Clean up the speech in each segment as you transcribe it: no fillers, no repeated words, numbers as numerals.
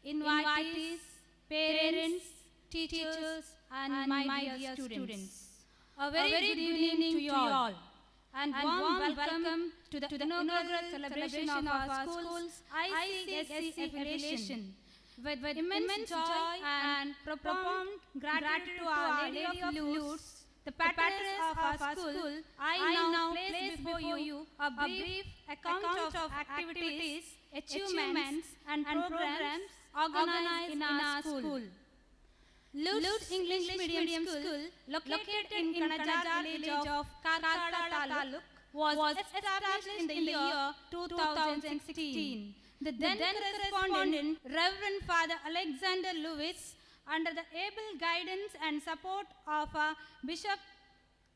invitees, parents, teachers, and my dear students. A very good evening to you all, and warm welcome to the inaugural celebration of our school's Icse affiliation. With immense joy and profound gratitude to Our Lady of Lourdes, the patroness of our school, I now place before you a brief account of activities, achievements, and programs organized in our school. Lourdes English Medium School, located in Kanajar village of Karkala Taluk, was established in the year 2016. The then correspondent, Reverend Father Alexander Lewis, under the able guidance and support of Bishop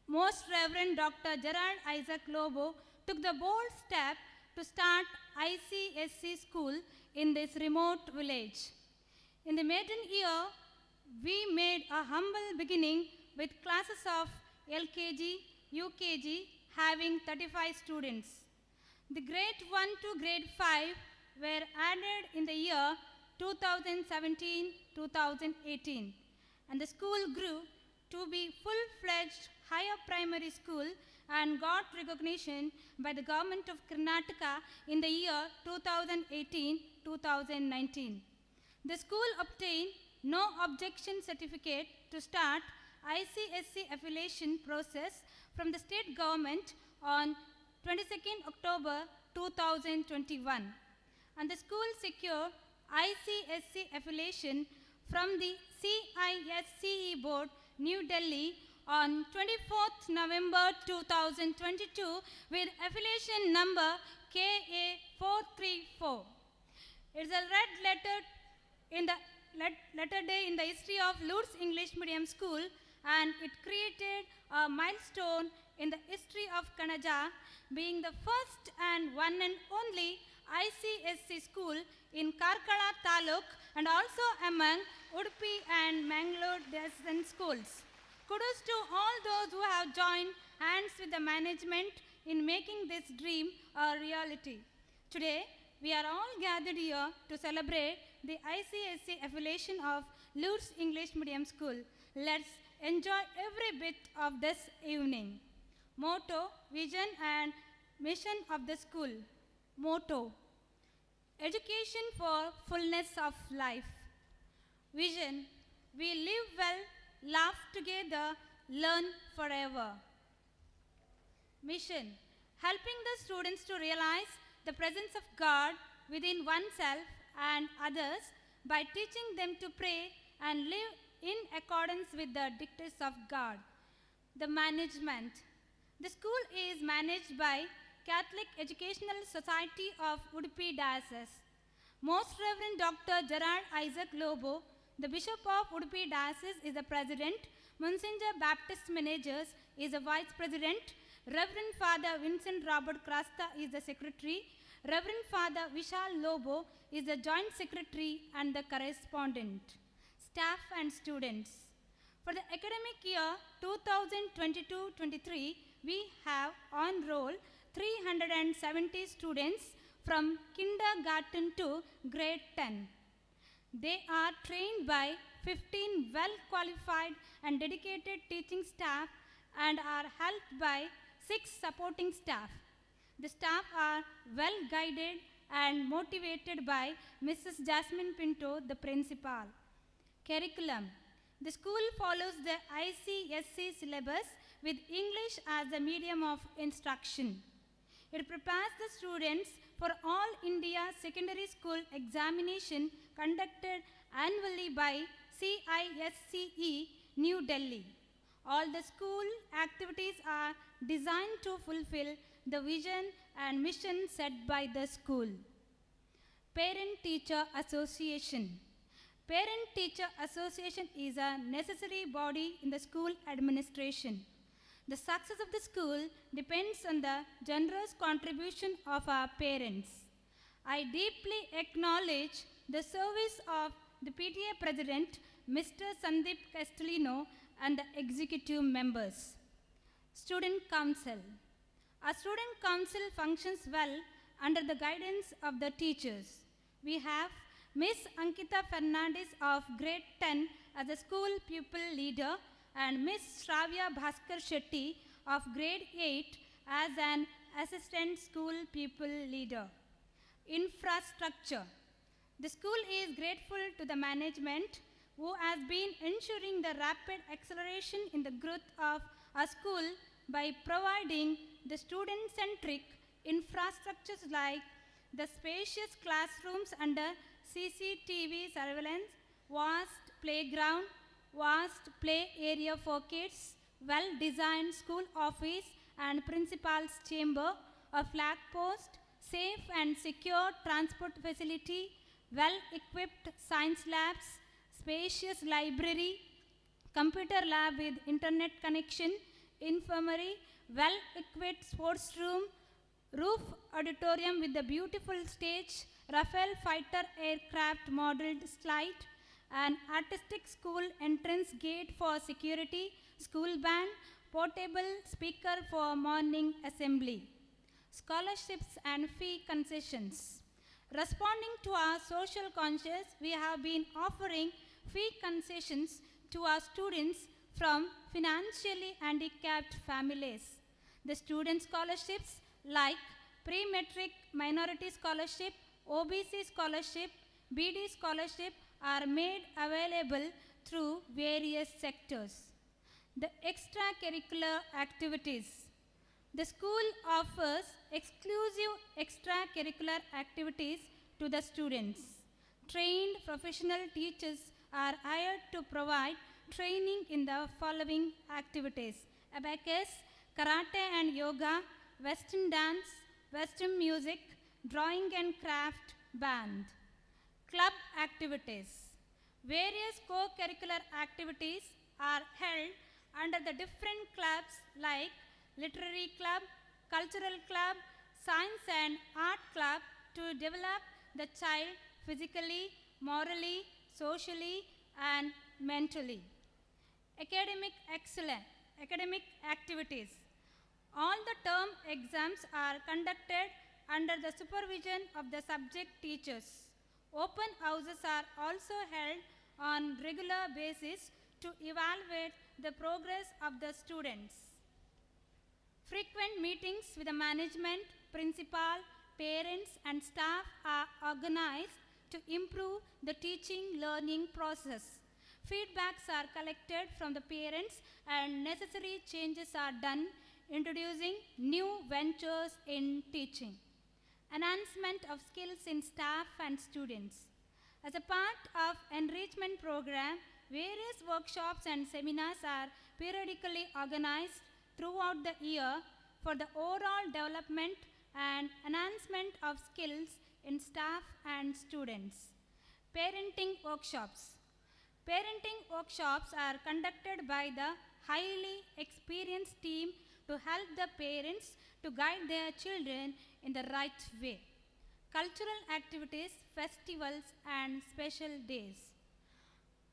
Most Reverend Dr. Gerard Isaac Lobo, took the bold step to start ICSC school in this remote village. In the maiden year, we made a humble beginning with classes of LKG, UKG having 35 students. The grade 1 to grade 5 were added in the year 2017-2018, and the school grew to be full-fledged higher primary school and got recognition by the government of Karnataka in the year 2018-2019. The school obtained no objection certificate to start ICSC affiliation process from the state government on 22nd October 2021. And the school secured ICSC affiliation from the CISCE board, New Delhi, on 24th November 2022 with affiliation number KA434. It's a red letter in the letter day in the history of Lourdes English Medium School, and it created a milestone in the history of Kanaja, being the first and one and only ICSC school in Karkala Taluk and also among Udupi and Mangalore Diocesan schools. Kudos to all those who have joined hands with the management in making this dream a reality. Today, we are all gathered here to celebrate the ICSC affiliation of Lourdes English Medium School. Let's enjoy every bit of this evening. Motto, vision and mission of the school. Motto: education for fullness of life. Vision: we live well, laugh together, learn forever. Mission: helping the students to realize the presence of God within oneself and others by teaching them to pray and live in accordance with the dictates of God. The management: the school is managed by Catholic Educational Society of Udupi Diocese. Most Reverend Dr. Gerard Isaac Lobo, the Bishop of Udupi Diocese, is the President. Monsignor Baptist Managers is the Vice President. Reverend Father Vincent Robert Crasta is the Secretary. Reverend Father Vishal Lobo is the Joint Secretary and the Correspondent. Staff and students. For the academic year 2022-23, we have on roll 370 students from kindergarten to grade 10. They are trained by 15 well-qualified and dedicated teaching staff and are helped by 6 supporting staff. The staff are well guided and motivated by Mrs. Jasmine Pinto, the principal. Curriculum: the school follows the ICSC syllabus with English as the medium of instruction. It prepares the students for All India Secondary School examination conducted annually by CISCE, New Delhi. All the school activities are designed to fulfill the vision and mission set by the school. Parent-Teacher Association. Parent-Teacher Association is a necessary body in the school administration. The success of the school depends on the generous contribution of our parents. I deeply acknowledge the service of the PTA President, Mr. Sandeep Castellino, and the executive members. Student Council. Our Student Council functions well under the guidance of the teachers. We have Miss Ankita Fernandez of grade 10 as a school pupil leader, and Miss Shravya Bhaskar Shetty of grade 8 as an assistant school pupil leader. Infrastructure. The school is grateful to the management who has been ensuring the rapid acceleration in the growth of our school by providing the student-centric infrastructures like the spacious classrooms under CCTV surveillance, vast playground, vast play area for kids, well-designed school office and principal's chamber, a flag post, safe and secure transport facility, well-equipped science labs, spacious library, computer lab with internet connection, infirmary, well-equipped sports room, roof auditorium with a beautiful stage, Rafale fighter aircraft modeled slide, an artistic school entrance gate for security, school band, portable speaker for morning assembly. Scholarships and fee concessions. Responding to our social conscience, we have been offering fee concessions to our students from financially handicapped families. The student scholarships like pre-matric minority scholarship, OBC scholarship, BD scholarship are made available through various sectors. The extracurricular activities. The school offers exclusive extracurricular activities to the students. Trained professional teachers are hired to provide training in the following activities: abacus, karate and yoga, western dance, western music, drawing and craft, band. Club activities. Various co-curricular activities are held under the different clubs like literary club, cultural club, science and art club to develop the child physically, morally, socially and mentally. Academic excellence, academic activities. All the term exams are conducted under the supervision of the subject teachers. Open houses are also held on regular basis to evaluate the progress of the students. Frequent meetings with the management, principal, parents and staff are organized to improve the teaching learning process. Feedbacks are collected from the parents and necessary changes are done, introducing new ventures in teaching. Enhancement of skills in staff and students. As a part of enrichment program, various workshops and seminars are periodically organized throughout the year for the overall development and enhancement of skills in staff and students. Parenting workshops. Parenting workshops are conducted by the highly experienced team to help the parents to guide their children in the right way. Cultural activities, festivals and special days.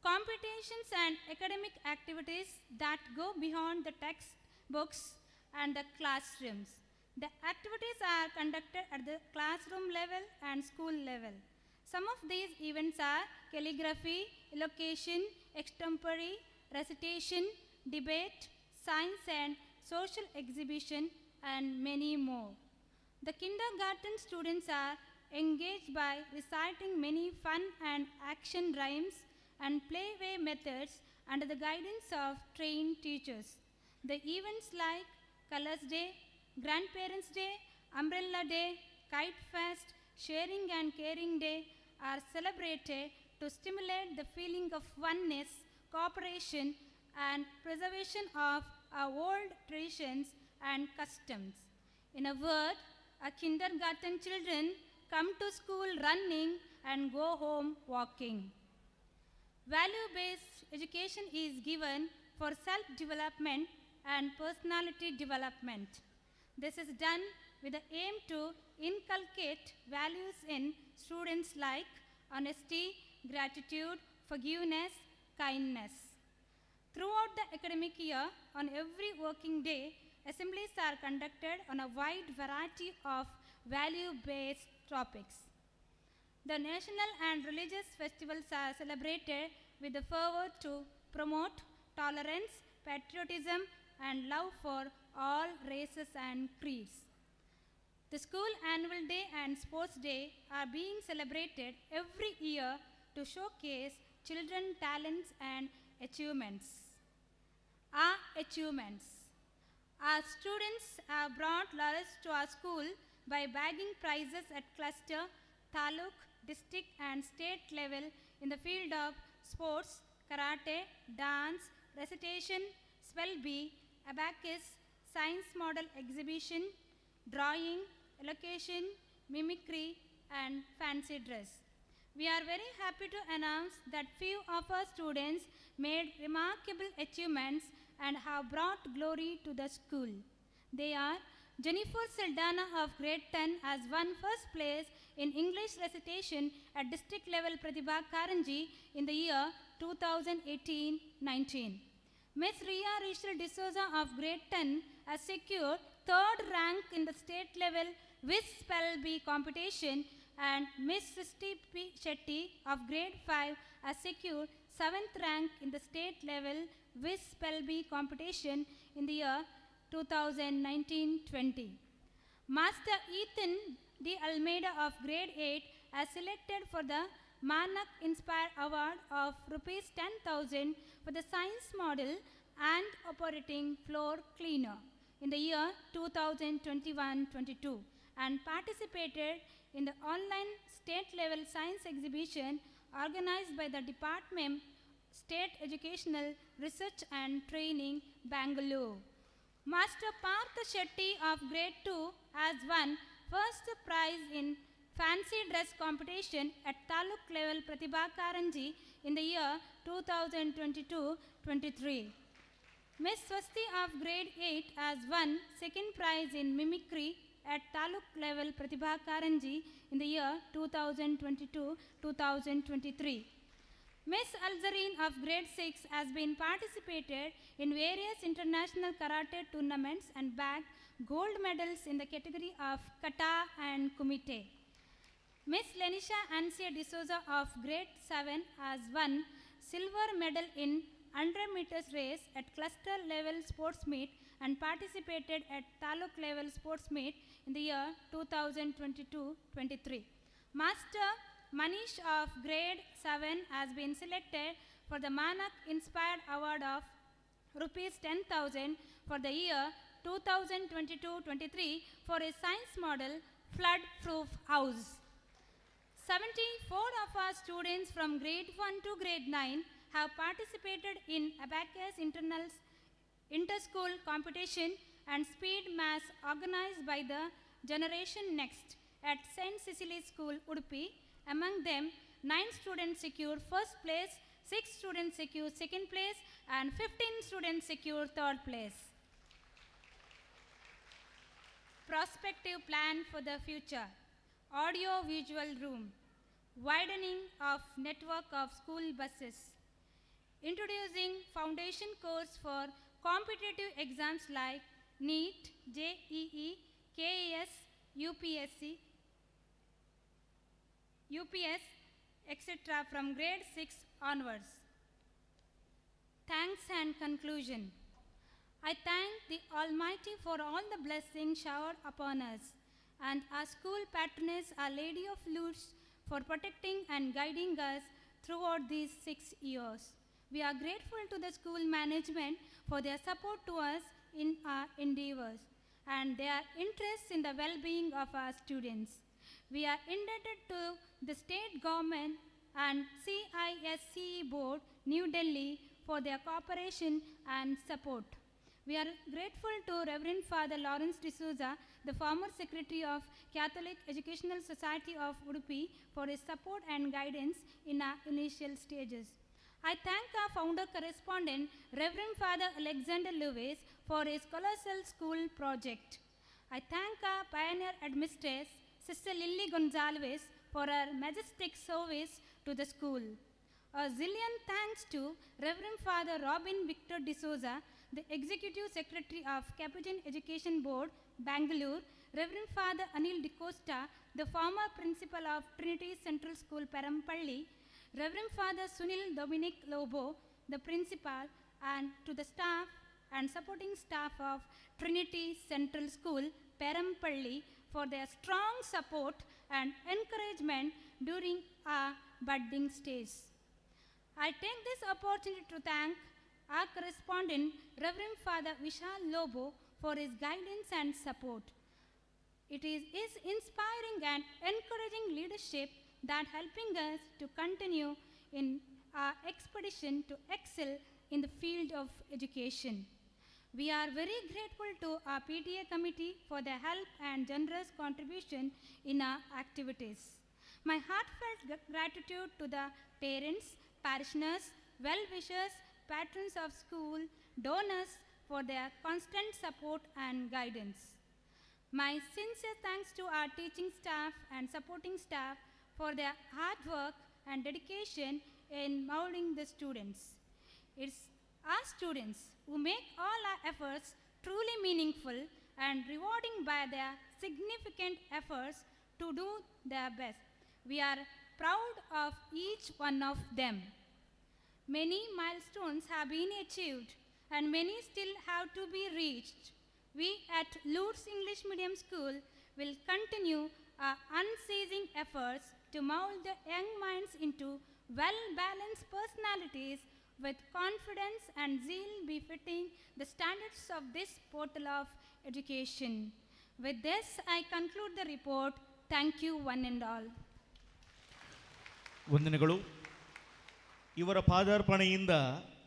Competitions and academic activities that go beyond the textbooks and the classrooms. The activities are conducted at the classroom level and school level. Some of these events are calligraphy, elocution, extempore, recitation, debate, science and social exhibition and many more. The kindergarten students are engaged by reciting many fun and action rhymes and playway methods under the guidance of trained teachers. The events like Colors Day, Grandparents' Day, Umbrella Day, Kite Fest, Sharing and Caring Day are celebrated to stimulate the feeling of oneness, cooperation and preservation of our old traditions and customs. In a word, our kindergarten children come to school running and go home walking. Value-based education is given for self-development and personality development. This is done with the aim to inculcate values in students like honesty, gratitude, forgiveness, kindness. Throughout the academic year, on every working day, assemblies are conducted on a wide variety of value-based topics. The national and religious festivals are celebrated with the fervor to promote tolerance, patriotism, and love for all races and creeds. The school annual day and sports day are being celebrated every year to showcase children's talents and achievements. Our achievements. Our students have brought laurels to our school by bagging prizes at cluster, taluk, district and state level in the field of sports, karate, dance, recitation, spell bee, abacus, science model exhibition, drawing, elocution, mimicry and fancy dress. We are very happy to announce that few of our students made remarkable achievements and have brought glory to the school. They are Jennifer Saldana of grade 10 has won first place in English recitation at district level Pratibha Karanji in the year 2018-19. Ms. Ria Rachel D'Souza of grade 10 has secured third rank in the state level Whiz Spell Bee competition, and Ms. Srishti P. Shetty of grade 5 has secured 7th rank in the state level Whiz Spell Bee competition in the year 2019-20. Master Ethan D. Almeida of grade 8 has selected for the Manak Inspire Award of Rs 10,000 for the science model and operating floor cleaner in the year 2021-22 and participated in the online state level science exhibition organized by the Department State Educational Research and Training, Bangalore. Master Partha Shetty of grade 2 has won first prize in fancy dress competition at Taluk level Pratibha Karanji in the year 2022-23. Ms. Swasti of grade 8 has won second prize in mimicry at Taluk level Pratibha Karanji in the year 2022-2023. Ms. Alzareen of grade 6 has been participated in various international karate tournaments and bagged gold medals in the category of kata and kumite. Ms. Lenisha Ansia D'Souza of grade 7 has won silver medal in 100 meters race at cluster level sports meet and participated at taluk level sports meet in the year 2022-23. Master Manish of grade 7 has been selected for the Manak Inspired Award of Rs 10,000 for the year 2022-23 for a science model flood-proof house. 74 of our students from grade 1 to grade 9 have participated in Abacus Inter-School Competition and Speed Mass organized by the Generation Next at St. Cecily's School, Udupi. Among them, 9 students secured first place, 6 students secured second place, and 15 students secured third place. Prospective plan for the future. Audio-visual room. Widening of network of school buses. Introducing foundation course for competitive exams like NEET, JEE, KES, UPS, etc. from grade 6 onwards. Thanks and conclusion. I thank the Almighty for all the blessings showered upon us and our school patroness, Our Lady of Lourdes, for protecting and guiding us throughout these 6 years. We are grateful to the school management for their support to us in our endeavors and their interest in the well-being of our students. We are indebted to the state government and CISCE board, New Delhi, for their cooperation and support. We are grateful to Reverend Father Lawrence D'Souza, the former Secretary of Catholic Educational Society of Udupi, for his support and guidance in our initial stages. I thank our founder correspondent, Reverend Father Alexander Lewis, for his colossal school project. I thank our pioneer administratress, Sister Lily Gonzalez, for her majestic service to the school. A zillion thanks to Reverend Father Robin Victor D'Souza, the Executive Secretary of Capuchin Education Board, Bangalore, Reverend Father Anil D'Costa, the former principal of Trinity Central School, Perampalli, Reverend Father Sunil Dominic Lobo, the principal, and to the staff and supporting staff of Trinity Central School, Perampalli, for their strong support and encouragement during our budding stage. I take this opportunity to thank our correspondent, Reverend Father Vishal Lobo, for his guidance and support. It is his inspiring and encouraging leadership that helping us to continue in our expedition to excel in the field of education. We are very grateful to our PTA committee for their help and generous contribution in our activities. My heartfelt gratitude to the parents, parishioners, well-wishers, patrons of school, donors for their constant support and guidance. My sincere thanks to our teaching staff and supporting staff for their hard work and dedication in molding the students. It's our students who make all our efforts truly meaningful and rewarding by their significant efforts to do their best. We are proud of each one of them. Many milestones have been achieved and many still have to be reached. We at Lourdes English Medium School will continue our unceasing efforts to mold the young minds into well-balanced personalities with confidence and zeal befitting the standards of this portal of education. With this, I conclude the report. Thank you, one and all. ವಂದನೆಗಳು. ಇವರ ಪಾದಾರ್ಪಣೆಯಿಂದ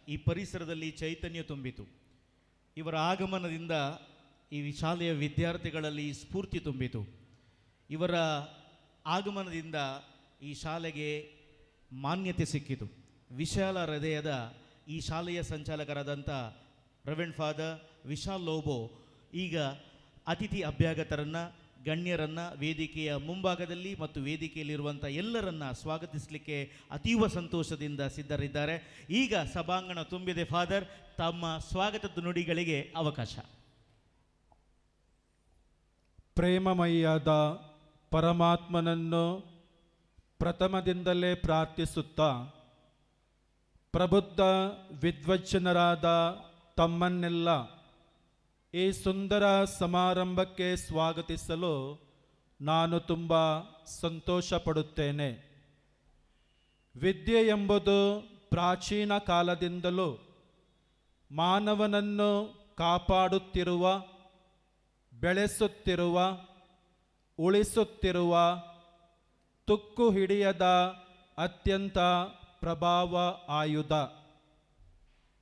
ಈ ಪರಿಸರದಲ್ಲಿ ಚೈತನ್ಯ ತುಂಬಿತು. ಇವರ ಆಗಮನದಿಂದ ಈ ಶಾಲೆಯ ವಿದ್ಯಾರ್ಥಿಗಳಲ್ಲಿ ಸ್ಫೂರ್ತಿ ತುಂಬಿತು. ಇವರ ಆಗಮನದಿಂದ ಈ ಶಾಲೆಗೆ ಮಾನ್ಯತೆ ಸಿಕ್ಕಿತು. ವಿಶಾಲ ಹೃದಯದ ಈ ಶಾಲೆಯ ಸಂಚಾಲಕರಾದಂಥ ರೆವರೆಂಡ್ ಫಾದರ್ ವಿಶಾಲ್ ಲೋಬೋ ಈಗ ಅತಿಥಿ ಅಭ್ಯಾಗತರನ್ನು, ಗಣ್ಯರನ್ನು ವೇದಿಕೆಯ ಮುಂಭಾಗದಲ್ಲಿ ಮತ್ತು ವೇದಿಕೆಯಲ್ಲಿರುವಂಥ ಎಲ್ಲರನ್ನ ಸ್ವಾಗತಿಸಲಿಕ್ಕೆ ಅತೀವ ಸಂತೋಷದಿಂದ ಸಿದ್ಧರಿದ್ದಾರೆ. ಈಗ ಸಭಾಂಗಣ ತುಂಬಿದೆ. ಫಾದರ್, ತಮ್ಮ ಸ್ವಾಗತದ ನುಡಿಗಳಿಗೆ ಅವಕಾಶ. ಪ್ರೇಮಮಯಿಯಾದ ಪರಮಾತ್ಮನನ್ನು ಪ್ರಥಮದಿಂದಲೇ ಪ್ರಾರ್ಥಿಸುತ್ತಾ ಪ್ರಬುದ್ಧ ವಿದ್ವಜ್ಜನರಾದ ತಮ್ಮನ್ನೆಲ್ಲ ಈ ಸುಂದರ ಸಮಾರಂಭಕ್ಕೆ ಸ್ವಾಗತಿಸಲು ನಾನು ತುಂಬ ಸಂತೋಷ ಪಡುತ್ತೇನೆ. ವಿದ್ಯೆ ಎಂಬುದು ಪ್ರಾಚೀನ ಕಾಲದಿಂದಲೂ ಮಾನವನನ್ನು ಕಾಪಾಡುತ್ತಿರುವ, ಬೆಳೆಸುತ್ತಿರುವ, ಉಳಿಸುತ್ತಿರುವ, ತುಕ್ಕು ಹಿಡಿಯದ ಅತ್ಯಂತ ಪ್ರಭಾವ ಆಯುಧ.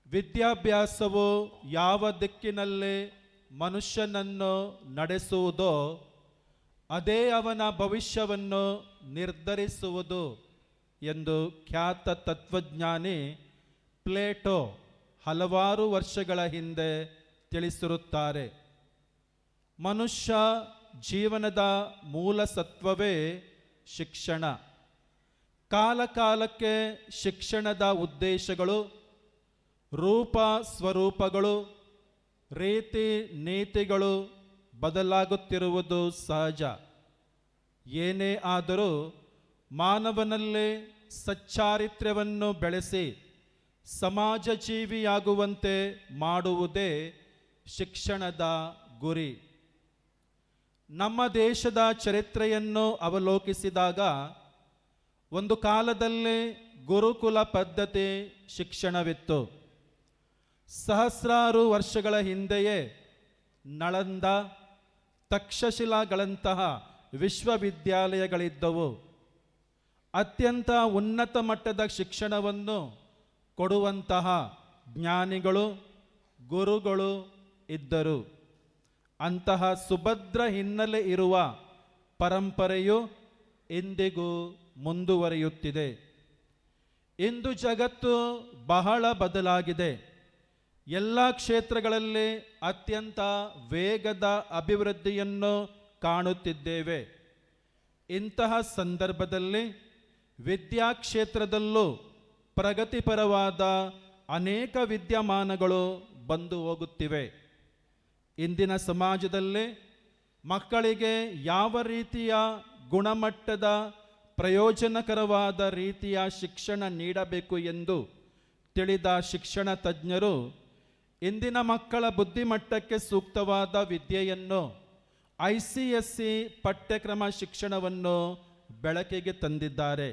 ವಿದ್ಯಾಭ್ಯಾಸವು ಯಾವ ದಿಕ್ಕಿನಲ್ಲಿ ಮನುಷ್ಯನನ್ನು ನಡೆಸುವುದೋ ಅದೇ ಅವನ ಭವಿಷ್ಯವನ್ನು ನಿರ್ಧರಿಸುವುದು ಎಂದು ಖ್ಯಾತ ತತ್ವಜ್ಞಾನಿ ಪ್ಲೇಟೋ ಹಲವಾರು ವರ್ಷಗಳ ಹಿಂದೆ ತಿಳಿಸಿರುತ್ತಾರೆ. ಮನುಷ್ಯ ಜೀವನದ ಮೂಲ ಸತ್ವವೇ ಶಿಕ್ಷಣ. ಕಾಲಕಾಲಕ್ಕೆ ಶಿಕ್ಷಣದ ಉದ್ದೇಶಗಳು, ರೂಪ ಸ್ವರೂಪಗಳು, ರೀತಿ ನೀತಿಗಳು ಬದಲಾಗುತ್ತಿರುವುದು ಸಹಜ. ಏನೇ ಆದರೂ ಮಾನವನಲ್ಲಿ ಸಚ್ಚಾರಿತ್ರ್ಯವನ್ನು ಬೆಳೆಸಿ ಸಮಾಜ ಜೀವಿಯಾಗುವಂತೆ ಮಾಡುವುದೇ ಶಿಕ್ಷಣದ ಗುರಿ. ನಮ್ಮ ದೇಶದ ಚರಿತ್ರೆಯನ್ನು ಅವಲೋಕಿಸಿದಾಗ ಒಂದು ಕಾಲದಲ್ಲಿ ಗುರುಕುಲ ಪದ್ಧತಿ ಶಿಕ್ಷಣವಿತ್ತು. ಸಹಸ್ರಾರು ವರ್ಷಗಳ ಹಿಂದೆಯೇ ನಳಂದ, ತಕ್ಷಶಿಲಾಗಳಂತಹ ವಿಶ್ವವಿದ್ಯಾಲಯಗಳಿದ್ದವು. ಅತ್ಯಂತ ಉನ್ನತ ಮಟ್ಟದ ಶಿಕ್ಷಣವನ್ನು ಕೊಡುವಂತಹ ಜ್ಞಾನಿಗಳು, ಗುರುಗಳು ಇದ್ದರು. ಅಂತಹ ಸುಭದ್ರ ಹಿನ್ನೆಲೆ ಇರುವ ಪರಂಪರೆಯು ಇಂದಿಗೂ ಮುಂದುವರಿಯುತ್ತಿದೆ. ಇಂದು ಜಗತ್ತು ಬಹಳ ಬದಲಾಗಿದೆ. ಎಲ್ಲ ಕ್ಷೇತ್ರಗಳಲ್ಲಿ ಅತ್ಯಂತ ವೇಗದ ಅಭಿವೃದ್ಧಿಯನ್ನು ಕಾಣುತ್ತಿದ್ದೇವೆ. ಇಂತಹ ಸಂದರ್ಭದಲ್ಲಿ ವಿದ್ಯಾಕ್ಷೇತ್ರದಲ್ಲೂ ಪ್ರಗತಿಪರವಾದ ಅನೇಕ ವಿದ್ಯಮಾನಗಳು ಬಂದು ಹೋಗುತ್ತಿವೆ. ಇಂದಿನ ಸಮಾಜದಲ್ಲಿ ಮಕ್ಕಳಿಗೆ ಯಾವ ರೀತಿಯ ಗುಣಮಟ್ಟದ ಪ್ರಯೋಜನಕರವಾದ ರೀತಿಯ ಶಿಕ್ಷಣ ನೀಡಬೇಕು ಎಂದು ತಿಳಿದ ಶಿಕ್ಷಣ ತಜ್ಞರು ಇಂದಿನ ಮಕ್ಕಳ ಬುದ್ಧಿಮಟ್ಟಕ್ಕೆ ಸೂಕ್ತವಾದ ವಿದ್ಯೆಯನ್ನು ICSE ಪಠ್ಯಕ್ರಮ ಶಿಕ್ಷಣವನ್ನು ಬೆಳಕಿಗೆ ತಂದಿದ್ದಾರೆ.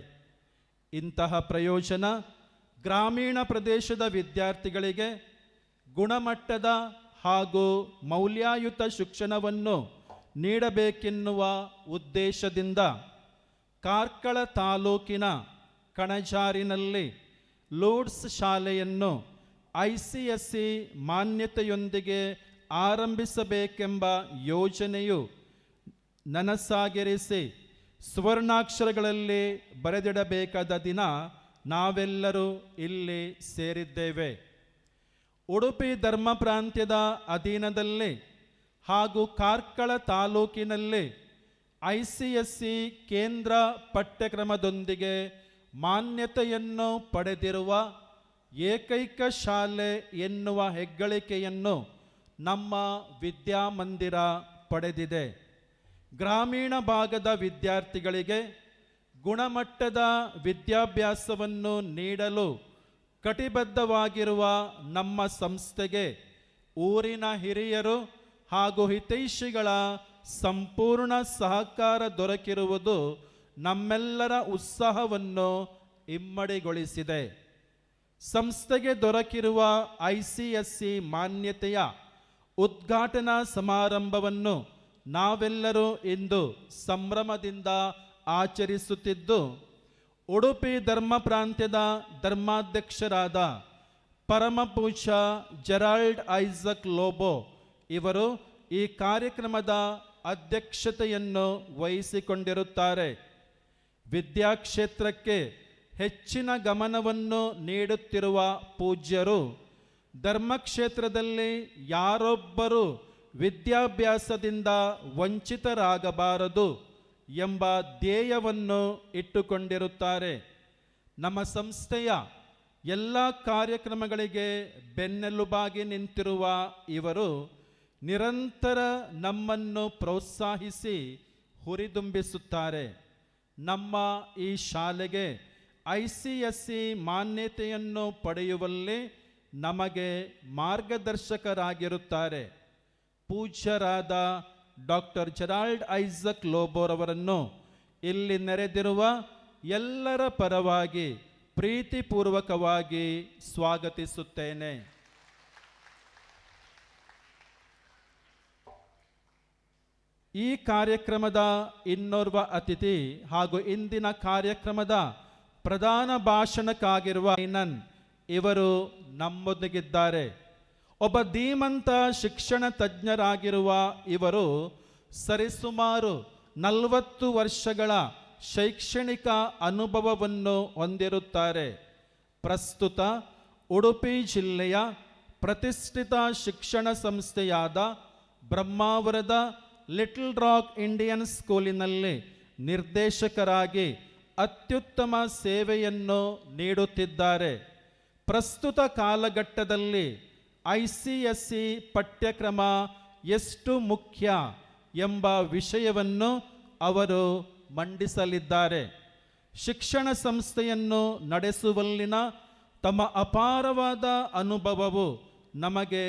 ಇಂತಹ ಪ್ರಯೋಜನ ಗ್ರಾಮೀಣ ಪ್ರದೇಶದ ವಿದ್ಯಾರ್ಥಿಗಳಿಗೆ ಗುಣಮಟ್ಟದ ಹಾಗೂ ಮೌಲ್ಯಯುತ ಶಿಕ್ಷಣವನ್ನು ನೀಡಬೇಕೆನ್ನುವ ಉದ್ದೇಶದಿಂದ ಕಾರ್ಕಳ ತಾಲೂಕಿನ ಕಣಜಾರಿನಲ್ಲಿ ಲೂಡ್ಸ್ ಶಾಲೆಯನ್ನು ICSE ಮಾನ್ಯತೆಯೊಂದಿಗೆ ಆರಂಭಿಸಬೇಕೆಂಬ ಯೋಜನೆಯು ನನಸಾಗಿರಿಸಿ ಸ್ವರ್ಣಾಕ್ಷರಗಳಲ್ಲಿ ಬರೆದಿಡಬೇಕಾದ ದಿನ ನಾವೆಲ್ಲರೂ ಇಲ್ಲಿ ಸೇರಿದ್ದೇವೆ. ಉಡುಪಿ ಧರ್ಮ ಪ್ರಾಂತ್ಯದ ಅಧೀನದಲ್ಲಿ ಹಾಗೂ ಕಾರ್ಕಳ ತಾಲೂಕಿನಲ್ಲಿ ICSE ಕೇಂದ್ರ ಪಠ್ಯಕ್ರಮದೊಂದಿಗೆ ಮಾನ್ಯತೆಯನ್ನು ಪಡೆದಿರುವ ಏಕೈಕ ಶಾಲೆ ಎನ್ನುವ ಹೆಗ್ಗಳಿಕೆಯನ್ನು ನಮ್ಮ ವಿದ್ಯಾಮಂದಿರ ಪಡೆದಿದೆ. ಗ್ರಾಮೀಣ ಭಾಗದ ವಿದ್ಯಾರ್ಥಿಗಳಿಗೆ ಗುಣಮಟ್ಟದ ವಿದ್ಯಾಭ್ಯಾಸವನ್ನು ನೀಡಲು ಕಟಿಬದ್ಧವಾಗಿರುವ ನಮ್ಮ ಸಂಸ್ಥೆಗೆ ಊರಿನ ಹಿರಿಯರು ಹಾಗೂ ಹಿತೈಷಿಗಳ ಸಂಪೂರ್ಣ ಸಹಕಾರ ದೊರಕಿರುವುದು ನಮ್ಮೆಲ್ಲರ ಉತ್ಸಾಹವನ್ನು ಇಮ್ಮಡಿಗೊಳಿಸಿದೆ. ಸಂಸ್ಥೆಗೆ ದೊರಕಿರುವ ICSE ಮಾನ್ಯತೆಯ ಉದ್ಘಾಟನಾ ಸಮಾರಂಭವನ್ನು ನಾವೆಲ್ಲರೂ ಇಂದು ಸಂಭ್ರಮದಿಂದ ಆಚರಿಸುತ್ತಿದ್ದು, ಉಡುಪಿ ಧರ್ಮ ಪ್ರಾಂತ್ಯದ ಧರ್ಮಾಧ್ಯಕ್ಷರಾದ ಪರಮಪೂಜ್ಯ ಜೆರಾಲ್ಡ್ ಐಸಕ್ ಲೋಬೋ ಇವರು ಈ ಕಾರ್ಯಕ್ರಮದ ಅಧ್ಯಕ್ಷತೆಯನ್ನು ವಹಿಸಿಕೊಂಡಿರುತ್ತಾರೆ. ವಿದ್ಯಾಕ್ಷೇತ್ರಕ್ಕೆ ಹೆಚ್ಚಿನ ಗಮನವನ್ನು ನೀಡುತ್ತಿರುವ ಪೂಜ್ಯರು ಧರ್ಮಕ್ಷೇತ್ರದಲ್ಲಿ ಯಾರೊಬ್ಬರೂ ವಿದ್ಯಾಭ್ಯಾಸದಿಂದ ವಂಚಿತರಾಗಬಾರದು ಎಂಬ ಧ್ಯೇಯವನ್ನು ಇಟ್ಟುಕೊಂಡಿರುತ್ತಾರೆ. ನಮ್ಮ ಸಂಸ್ಥೆಯ ಎಲ್ಲ ಕಾರ್ಯಕ್ರಮಗಳಿಗೆ ಬೆನ್ನೆಲುಬಾಗಿ ನಿಂತಿರುವ ಇವರು ನಿರಂತರ ನಮ್ಮನ್ನು ಪ್ರೋತ್ಸಾಹಿಸಿ ಹುರಿದುಂಬಿಸುತ್ತಾರೆ. ನಮ್ಮ ಈ ಶಾಲೆಗೆ ICSE ಮಾನ್ಯತೆಯನ್ನು ಪಡೆಯುವಲ್ಲಿ ನಮಗೆ ಮಾರ್ಗದರ್ಶಕರಾಗಿರುತ್ತಾರೆ. ಪೂಜ್ಯರಾದ ಡಾಕ್ಟರ್ ಜೆರಾಲ್ಡ್ ಐಸಕ್ ಲೋಬೋರವರನ್ನು ಇಲ್ಲಿ ನೆರೆದಿರುವ ಎಲ್ಲರ ಪರವಾಗಿ ಪ್ರೀತಿಪೂರ್ವಕವಾಗಿ ಸ್ವಾಗತಿಸುತ್ತೇನೆ. ಈ ಕಾರ್ಯಕ್ರಮದ ಇನ್ನೋರ್ವ ಅತಿಥಿ ಹಾಗೂ ಇಂದಿನ ಕಾರ್ಯಕ್ರಮದ ಪ್ರಧಾನ ಭಾಷಣಕ್ಕಾಗಿರುವ ಐನನ್ ಇವರು ನಮ್ಮೊಂದಿಗಿದ್ದಾರೆ. ಒಬ್ಬ ಧೀಮಂತ ಶಿಕ್ಷಣ ತಜ್ಞರಾಗಿರುವ ಇವರು ಸರಿಸುಮಾರು 40 ವರ್ಷಗಳ ಶೈಕ್ಷಣಿಕ ಅನುಭವವನ್ನು ಹೊಂದಿರುತ್ತಾರೆ. ಪ್ರಸ್ತುತ ಉಡುಪಿ ಜಿಲ್ಲೆಯ ಪ್ರತಿಷ್ಠಿತ ಶಿಕ್ಷಣ ಸಂಸ್ಥೆಯಾದ ಬ್ರಹ್ಮಾವರದ ಲಿಟಲ್ ರಾಕ್ ಇಂಡಿಯನ್ ಸ್ಕೂಲಿನಲ್ಲಿ ನಿರ್ದೇಶಕರಾಗಿ ಅತ್ಯುತ್ತಮ ಸೇವೆಯನ್ನು ನೀಡುತ್ತಿದ್ದಾರೆ. ಪ್ರಸ್ತುತ ಕಾಲಘಟ್ಟದಲ್ಲಿ ICSE ಪಠ್ಯಕ್ರಮ ಎಷ್ಟು ಮುಖ್ಯ ಎಂಬ ವಿಷಯವನ್ನು ಅವರು ಮಂಡಿಸಲಿದ್ದಾರೆ. ಶಿಕ್ಷಣ ಸಂಸ್ಥೆಯನ್ನು ನಡೆಸುವಲ್ಲಿನ ತಮ್ಮ ಅಪಾರವಾದ ಅನುಭವವು ನಮಗೆ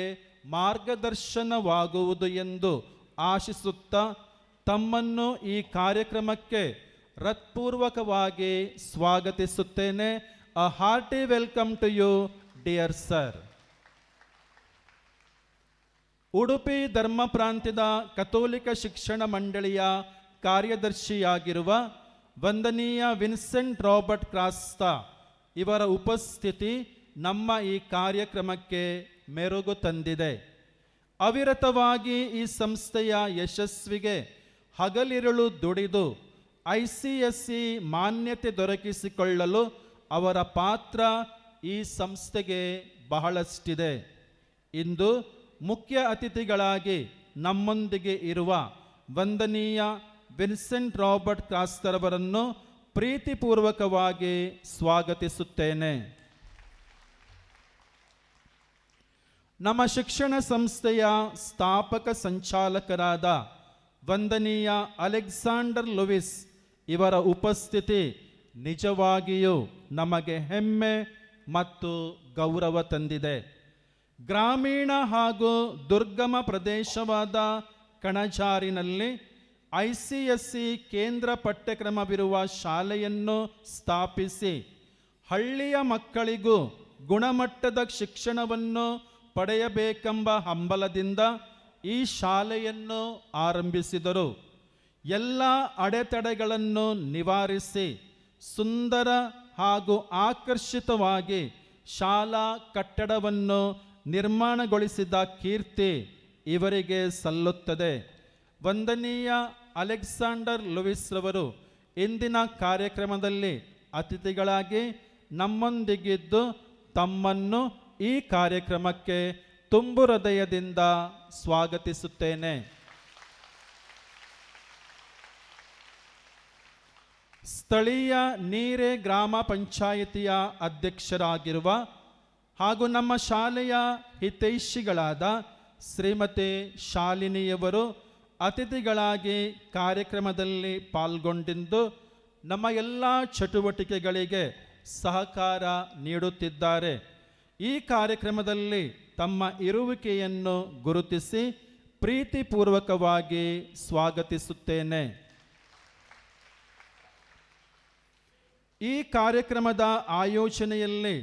ಮಾರ್ಗದರ್ಶನವಾಗುವುದು ಎಂದು ಆಶಿಸುತ್ತಾ ತಮ್ಮನ್ನು ಈ ಕಾರ್ಯಕ್ರಮಕ್ಕೆ ಹೃತ್ಪೂರ್ವಕವಾಗಿ ಸ್ವಾಗತಿಸುತ್ತೇನೆ. A hearty welcome to you, dear sir. Udupi ಧರ್ಮ ಪ್ರಾಂತ್ಯದ ಕಥೋಲಿಕ ಶಿಕ್ಷಣ ಮಂಡಳಿಯ ಕಾರ್ಯದರ್ಶಿಯಾಗಿರುವ ವಂದನೀಯ ವಿನ್ಸೆಂಟ್ ರಾಬರ್ಟ್ ಕ್ರಾಸ್ತಾ ಇವರ ಉಪಸ್ಥಿತಿ ನಮ್ಮ ಈ ಕಾರ್ಯಕ್ರಮಕ್ಕೆ ಮೆರುಗು ತಂದಿದೆ. ಅವಿರತವಾಗಿ ಈ ಸಂಸ್ಥೆಯ ಯಶಸ್ವಿಗೆ ಹಗಲಿರುಳು ದುಡಿದು ICSE ಮಾನ್ಯತೆ ದೊರಕಿಸಿಕೊಳ್ಳಲು ಅವರ ಪಾತ್ರ ಈ ಸಂಸ್ಥೆಗೆ ಬಹಳಷ್ಟಿದೆ. ಇಂದು ಮುಖ್ಯ ಅತಿಥಿಗಳಾಗಿ ನಮ್ಮೊಂದಿಗೆ ಇರುವ ವಂದನೀಯ ವಿನ್ಸೆಂಟ್ ರಾಬರ್ಟ್ ಕ್ರಾಸ್ತರವರನ್ನು ಪ್ರೀತಿಪೂರ್ವಕವಾಗಿ ಸ್ವಾಗತಿಸುತ್ತೇನೆ. ನಮ್ಮ ಶಿಕ್ಷಣ ಸಂಸ್ಥೆಯ ಸ್ಥಾಪಕ ಸಂಚಾಲಕರಾದ ವಂದನೀಯ ಅಲೆಕ್ಸಾಂಡರ್ ಲೂಯಿಸ್ ಇವರ ಉಪಸ್ಥಿತಿ ನಿಜವಾಗಿಯೂ ನಮಗೆ ಹೆಮ್ಮೆ ಮತ್ತು ಗೌರವ ತಂದಿದೆ. ಗ್ರಾಮೀಣ ಹಾಗೂ ದುರ್ಗಮ ಪ್ರದೇಶವಾದ ಕಣಜಾರಿನಲ್ಲಿ ICSE ಕೇಂದ್ರ ಪಠ್ಯಕ್ರಮವಿರುವ ಶಾಲೆಯನ್ನು ಸ್ಥಾಪಿಸಿ ಹಳ್ಳಿಯ ಮಕ್ಕಳಿಗೂ ಗುಣಮಟ್ಟದ ಶಿಕ್ಷಣವನ್ನು ಪಡೆಯಬೇಕೆಂಬ ಹಂಬಲದಿಂದ ಈ ಶಾಲೆಯನ್ನು ಆರಂಭಿಸಿದರು. ಎಲ್ಲ ಅಡೆತಡೆಗಳನ್ನು ನಿವಾರಿಸಿ ಸುಂದರ ಹಾಗೂ ಆಕರ್ಷಿತವಾಗಿ ಶಾಲಾ ಕಟ್ಟಡವನ್ನು ನಿರ್ಮಾಣಗೊಳಿಸಿದ ಕೀರ್ತಿ ಇವರಿಗೆ ಸಲ್ಲುತ್ತದೆ. ವಂದನೀಯ ಅಲೆಕ್ಸಾಂಡರ್ ಲೂಯಿಸ್ ರವರು ಇಂದಿನ ಕಾರ್ಯಕ್ರಮದಲ್ಲಿ ಅತಿಥಿಗಳಾಗಿ ನಮ್ಮೊಂದಿಗಿದ್ದು ತಮ್ಮನ್ನು ಈ ಕಾರ್ಯಕ್ರಮಕ್ಕೆ ತುಂಬು ಹೃದಯದಿಂದ ಸ್ವಾಗತಿಸುತ್ತೇನೆ. ಸ್ಥಳೀಯ ನೀರೆ ಗ್ರಾಮ ಪಂಚಾಯಿತಿಯ ಅಧ್ಯಕ್ಷರಾಗಿರುವ ಹಾಗೂ ನಮ್ಮ ಶಾಲೆಯ ಹಿತೈಷಿಗಳಾದ ಶ್ರೀಮತಿ ಶಾಲಿನಿಯವರು ಅತಿಥಿಗಳಾಗಿ ಕಾರ್ಯಕ್ರಮದಲ್ಲಿ ಪಾಲ್ಗೊಂಡಿದ್ದು ನಮ್ಮ ಎಲ್ಲ ಚಟುವಟಿಕೆಗಳಿಗೆ ಸಹಕಾರ ನೀಡುತ್ತಿದ್ದಾರೆ. ಈ ಕಾರ್ಯಕ್ರಮದಲ್ಲಿ ತಮ್ಮ ಇರುವಿಕೆಯನ್ನು ಗುರುತಿಸಿ ಪ್ರೀತಿಪೂರ್ವಕವಾಗಿ ಸ್ವಾಗತಿಸುತ್ತೇನೆ. ಈ ಕಾರ್ಯಕ್ರಮದ ಆಯೋಜನೆಯಲ್ಲಿ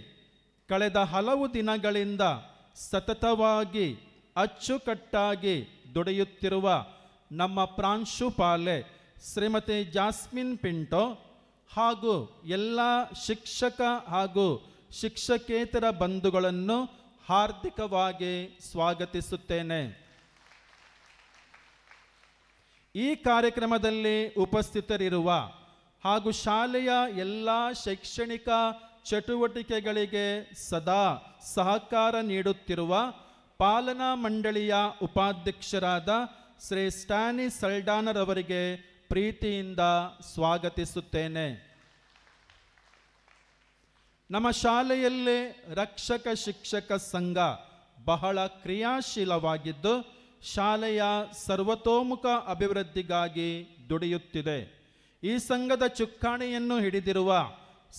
ಕಳೆದ ಹಲವು ದಿನಗಳಿಂದ ಸತತವಾಗಿ ಅಚ್ಚುಕಟ್ಟಾಗಿ ದುಡಿಯುತ್ತಿರುವ ನಮ್ಮ ಪ್ರಾಂಶುಪಾಲೆ ಶ್ರೀಮತಿ ಜಾಸ್ಮಿನ್ ಪಿಂಟೋ ಹಾಗೂ ಎಲ್ಲ ಶಿಕ್ಷಕ ಹಾಗೂ ಶಿಕ್ಷಕೇತರ ಬಂಧುಗಳನ್ನು ಹಾರ್ದಿಕವಾಗಿ ಸ್ವಾಗತಿಸುತ್ತೇನೆ. ಈ ಕಾರ್ಯಕ್ರಮದಲ್ಲಿ ಉಪಸ್ಥಿತರಿರುವ ಹಾಗೂ ಶಾಲೆಯ ಎಲ್ಲ ಶೈಕ್ಷಣಿಕ ಚಟುವಟಿಕೆಗಳಿಗೆ ಸದಾ ಸಹಕಾರ ನೀಡುತ್ತಿರುವ ಪಾಲನಾ ಮಂಡಳಿಯ ಉಪಾಧ್ಯಕ್ಷರಾದ ಶ್ರೀ ಸ್ಟ್ಯಾನಿ ಸಲ್ಡಾನರವರಿಗೆ ಪ್ರೀತಿಯಿಂದ ಸ್ವಾಗತಿಸುತ್ತೇನೆ. ನಮ್ಮ ಶಾಲೆಯಲ್ಲಿ ರಕ್ಷಕ ಶಿಕ್ಷಕ ಸಂಘ ಬಹಳ ಕ್ರಿಯಾಶೀಲವಾಗಿದ್ದು ಶಾಲೆಯ ಸರ್ವತೋಮುಖ ಅಭಿವೃದ್ಧಿಗಾಗಿ ದುಡಿಯುತ್ತಿದೆ. ಈ ಸಂಘದ ಚುಕ್ಕಾಣಿಯನ್ನು ಹಿಡಿದಿರುವ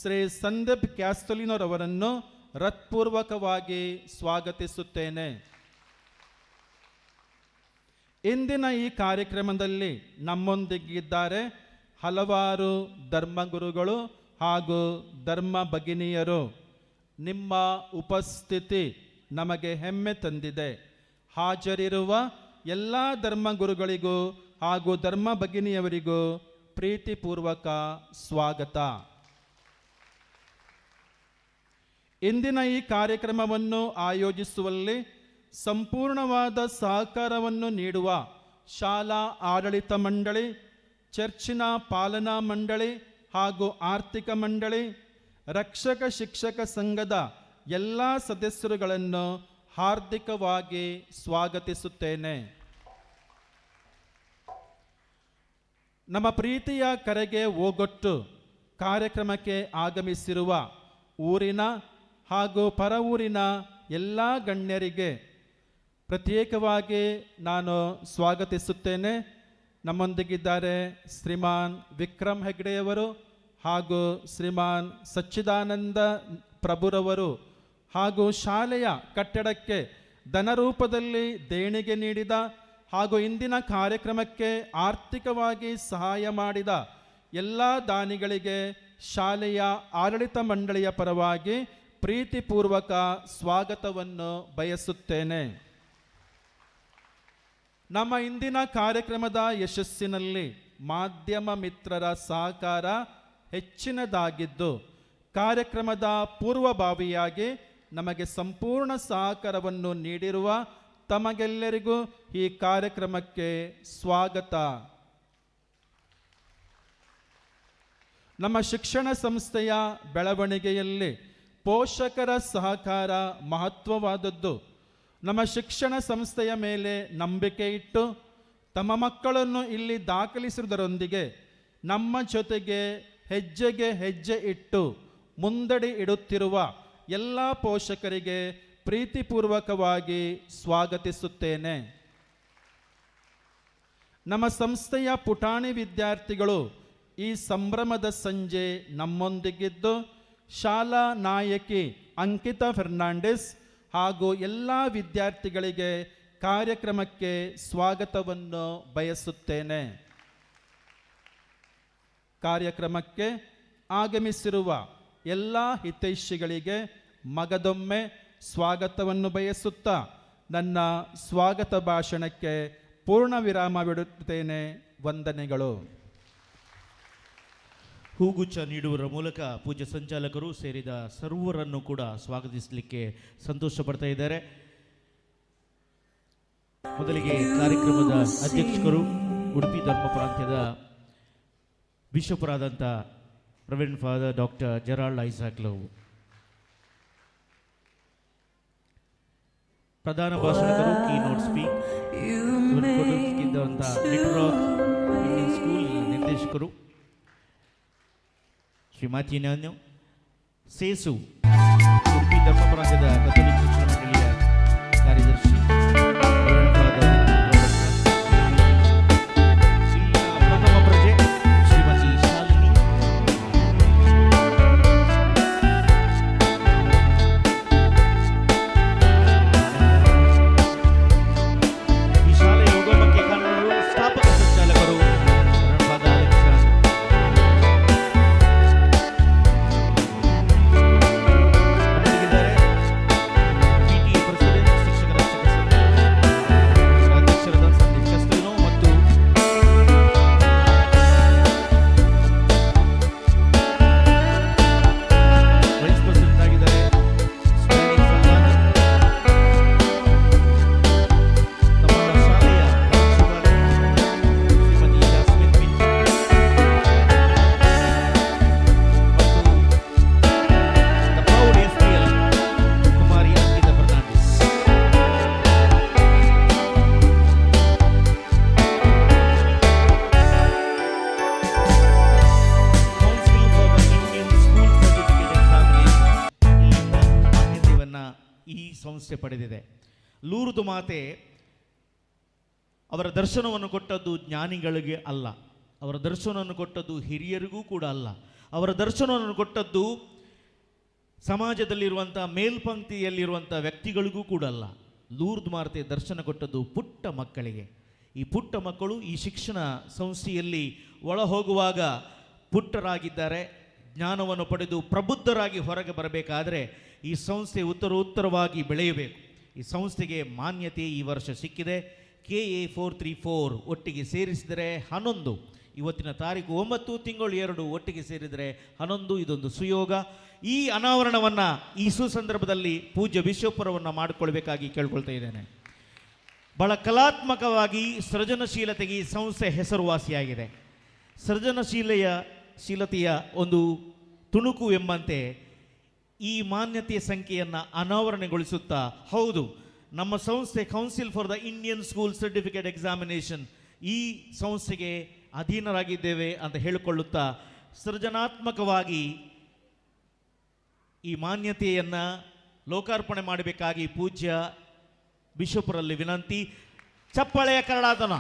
ಶ್ರೀ ಸಂದೀಪ್ ಕ್ಯಾಸ್ತಲಿನೋರವರನ್ನು ಹೃತ್ಪೂರ್ವಕವಾಗಿ ಸ್ವಾಗತಿಸುತ್ತೇನೆ. ಇಂದಿನ ಈ ಕಾರ್ಯಕ್ರಮದಲ್ಲಿ ನಮ್ಮೊಂದಿಗಿದ್ದಾರೆ ಹಲವಾರು ಧರ್ಮಗುರುಗಳು ಹಾಗೂ ಧರ್ಮ ಭಗಿನಿಯರು. ನಿಮ್ಮ ಉಪಸ್ಥಿತಿ ನಮಗೆ ಹೆಮ್ಮೆ ತಂದಿದೆ. ಹಾಜರಿರುವ ಎಲ್ಲ ಧರ್ಮಗುರುಗಳಿಗೂ ಹಾಗೂ ಧರ್ಮ ಭಗಿನಿಯವರಿಗೂ ಪ್ರೀತಿಪೂರ್ವಕ ಸ್ವಾಗತ. ಇಂದಿನ ಈ ಕಾರ್ಯಕ್ರಮವನ್ನು ಆಯೋಜಿಸುವಲ್ಲಿ ಸಂಪೂರ್ಣವಾದ ಸಹಕಾರವನ್ನು ನೀಡುವ ಶಾಲಾ ಆಡಳಿತ ಮಂಡಳಿ, ಚರ್ಚಿನ ಪಾಲನಾ ಮಂಡಳಿ ಹಾಗೂ ಆರ್ಥಿಕ ಮಂಡಳಿ, ರಕ್ಷಕ ಶಿಕ್ಷಕ ಸಂಘದ ಎಲ್ಲ ಸದಸ್ಯರುಗಳನ್ನು ಹಾರ್ದಿಕವಾಗಿ ಸ್ವಾಗತಿಸುತ್ತೇನೆ. ನಮ್ಮ ಪ್ರೀತಿಯ ಕರೆಗೆ ಓಗೊಟ್ಟು ಕಾರ್ಯಕ್ರಮಕ್ಕೆ ಆಗಮಿಸಿರುವ ಊರಿನ ಹಾಗೂ ಪರ ಊರಿನ ಎಲ್ಲ ಗಣ್ಯರಿಗೆ ಪ್ರತ್ಯೇಕವಾಗಿ ನಾನು ಸ್ವಾಗತಿಸುತ್ತೇನೆ. ನಮ್ಮೊಂದಿಗಿದ್ದಾರೆ ಶ್ರೀಮಾನ್ ವಿಕ್ರಮ್ ಹೆಗ್ಡೆಯವರು ಹಾಗೂ ಶ್ರೀಮಾನ್ ಸಚ್ಚಿದಾನಂದ ಪ್ರಭುರವರು ಹಾಗೂ ಶಾಲೆಯ ಕಟ್ಟಡಕ್ಕೆ ಧನರೂಪದಲ್ಲಿ ದೇಣಿಗೆ ನೀಡಿದ ಹಾಗೂ ಇಂದಿನ ಕಾರ್ಯಕ್ರಮಕ್ಕೆ ಆರ್ಥಿಕವಾಗಿ ಸಹಾಯ ಮಾಡಿದ ಎಲ್ಲ ದಾನಿಗಳಿಗೆ ಶಾಲೆಯ ಆಡಳಿತ ಮಂಡಳಿಯ ಪರವಾಗಿ ಪ್ರೀತಿಪೂರ್ವಕ ಸ್ವಾಗತವನ್ನು ಬಯಸುತ್ತೇನೆ. ನಮ್ಮ ಇಂದಿನ ಕಾರ್ಯಕ್ರಮದ ಯಶಸ್ಸಿನಲ್ಲಿ ಮಾಧ್ಯಮ ಮಿತ್ರರ ಸಹಕಾರ ಹೆಚ್ಚಿನದಾಗಿದ್ದು ಕಾರ್ಯಕ್ರಮದ ಪೂರ್ವಭಾವಿಯಾಗಿ ನಮಗೆ ಸಂಪೂರ್ಣ ಸಹಕಾರವನ್ನು ನೀಡಿರುವ ತಮಗೆಲ್ಲರಿಗೂ ಈ ಕಾರ್ಯಕ್ರಮಕ್ಕೆ ಸ್ವಾಗತ. ನಮ್ಮ ಶಿಕ್ಷಣ ಸಂಸ್ಥೆಯ ಬೆಳವಣಿಗೆಯಲ್ಲಿ ಪೋಷಕರ ಸಹಕಾರ ಮಹತ್ವವಾದದ್ದು. ನಮ್ಮ ಶಿಕ್ಷಣ ಸಂಸ್ಥೆಯ ಮೇಲೆ ನಂಬಿಕೆ ಇಟ್ಟು ತಮ್ಮ ಮಕ್ಕಳನ್ನು ಇಲ್ಲಿ ದಾಖಲಿಸುವುದರೊಂದಿಗೆ ನಮ್ಮ ಜೊತೆಗೆ ಹೆಜ್ಜೆಗೆ ಹೆಜ್ಜೆ ಇಟ್ಟು ಮುಂದಡಿ ಇಡುತ್ತಿರುವ ಎಲ್ಲ ಪೋಷಕರಿಗೆ ಪ್ರೀತಿಪೂರ್ವಕವಾಗಿ ಸ್ವಾಗತಿಸುತ್ತೇನೆ. ನಮ್ಮ ಸಂಸ್ಥೆಯ ಪುಟಾಣಿ ವಿದ್ಯಾರ್ಥಿಗಳು ಈ ಸಂಭ್ರಮದ ಸಂಜೆ ನಮ್ಮೊಂದಿಗಿದ್ದು ಶಾಲಾ ನಾಯಕಿ ಅಂಕಿತಾ ಫೆರ್ನಾಂಡಿಸ್ ಹಾಗೂ ಎಲ್ಲ ವಿದ್ಯಾರ್ಥಿಗಳಿಗೆ ಕಾರ್ಯಕ್ರಮಕ್ಕೆ ಸ್ವಾಗತವನ್ನು ಬಯಸುತ್ತೇನೆ. ಕಾರ್ಯಕ್ರಮಕ್ಕೆ ಆಗಮಿಸಿರುವ ಎಲ್ಲ ಹಿತೈಷಿಗಳಿಗೆ ಮಗದೊಮ್ಮೆ ಸ್ವಾಗತವನ್ನು ಬಯಸುತ್ತಾ ನನ್ನ ಸ್ವಾಗತ ಭಾಷಣಕ್ಕೆ ಪೂರ್ಣ ವಿರಾಮ ಬಿಡುತ್ತೇನೆ. ವಂದನೆಗಳು. ಹೂಗುಚ್ಛ ನೀಡುವುದರ ಮೂಲಕ ಪೂಜ್ಯ ಸಂಚಾಲಕರು ಸೇರಿದ ಸರ್ವರನ್ನು ಕೂಡ ಸ್ವಾಗತಿಸಲಿಕ್ಕೆ ಸಂತೋಷ ಪಡ್ತಾ ಇದ್ದಾರೆ. ಮೊದಲಿಗೆ ಕಾರ್ಯಕ್ರಮದ ಅಧ್ಯಕ್ಷರು ಉಡುಪಿ ಧರ್ಮ ಪ್ರಾಂತ್ಯದ ಬಿಷಪರಾದಂಥ ರೆವರೆಂಡ್ ಫಾದರ್ ಡಾಕ್ಟರ್ ಜೆರಾಲ್ಡ್ ಐಸಾಕ್ಲವ್, ಪ್ರಧಾನ ಭಾಷಣಕರು ಕೀನೋಟ್ ಸ್ಪೀಕ್ ಸ್ಕೂಲ್ ನಿರ್ದೇಶಕರು ಶ್ರೀಮತಿ ನಾನ್ಯೋ ಸೇಸು, ಉಡುಪಿ ಧರ್ಮ ಪ್ರಾಂತ್ಯದ ಕಥೋಲಿಕ ಶಿಕ್ಷಣ ಮಂಡಳಿಯ ಕಾರ್ಯದರ್ಶಿ ಪ್ರಥಮ ಪ್ರಜೆ ಶ್ರೀಮತಿ ಶಾಲಿನಿ, ಈ ಶಾಲೆಯ ಉಗಮಕ್ಕೆ ಕಾರಣರು ಸ್ಥಾಪಕ ಸಂಚಾಲಕರು ಸಂಸ್ಥೆ ಪಡೆದಿದೆ. ಲೂರ್ದು ಮಾತೆ ಅವರ ದರ್ಶನವನ್ನು ಕೊಟ್ಟದ್ದು ಜ್ಞಾನಿಗಳಿಗೆ ಅಲ್ಲ, ಅವರ ದರ್ಶನವನ್ನು ಕೊಟ್ಟದ್ದು ಹಿರಿಯರಿಗೂ ಕೂಡ ಅಲ್ಲ, ಅವರ ದರ್ಶನವನ್ನು ಕೊಟ್ಟದ್ದು ಸಮಾಜದಲ್ಲಿರುವಂಥ ಮೇಲ್ಪಂಕ್ತಿಯಲ್ಲಿರುವಂಥ ವ್ಯಕ್ತಿಗಳಿಗೂ ಕೂಡ ಅಲ್ಲ. ಲೂರ್ದು ಮಾತೆ ದರ್ಶನ ಕೊಟ್ಟದ್ದು ಪುಟ್ಟ ಮಕ್ಕಳಿಗೆ. ಈ ಪುಟ್ಟ ಮಕ್ಕಳು ಈ ಶಿಕ್ಷಣ ಸಂಸ್ಥೆಯಲ್ಲಿ ಒಳ ಹೋಗುವಾಗ ಪುಟ್ಟರಾಗಿದ್ದಾರೆ. ಜ್ಞಾನವನ್ನು ಪಡೆದು ಪ್ರಬುದ್ಧರಾಗಿ ಹೊರಗೆ ಬರಬೇಕಾದರೆ ಈ ಸಂಸ್ಥೆ ಉತ್ತರೋತ್ತರವಾಗಿ ಬೆಳೆಯಬೇಕು. ಈ ಸಂಸ್ಥೆಗೆ ಮಾನ್ಯತೆ ಈ ವರ್ಷ ಸಿಕ್ಕಿದೆ. KA 434 ಒಟ್ಟಿಗೆ ಸೇರಿಸಿದರೆ 11, ಇವತ್ತಿನ ತಾರೀಕು 9 ತಿಂಗಳು 2 ಒಟ್ಟಿಗೆ ಸೇರಿದರೆ 11. ಇದೊಂದು ಸುಯೋಗ. ಈ ಅನಾವರಣವನ್ನು ಈ ಸುಸಂದರ್ಭದಲ್ಲಿ ಪೂಜ್ಯ ಬಿಷಪ್ಪರವನ್ನು ಮಾಡಿಕೊಳ್ಬೇಕಾಗಿ ಕೇಳ್ಕೊಳ್ತಾ ಇದ್ದೇನೆ. ಬಹಳ ಕಲಾತ್ಮಕವಾಗಿ ಸೃಜನಶೀಲತೆಗೆ ಈ ಸಂಸ್ಥೆ ಹೆಸರುವಾಸಿಯಾಗಿದೆ. ಸೃಜನಶೀಲತೆಯ ಒಂದು ತುಣುಕು ಎಂಬಂತೆ ಈ ಮಾನ್ಯತೆಯ ಸಂಖ್ಯೆಯನ್ನು ಅನಾವರಣಗೊಳಿಸುತ್ತಾ, ಹೌದು, ನಮ್ಮ ಸಂಸ್ಥೆ council for the Indian school certificate examination ಈ ಸಂಸ್ಥೆಗೆ ಅಧೀನರಾಗಿದ್ದೇವೆ ಅಂತ ಹೇಳಿಕೊಳ್ಳುತ್ತಾ ಸೃಜನಾತ್ಮಕವಾಗಿ ಈ ಮಾನ್ಯತೆಯನ್ನು ಲೋಕಾರ್ಪಣೆ ಮಾಡಬೇಕಾಗಿ ಪೂಜ್ಯ ಬಿಷಪರಲ್ಲಿ ವಿನಂತಿ. ಚಪ್ಪಳೆಯ ಕರಡಾತನ.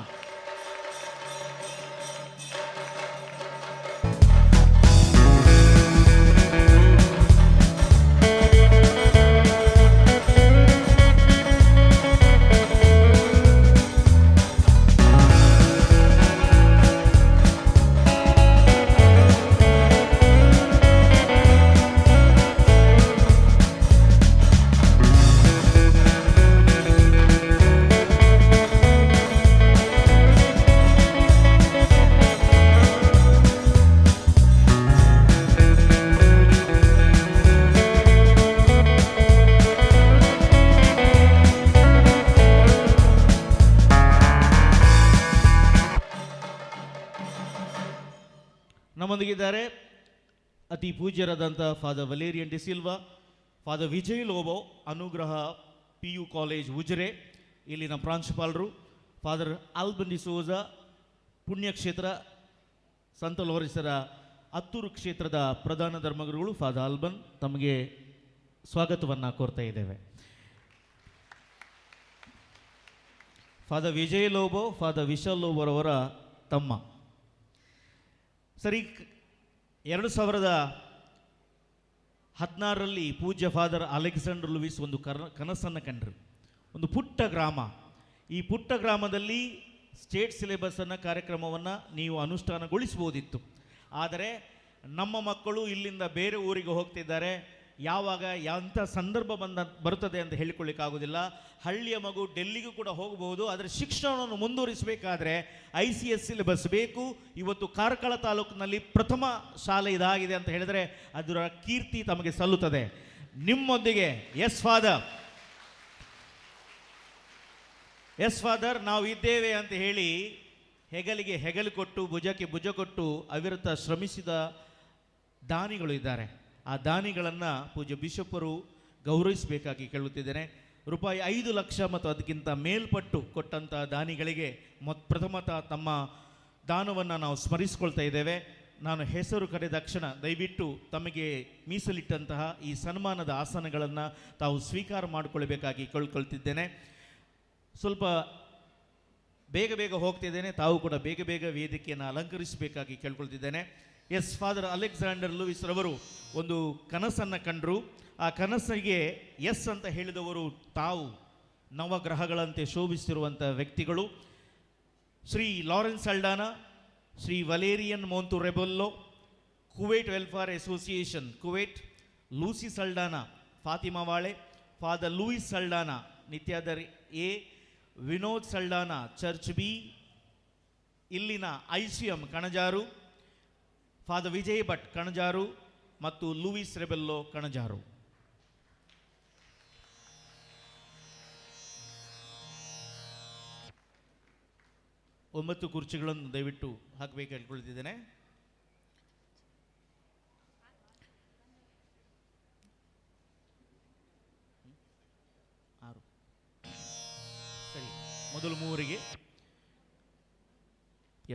ನಮ್ಮೊಂದಿಗಿದ್ದಾರೆ ಅತಿ ಪೂಜ್ಯರಾದಂಥ father Valerian D'Silva, father Vijay Lobo, Anugraha PU college Ujire ಇಲ್ಲಿನ ಪ್ರಾಂಶುಪಾಲರು, ಫಾದರ್ ಆಲ್ಬನ್ ಡಿಸೋಜಾ, ಪುಣ್ಯಕ್ಷೇತ್ರ ಸಂತ ಲೋರಿಸರ ಹತ್ತೂರು ಕ್ಷೇತ್ರದ ಪ್ರಧಾನ ಧರ್ಮಗುರುಗಳು ಫಾದರ್ ಆಲ್ಬನ್, ತಮಗೆ ಸ್ವಾಗತವನ್ನು ಕೋರ್ತಾ ಇದ್ದೇವೆ. ಫಾದರ್ ವಿಜಯ್ ಲೋಬೋ, ಫಾದರ್ ವಿಶಾಲ್ ಲೋಬೋರವರ ತಮ್ಮ. ಸರಿ, 2016ರಲ್ಲಿ ಪೂಜ್ಯ ಫಾದರ್ ಅಲೆಕ್ಸಾಂಡರ್ ಲೂಯಿಸ್ ಒಂದು ಕನಸನ್ನು ಕಂಡರು. ಒಂದು ಪುಟ್ಟ ಗ್ರಾಮ, ಈ ಪುಟ್ಟ ಗ್ರಾಮದಲ್ಲಿ ಸ್ಟೇಟ್ ಸಿಲೆಬಸ್ಸನ್ನು ಕಾರ್ಯಕ್ರಮವನ್ನು ನೀವು ಅನುಷ್ಠಾನಗೊಳಿಸ್ಬೋದಿತ್ತು. ಆದರೆ ನಮ್ಮ ಮಕ್ಕಳು ಇಲ್ಲಿಂದ ಬೇರೆ ಊರಿಗೆ ಹೋಗ್ತಿದ್ದಾರೆ, ಯಾವಾಗ ಎಂಥ ಸಂದರ್ಭ ಬರುತ್ತದೆ ಅಂತ ಹೇಳಿಕೊಳ್ಳಿಕ್ಕಾಗೋದಿಲ್ಲ. ಹಳ್ಳಿಯ ಮಗು ಡೆಲ್ಲಿಗೂ ಕೂಡ ಹೋಗಬಹುದು, ಆದರೆ ಶಿಕ್ಷಣವನ್ನು ಮುಂದುವರಿಸಬೇಕಾದ್ರೆ ICS ಸಿಲೆಬಸ್ ಬೇಕು. ಇವತ್ತು ಕಾರ್ಕಳ ತಾಲೂಕಿನಲ್ಲಿ ಪ್ರಥಮ ಶಾಲೆ ಇದಾಗಿದೆ ಅಂತ ಹೇಳಿದರೆ ಅದರ ಕೀರ್ತಿ ತಮಗೆ ಸಲ್ಲುತ್ತದೆ. ನಿಮ್ಮೊಂದಿಗೆ ಎಸ್ ಫಾದರ್ ನಾವು ಇದ್ದೇವೆ ಅಂತ ಹೇಳಿ ಹೆಗಲಿಗೆ ಹೆಗಲು ಕೊಟ್ಟು ಭುಜಕ್ಕೆ ಭುಜ ಕೊಟ್ಟು ಅವಿರತ ಶ್ರಮಿಸಿದ ದಾನಿಗಳು ಇದ್ದಾರೆ. ಆ ದಾನಿಗಳನ್ನು ಪೂಜ್ಯ ಬಿಷಪ್ಪರು ಗೌರವಿಸಬೇಕಾಗಿ ಕೇಳುತ್ತಿದ್ದೇನೆ. ರೂಪಾಯಿ 5 ಲಕ್ಷ ಮತ್ತು ಅದಕ್ಕಿಂತ ಮೇಲ್ಪಟ್ಟು ಕೊಟ್ಟಂಥ ದಾನಿಗಳಿಗೆ ಪ್ರಥಮತಃ ತಮ್ಮ ದಾನವನ್ನು ನಾವು ಸ್ಮರಿಸಿಕೊಳ್ತಾ ಇದ್ದೇವೆ. ನಾನು ಹೆಸರು ಕರೆದ ತಕ್ಷಣ ದಯವಿಟ್ಟು ತಮಗೆ ಮೀಸಲಿಟ್ಟಂತಹ ಈ ಸನ್ಮಾನದ ಆಸನಗಳನ್ನು ತಾವು ಸ್ವೀಕಾರ ಮಾಡಿಕೊಳ್ಬೇಕಾಗಿ ಕೇಳ್ಕೊಳ್ತಿದ್ದೇನೆ. ಸ್ವಲ್ಪ ಬೇಗ ಹೋಗ್ತಿದ್ದೇನೆ, ತಾವು ಕೂಡ ಬೇಗ ವೇದಿಕೆಯನ್ನು ಅಲಂಕರಿಸಬೇಕಾಗಿ ಕೇಳ್ಕೊಳ್ತಿದ್ದೇನೆ. ಎಸ್, ಫಾದರ್ ಅಲೆಕ್ಸಾಂಡರ್ ಲೂಯಿಸ್ ರವರು ಒಂದು ಕನಸನ್ನು ಕಂಡರು. ಆ ಕನಸಿಗೆ ಎಸ್ ಅಂತ ಹೇಳಿದವರು ತಾವು ನವಗ್ರಹಗಳಂತೆ ಶೋಭಿಸಿರುವಂಥ ವ್ಯಕ್ತಿಗಳು. Shri Lawrence Aldana, Shri Valerian Monterebello, Kuwait welfare association Kuwait, Lucy Saldanha, Fatima ವಾಳೆ, ಫಾದರ್ ಲೂಯಿಸ್ ಸಲ್ಡಾನಾ, ನಿತ್ಯಾದರ್ ಎ, ವಿನೋದ್ ಸಲ್ಡಾನಾ, ಚರ್ಚ್ ಬಿ, ಇಲ್ಲಿನ ICM ಕಣಜಾರು, ಫಾದರ್ ವಿಜಯ್ ಭಟ್ ಕಣಜಾರು ಮತ್ತು ಲೂಯಿಸ್ ರೆಬೆಲ್ಲೋ ಕಣಜಾರು. ಒಂಬತ್ತು ಕುರ್ಚಿಗಳನ್ನು ದಯವಿಟ್ಟು ಹಾಕಬೇಕು ಹೇಳ್ಕೊಳ್ತಿದ್ದೇನೆ. ಸರಿ, ಮೊದಲು ಮೂವರಿಗೆ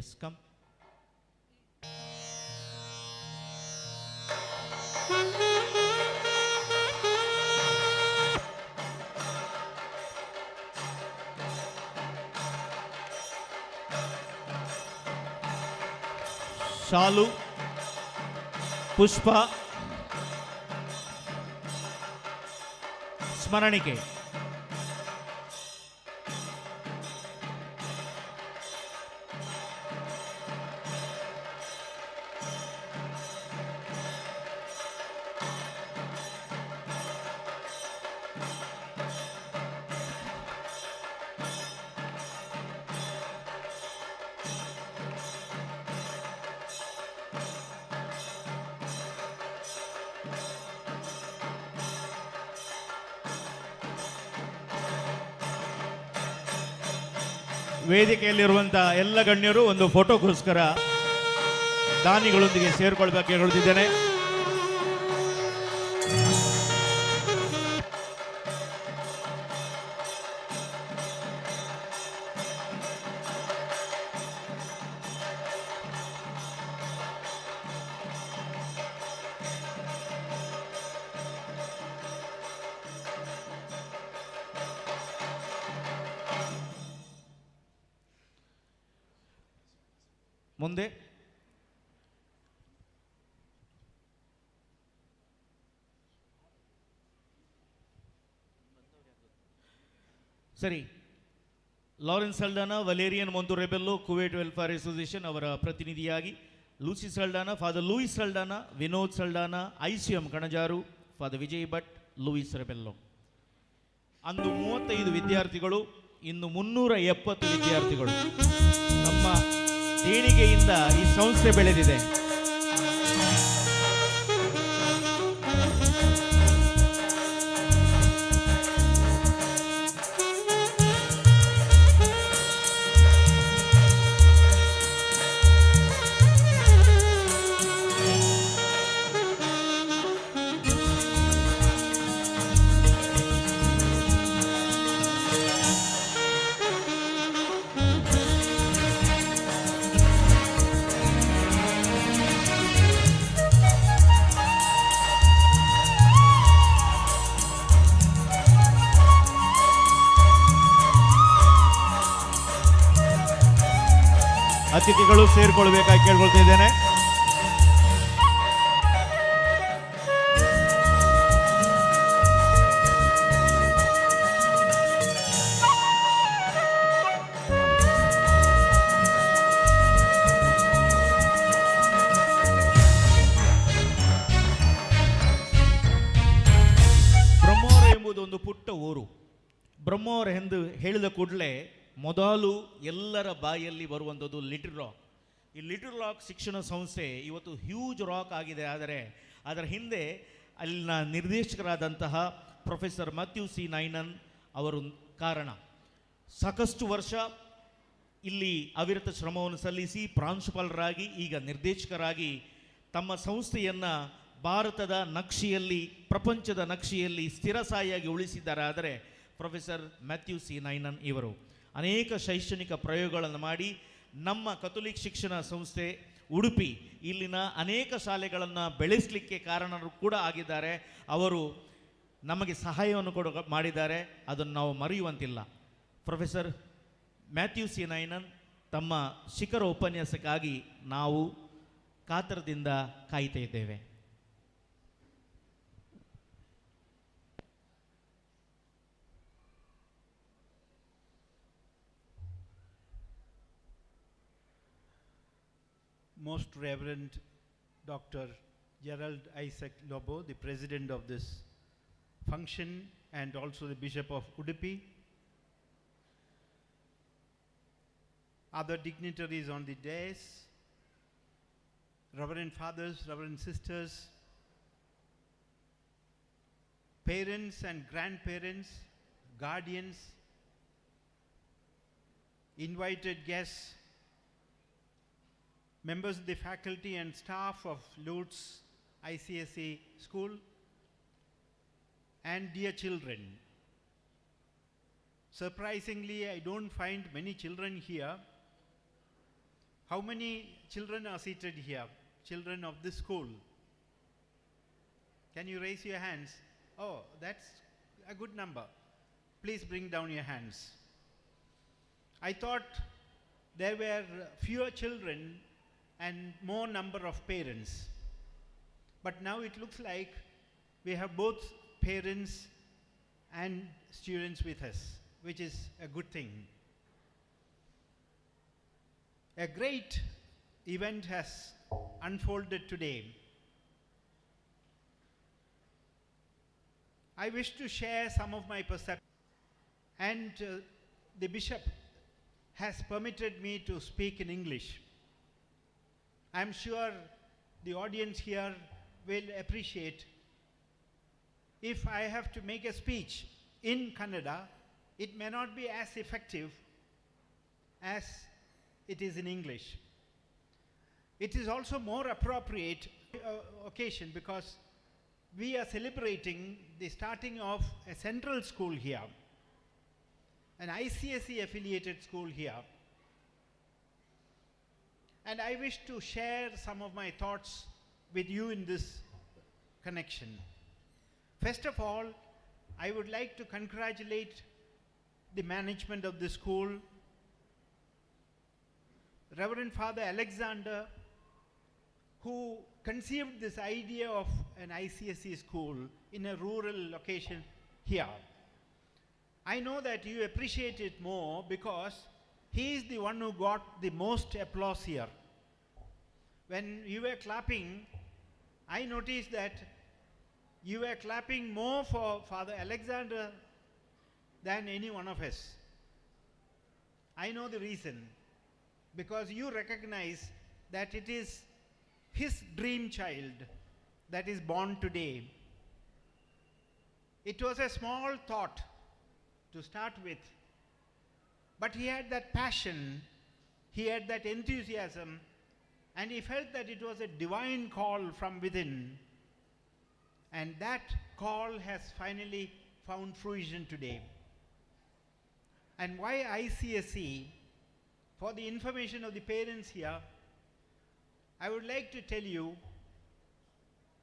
ಎಸ್ ಕಮ್. ಶಾಲು, ಪುಷ್ಪ, ಸ್ಮರಣಿಕೆ. ವೇದಿಕೆಯಲ್ಲಿರುವಂಥ ಎಲ್ಲ ಗಣ್ಯರು ಒಂದು ಫೋಟೋಗೋಸ್ಕರ ದಾನಿಗಳೊಂದಿಗೆ ಸೇರ್ಕೊಳ್ಬೇಕು ಹೇಳ್ತಿದ್ದೇನೆ. ಮುಂದೆ ಸರಿ, Lawrence Saldanha, Valerian Monterebello, Kuwait welfare association ಅವರ ಪ್ರತಿನಿಧಿಯಾಗಿ Lucy Saldanha, father Louis Saldanha, Vinod Saldanha, ICM Kanajar, father Vijay Bhat, Louis Rebello. ಅಂದು 35 ವಿದ್ಯಾರ್ಥಿಗಳು, ಇನ್ನು 370 ವಿದ್ಯಾರ್ಥಿಗಳು. ನಮ್ಮ ದೇಣಿಗೆಯಿಂದ ಈ ಸಂಸ್ಥೆ ಬೆಳೆದಿದೆ. ಅತಿಥಿಗಳು ಸೇರಿಕೊಳ್ಬೇಕಾಗಿ ಕೇಳ್ಕೊಳ್ತಾ ಇದ್ದೇನೆ. ಬ್ರಹ್ಮವರ ಎಂಬುದು ಒಂದು ಪುಟ್ಟ ಊರು. ಬ್ರಹ್ಮವರ ಎಂದು ಹೇಳಿದ ಕೂಡಲೇ ಮೊದಲು ಎಲ್ಲರ ಬಾಯಲ್ಲಿ ಬರುವಂಥದ್ದು ಲಿಟಲ್ ರಾಕ್. ಈ ಲಿಟಲ್ ರಾಕ್ ಶಿಕ್ಷಣ ಸಂಸ್ಥೆ ಇವತ್ತು ಹ್ಯೂಜ್ ರಾಕ್ ಆಗಿದೆ. ಆದರೆ ಅದರ ಹಿಂದೆ ಅಲ್ಲಿನ ನಿರ್ದೇಶಕರಾದಂತಹ ಪ್ರೊಫೆಸರ್ ಮ್ಯಾಥ್ಯೂ ಸಿ ನೈನನ್ ಅವರು ಕಾರಣ. ಸಾಕಷ್ಟು ವರ್ಷ ಇಲ್ಲಿ ಅವಿರತ ಶ್ರಮವನ್ನು ಸಲ್ಲಿಸಿ ಪ್ರಾಂಶುಪಾಲರಾಗಿ ಈಗ ನಿರ್ದೇಶಕರಾಗಿ ತಮ್ಮ ಸಂಸ್ಥೆಯನ್ನು ಭಾರತದ ನಕ್ಷೆಯಲ್ಲಿ, ಪ್ರಪಂಚದ ನಕ್ಷೆಯಲ್ಲಿ ಸ್ಥಿರಸಾಯಿಯಾಗಿ ಉಳಿಸಿದ್ದಾರೆ. ಆದರೆ ಪ್ರೊಫೆಸರ್ ಮ್ಯಾಥ್ಯೂ ಸಿ ನೈನನ್ ಇವರು ಅನೇಕ ಶೈಕ್ಷಣಿಕ ಪ್ರಯೋಗಗಳನ್ನು ಮಾಡಿ ನಮ್ಮ ಕಥೋಲಿಕ್ ಶಿಕ್ಷಣ ಸಂಸ್ಥೆ ಉಡುಪಿ ಇಲ್ಲಿನ ಅನೇಕ ಶಾಲೆಗಳನ್ನು ಬೆಳೆಸಲಿಕ್ಕೆ ಕಾರಣರು ಕೂಡ ಆಗಿದ್ದಾರೆ. ಅವರು ನಮಗೆ ಸಹಾಯವನ್ನು ಕೂಡ ಮಾಡಿದ್ದಾರೆ. ಅದನ್ನು ನಾವು ಮರೆಯುವಂತಿಲ್ಲ. ಪ್ರೊಫೆಸರ್ ಮ್ಯಾಥ್ಯೂ ಸಿ ನೈನನ್ ತಮ್ಮ ಶಿಖರ ಉಪನ್ಯಾಸಕ್ಕಾಗಿ ನಾವು ಕಾತರದಿಂದ ಕಾಯ್ತಾ ಇದ್ದೇವೆ. Most Reverend Dr. Gerald Icse Lobo, the president of this function and also the Bishop of Udupi, other dignitaries on the dais, Reverend Fathers, Reverend Sisters, parents and grandparents, guardians, invited guests, members of the faculty and staff of Lutz ICSE School, and dear children. Surprisingly, I don't find many children here. How many children are seated here? Children of this school? Can you raise your hands? Oh, that's a good number. Please bring down your hands. I thought there were fewer children and more number of parents. But now it looks like we have both parents and students with us, which is a good thing. A great event has unfolded today. I wish to share some of my perceptions, and the bishop has permitted me to speak in English. I'm sure the audience here will appreciate if I have to make a speech in Kannada, it may not be as effective as it is in English. It is also more appropriate occasion because we are celebrating the starting of a central school here, an ICSE affiliated school here. And I wish to share some of my thoughts with you in this connection. First of all, I would like to congratulate the management of the school, Reverend Father Alexander, who conceived this idea of an ICSE school in a rural location here. I know that you appreciate it more because he is the one who got the most applause here. When you were clapping, I noticed that you were clapping more for Father Alexander than any one of us. I know the reason. Because you recognize that it is his dream child that is born today. It was a small thought to start with, but he had that passion, he had that enthusiasm, and he felt that it was a divine call from within, and that call has finally found fruition today. And why ICSE? For the information of the parents here, I would like to tell you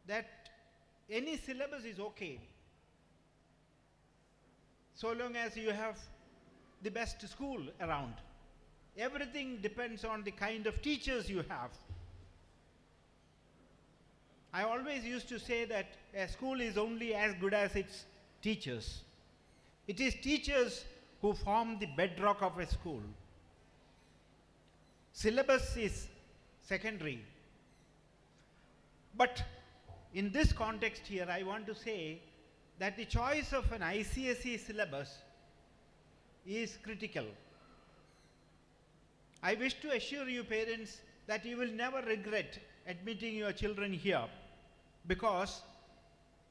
that any syllabus is okay, so long as you have the best school around. everything depends on the kind of teachers you have. I always used to say that a school is only as good as its teachers. It is teachers who form the bedrock of a school. Syllabus is secondary. But in this context here, I want to say that the choice of an ICSE syllabus is critical. I wish to assure you parents that you will never regret admitting your children here, because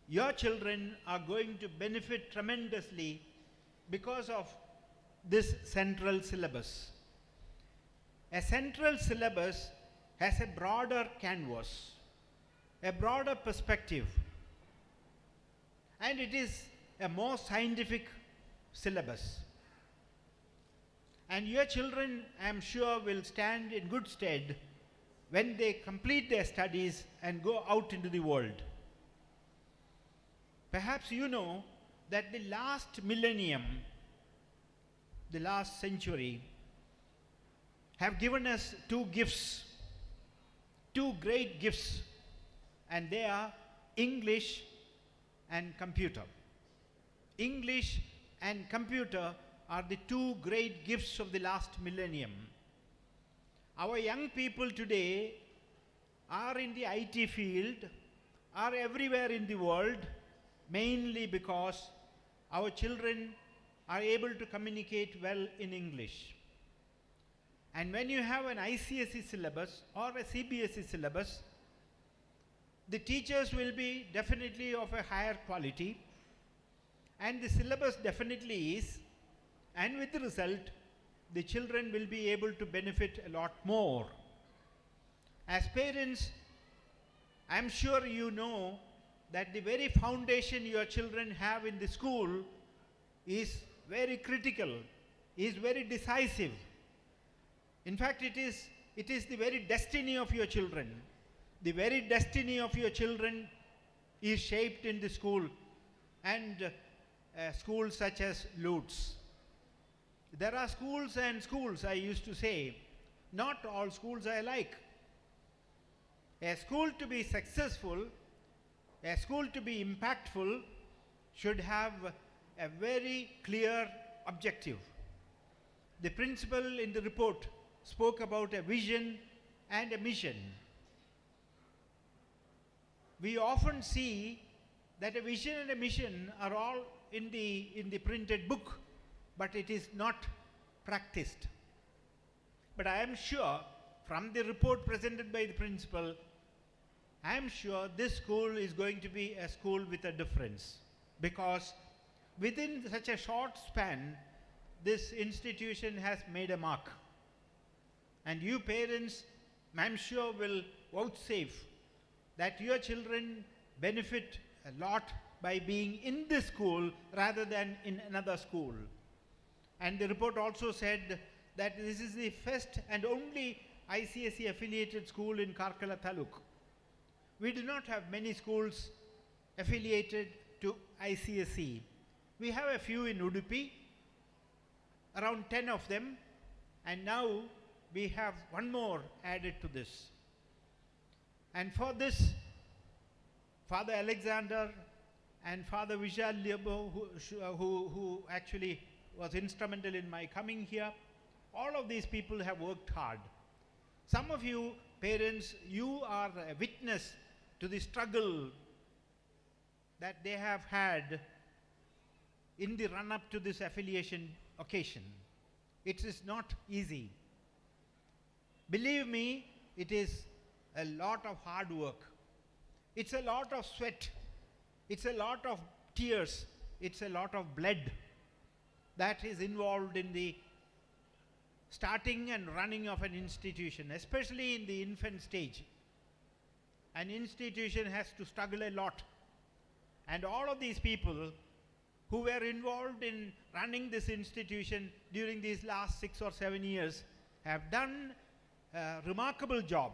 your children are going to benefit tremendously because of this central syllabus. A central syllabus has a broader canvas, a broader perspective, and it is a more scientific syllabus. And your children, I am sure, will stand in good stead when they complete their studies and go out into the world. Perhaps you know that the last millennium, the last century, have given us two gifts, two great gifts, and they are English and computer. English and computer are the two great gifts of the last millennium. Our young people today are in the IT field, are everywhere in the world, mainly because our children are able to communicate well in English. And when you have an ICSE syllabus or a CBSE syllabus, the teachers will be definitely of a higher quality, and the syllabus definitely is, and with the result, the children will be able to benefit a lot more. As parents, I am sure you know that the very foundation your children have in the school is very critical, is very decisive. In fact, it is the very destiny of your children. The very destiny of your children is shaped in the school, and schools such as Lutz. There are schools and schools, I used to say. Not all schools I like. A school to be successful, a school to be impactful, should have a very clear objective. The principal in the report spoke about a vision and a mission. We often see that a vision and a mission are all in the printed book, but it is not practiced. But I am sure from the report presented by the principal, I am sure this school is going to be a school with a difference, because within such a short span, this institution has made a mark. And you parents, I am sure, will vouchsafe that your children benefit a lot by being in this school rather than in another school. And the report also said that this is the first and only ICSE affiliated school in Karkala Taluk. We do not have many schools affiliated to ICSE. We have a few in Udupi, around 10 of them, and now we have one more added to this. And for this, Father Alexander and Father Vishal Liabo, who actually was instrumental in my coming here, all of these people have worked hard. Some of you parents, you are a witness to the struggle that they have had in the run-up to this affiliation occasion. It is not easy. Believe me, it is a lot of hard work. It's a lot of sweat. It's a lot of tears. It's a lot of blood that is involved in the starting and running of an institution, especially in the infant stage. An institution has to struggle a lot. And all of these people who were involved in running this institution during these last 6 or 7 years have done a remarkable job.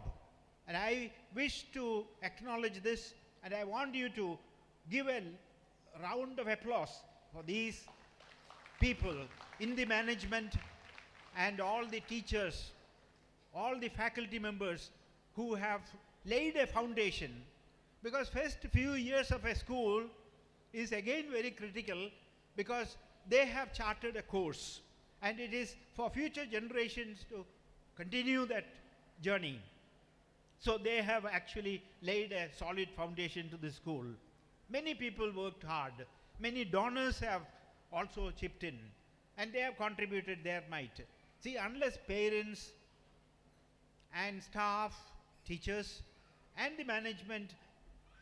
And I wish to acknowledge this, and I want you to give a round of applause for these people in the management and all the teachers, all the faculty members who have laid a foundation, because first few years of a school is again very critical, because they have charted a course and it is for future generations to continue that journey. So they have actually laid a solid foundation to the school. Many people worked hard. Many donors have also chipped in and they have contributed their might. See, unless parents and staff, teachers and the management,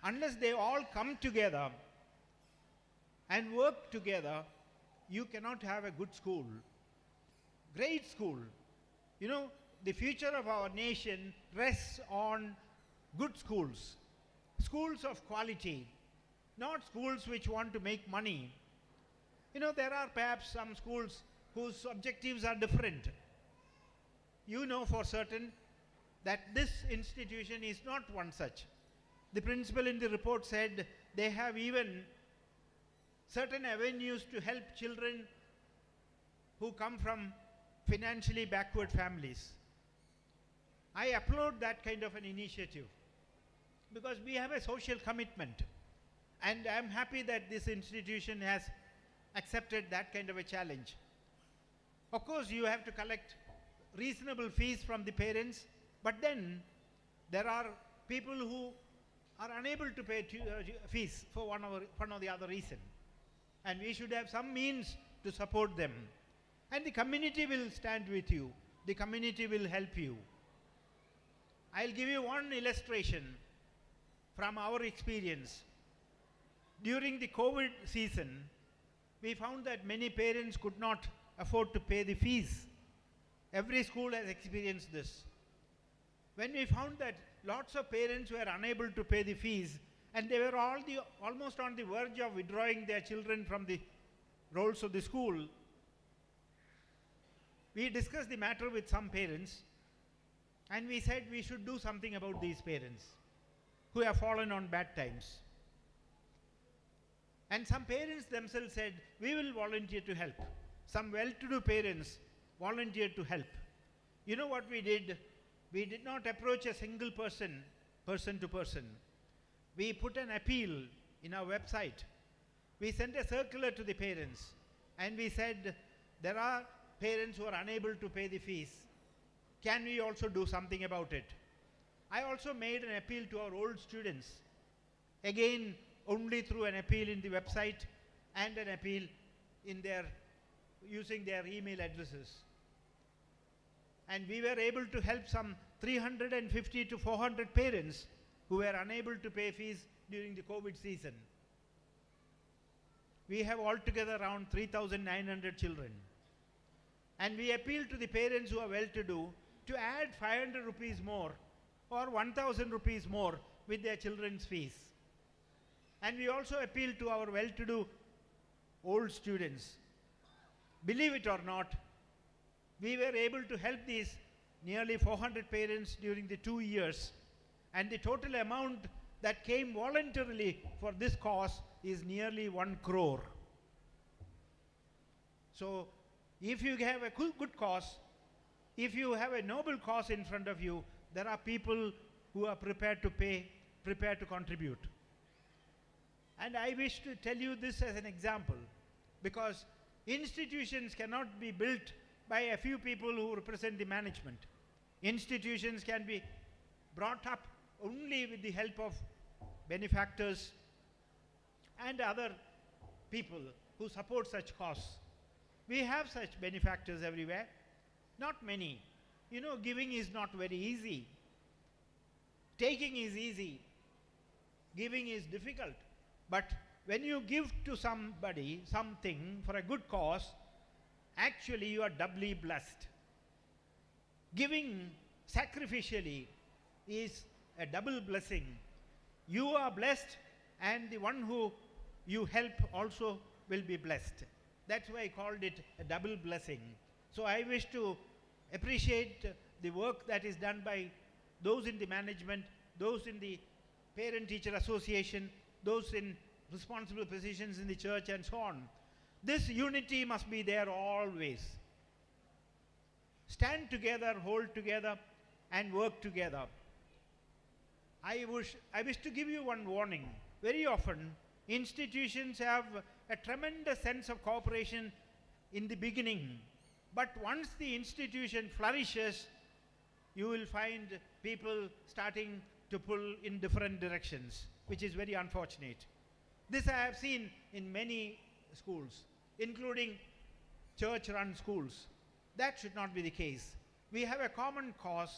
unless they all come together and work together, you cannot have a good school. Great school. You know, the future of our nation rests on good schools. Schools of quality, not schools which want to make money. You know, there are perhaps some schools whose objectives are different. You know for certain that this institution is not one such. The principal in the report said they have even certain avenues to help children who come from financially backward families. I applaud that kind of an initiative because we have a social commitment, and I am happy that this institution has accepted that kind of a challenge. Of course, you have to collect reasonable fees from the parents, but then there are people who are unable to pay fees for one or the other reason, and we should have some means to support them. And the community will stand with you. The community will help you. I'll give you one illustration from our experience. During the COVID season, we found that many parents could not afford to pay the fees. Every school has experienced this. When we found that lots of parents were unable to pay the fees and they were almost on the verge of withdrawing their children from the rolls of the school, we discussed the matter with some parents and we said we should do something about these parents who have fallen on bad times. And some parents themselves said, we will volunteer to help. Some well-to-do parents volunteered to help. You know what we did? We did not approach a single person to person. We put an appeal in our website. We sent a circular to the parents and we said, there are parents who are unable to pay the fees. Can we also do something about it? I also made an appeal to our old students. Again, only through an appeal in the website and an appeal in using their email addresses. And we were able to help some 350 to 400 parents who were unable to pay fees during the COVID season. We have altogether around 3,900 children. And we appeal to the parents who are well-to-do to add 500 rupees more or 1,000 rupees more with their children's fees. And we also appeal to our well-to-do old students. Believe it or not, we were able to help these nearly 400 parents during the 2 years, and the total amount that came voluntarily for this cause is nearly 1 crore. So if you have a good cause, if you have a noble cause in front of you, there are people who are prepared to pay, prepared to contribute. And I wish to tell you this as an example, because institutions cannot be built by a few people who represent the management. Institutions can be brought up only with the help of benefactors and other people who support such cause. We have such benefactors everywhere, not many. You know, giving is not very easy. Taking is easy. Giving is difficult. But when you give to somebody something for a good cause, actually you are doubly blessed. Giving sacrificially is a double blessing. You are blessed and the one who you help also will be blessed. That's why I called it a double blessing. So I wish to appreciate the work that is done by those in the management, those in the parent-teacher association, those in responsible positions in the church and so on. This unity must be there always. stand together, hold together, and work together. I wish to give you one warning. Very often, institutions have a tremendous sense of cooperation in the beginning, but once the institution flourishes, you will find people starting to pull in different directions, which is very unfortunate. This I have seen in many schools, including church-run schools. That should not be the case. We have a common cause,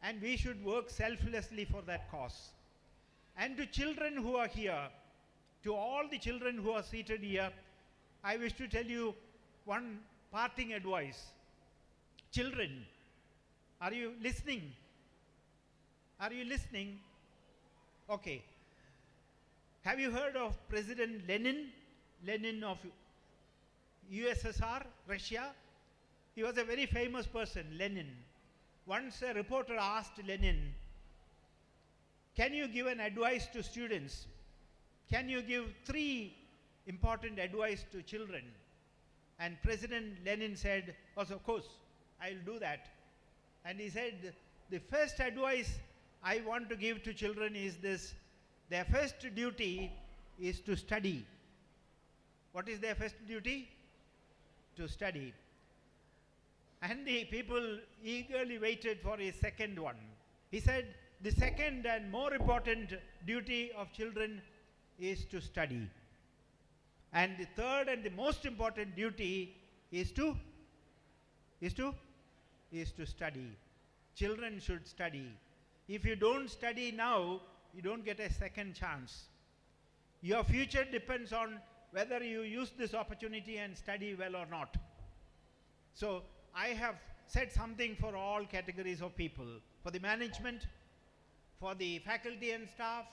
and we should work selflessly for that cause. And to children who are here, to all the children who are seated here, I wish to tell you one parting advice. Children, are you listening? Are you listening? Okay. Have you heard of President Lenin? Lenin of USSR, Russia? He was a very famous person, Lenin. Once a reporter asked Lenin, can you give an advice to students? Can you give 3 important advice to children? And President Lenin said, also, of course, I'll do that. And he said, the first advice I want to give to children is this: their first duty is to study. What is their first duty? To study. And the people eagerly waited for his second one. He said, the second and more important duty of children is to study. And the third and the most important duty is to study. Children should study. If you don't study now, you don't get a second chance. Your future depends on whether you use this opportunity and study well or not. So I have said something for all categories of people, for the management, for the faculty and staff,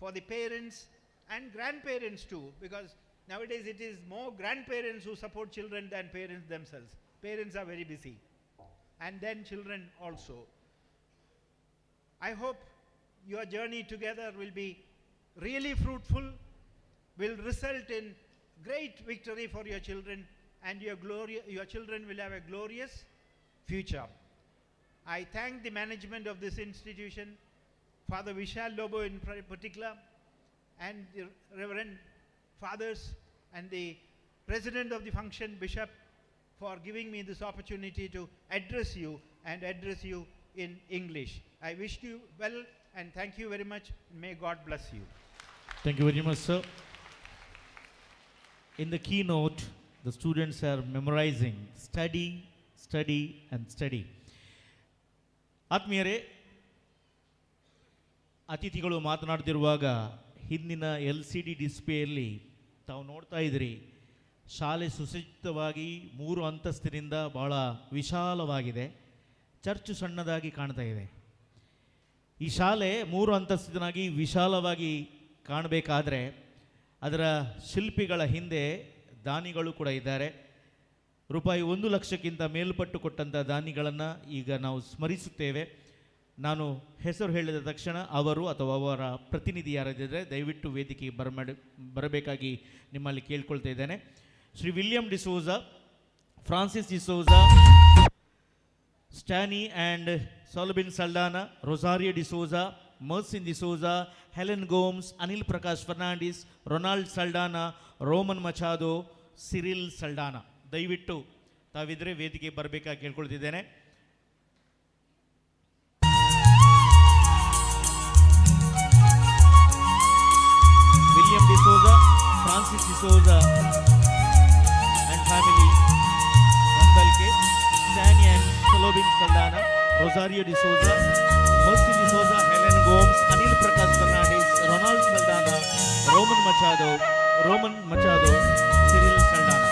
for the parents and grandparents too, because nowadays it is more grandparents who support children than parents themselves. Parents are very busy. And then children also. I hope your journey together will be really fruitful, will result in great victory for your children, and your children will have a glorious future. I thank the management of this institution, Father Vishal Lobo in particular, and the Reverend Fathers and the President of the function, Bishop, for giving me this opportunity to address you and address you in English. I wish you well and thank you very much. May God bless you. Thank you very much, sir. In the keynote, the students are memorizing study, study, and study. ಆತ್ಮೀಯರೇ, ಅತಿಥಿಗಳು ಮಾತನಾಡ್ತಿರುವಾಗ ಹಿಂದಿನ LCD ಡಿಸ್ಪ್ಲೇಯಲ್ಲಿ ತಾವು ನೋಡ್ತಾ ಇದ್ರಿ, ಶಾಲೆ ಸುಸಜ್ಜಿತವಾಗಿ 3 ಅಂತಸ್ತಿನಿಂದ ಬಹಳ ವಿಶಾಲವಾಗಿದೆ. Church ಸಣ್ಣದಾಗಿ ಕಾಣ್ತಾ ಇದೆ. ಈ ಶಾಲೆ 3 ಅಂತಸ್ತಿನಾಗಿ ವಿಶಾಲವಾಗಿ ಕಾಣಬೇಕಾದ್ರೆ ಅದರ ಶಿಲ್ಪಿಗಳ ಹಿಂದೆ ದಾನಿಗಳು ಕೂಡ ಇದ್ದಾರೆ. ರೂಪಾಯಿ 1 ಲಕ್ಷಕ್ಕಿಂತ ಮೇಲ್ಪಟ್ಟು ಕೊಟ್ಟಂಥ ದಾನಿಗಳನ್ನು ಈಗ ನಾವು ಸ್ಮರಿಸುತ್ತೇವೆ. ನಾನು ಹೆಸರು ಹೇಳಿದ ತಕ್ಷಣ ಅವರು ಅಥವಾ ಅವರ ಪ್ರತಿನಿಧಿ ಯಾರಿದ್ದರೆ ದಯವಿಟ್ಟು ವೇದಿಕೆಗೆ ಬರಬೇಕಾಗಿ ನಿಮ್ಮಲ್ಲಿ ಕೇಳ್ಕೊಳ್ತಾ ಇದ್ದೇನೆ. Shri William D'Souza, Francis D'Souza, Stanny and Salbin Saldanha, Rosario D'Souza, Mercine D'Souza, Helen Gomes, Anil Prakash Fernandes, Ronald Saldanha, Roman Machado, Cyril Saldanha. ದಯವಿಟ್ಟು ತಾವಿದ್ರೆ ವೇದಿಕೆ ಬರಬೇಕಾಗಿ ಕೇಳ್ಕೊಳ್ತಿದ್ದೇನೆ. William D'Souza, Francis D'Souza and family, Randalke, Stani and Solobin Saldana, Rosario D'Souza, Mercy D'Souza, Helen Gomes, Anil Prakash Fernandez, Ronald Saldana, Roman Machado, Cyril Saldana.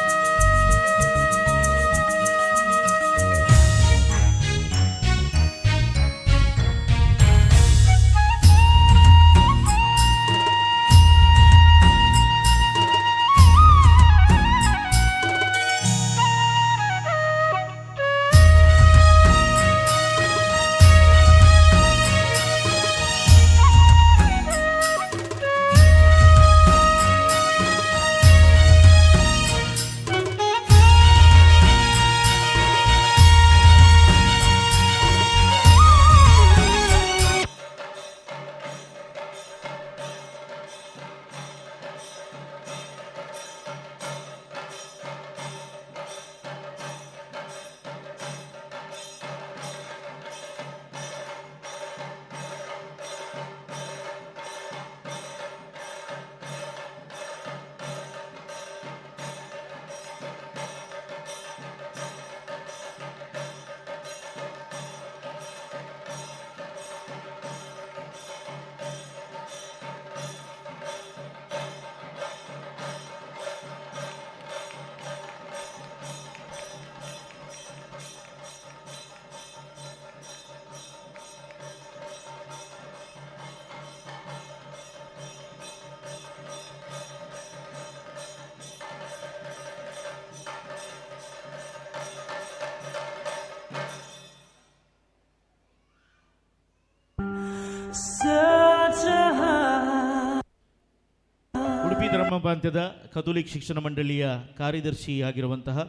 ನಮ್ಮ ಪ್ರಾಂತ್ಯದ Catholic ಶಿಕ್ಷಣ ಮಂಡಳಿಯ ಕಾರ್ಯದರ್ಶಿಯಾಗಿರುವಂತಹ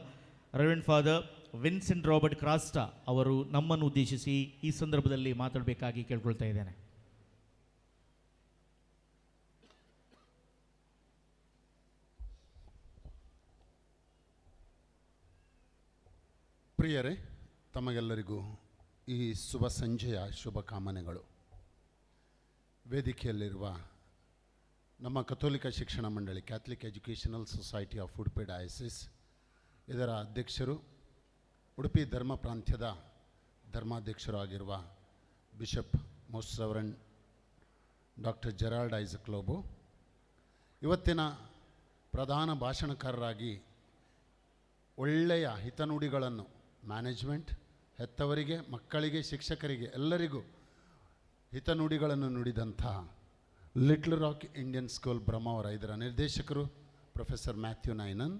reverend father Vincent Robert ಕ್ರಾಸ್ಟಾ ಅವರು ನಮ್ಮನ್ನು ಉದ್ದೇಶಿಸಿ ಈ ಸಂದರ್ಭದಲ್ಲಿ ಮಾತಾಡಬೇಕಾಗಿ ಕೇಳ್ಕೊಳ್ತಾ ಇದ್ದೇನೆ. ಪ್ರಿಯರೇ, ತಮಗೆಲ್ಲರಿಗೂ ಈ ಶುಭ ಸಂಜೆಯ ಶುಭಕಾಮನೆಗಳು. ವೇದಿಕೆಯಲ್ಲಿರುವ ನಮ್ಮ ಕಥೋಲಿಕ ಶಿಕ್ಷಣ ಮಂಡಳಿ Catholic educational society of Udupi diocese ಇದರ ಅಧ್ಯಕ್ಷರು, ಉಡುಪಿ ಧರ್ಮ ಪ್ರಾಂತ್ಯದ ಧರ್ಮಾಧ್ಯಕ್ಷರು ಆಗಿರುವ bishop most reverend doctor Gerald Isaac Lobo, ಇವತ್ತಿನ ಪ್ರಧಾನ ಭಾಷಣಕಾರರಾಗಿ ಒಳ್ಳೆಯ ಹಿತನುಡಿಗಳನ್ನು ಮ್ಯಾನೇಜ್ಮೆಂಟ್, ಹೆತ್ತವರಿಗೆ, ಮಕ್ಕಳಿಗೆ, ಶಿಕ್ಷಕರಿಗೆ ಎಲ್ಲರಿಗೂ ಹಿತನುಡಿಗಳನ್ನು ನುಡಿದಂಥ little rock Indian school Brahmavar ಇದರ ನಿರ್ದೇಶಕರು ಪ್ರೊಫೆಸರ್ ಮ್ಯಾಥ್ಯೂ ನೈನನ್,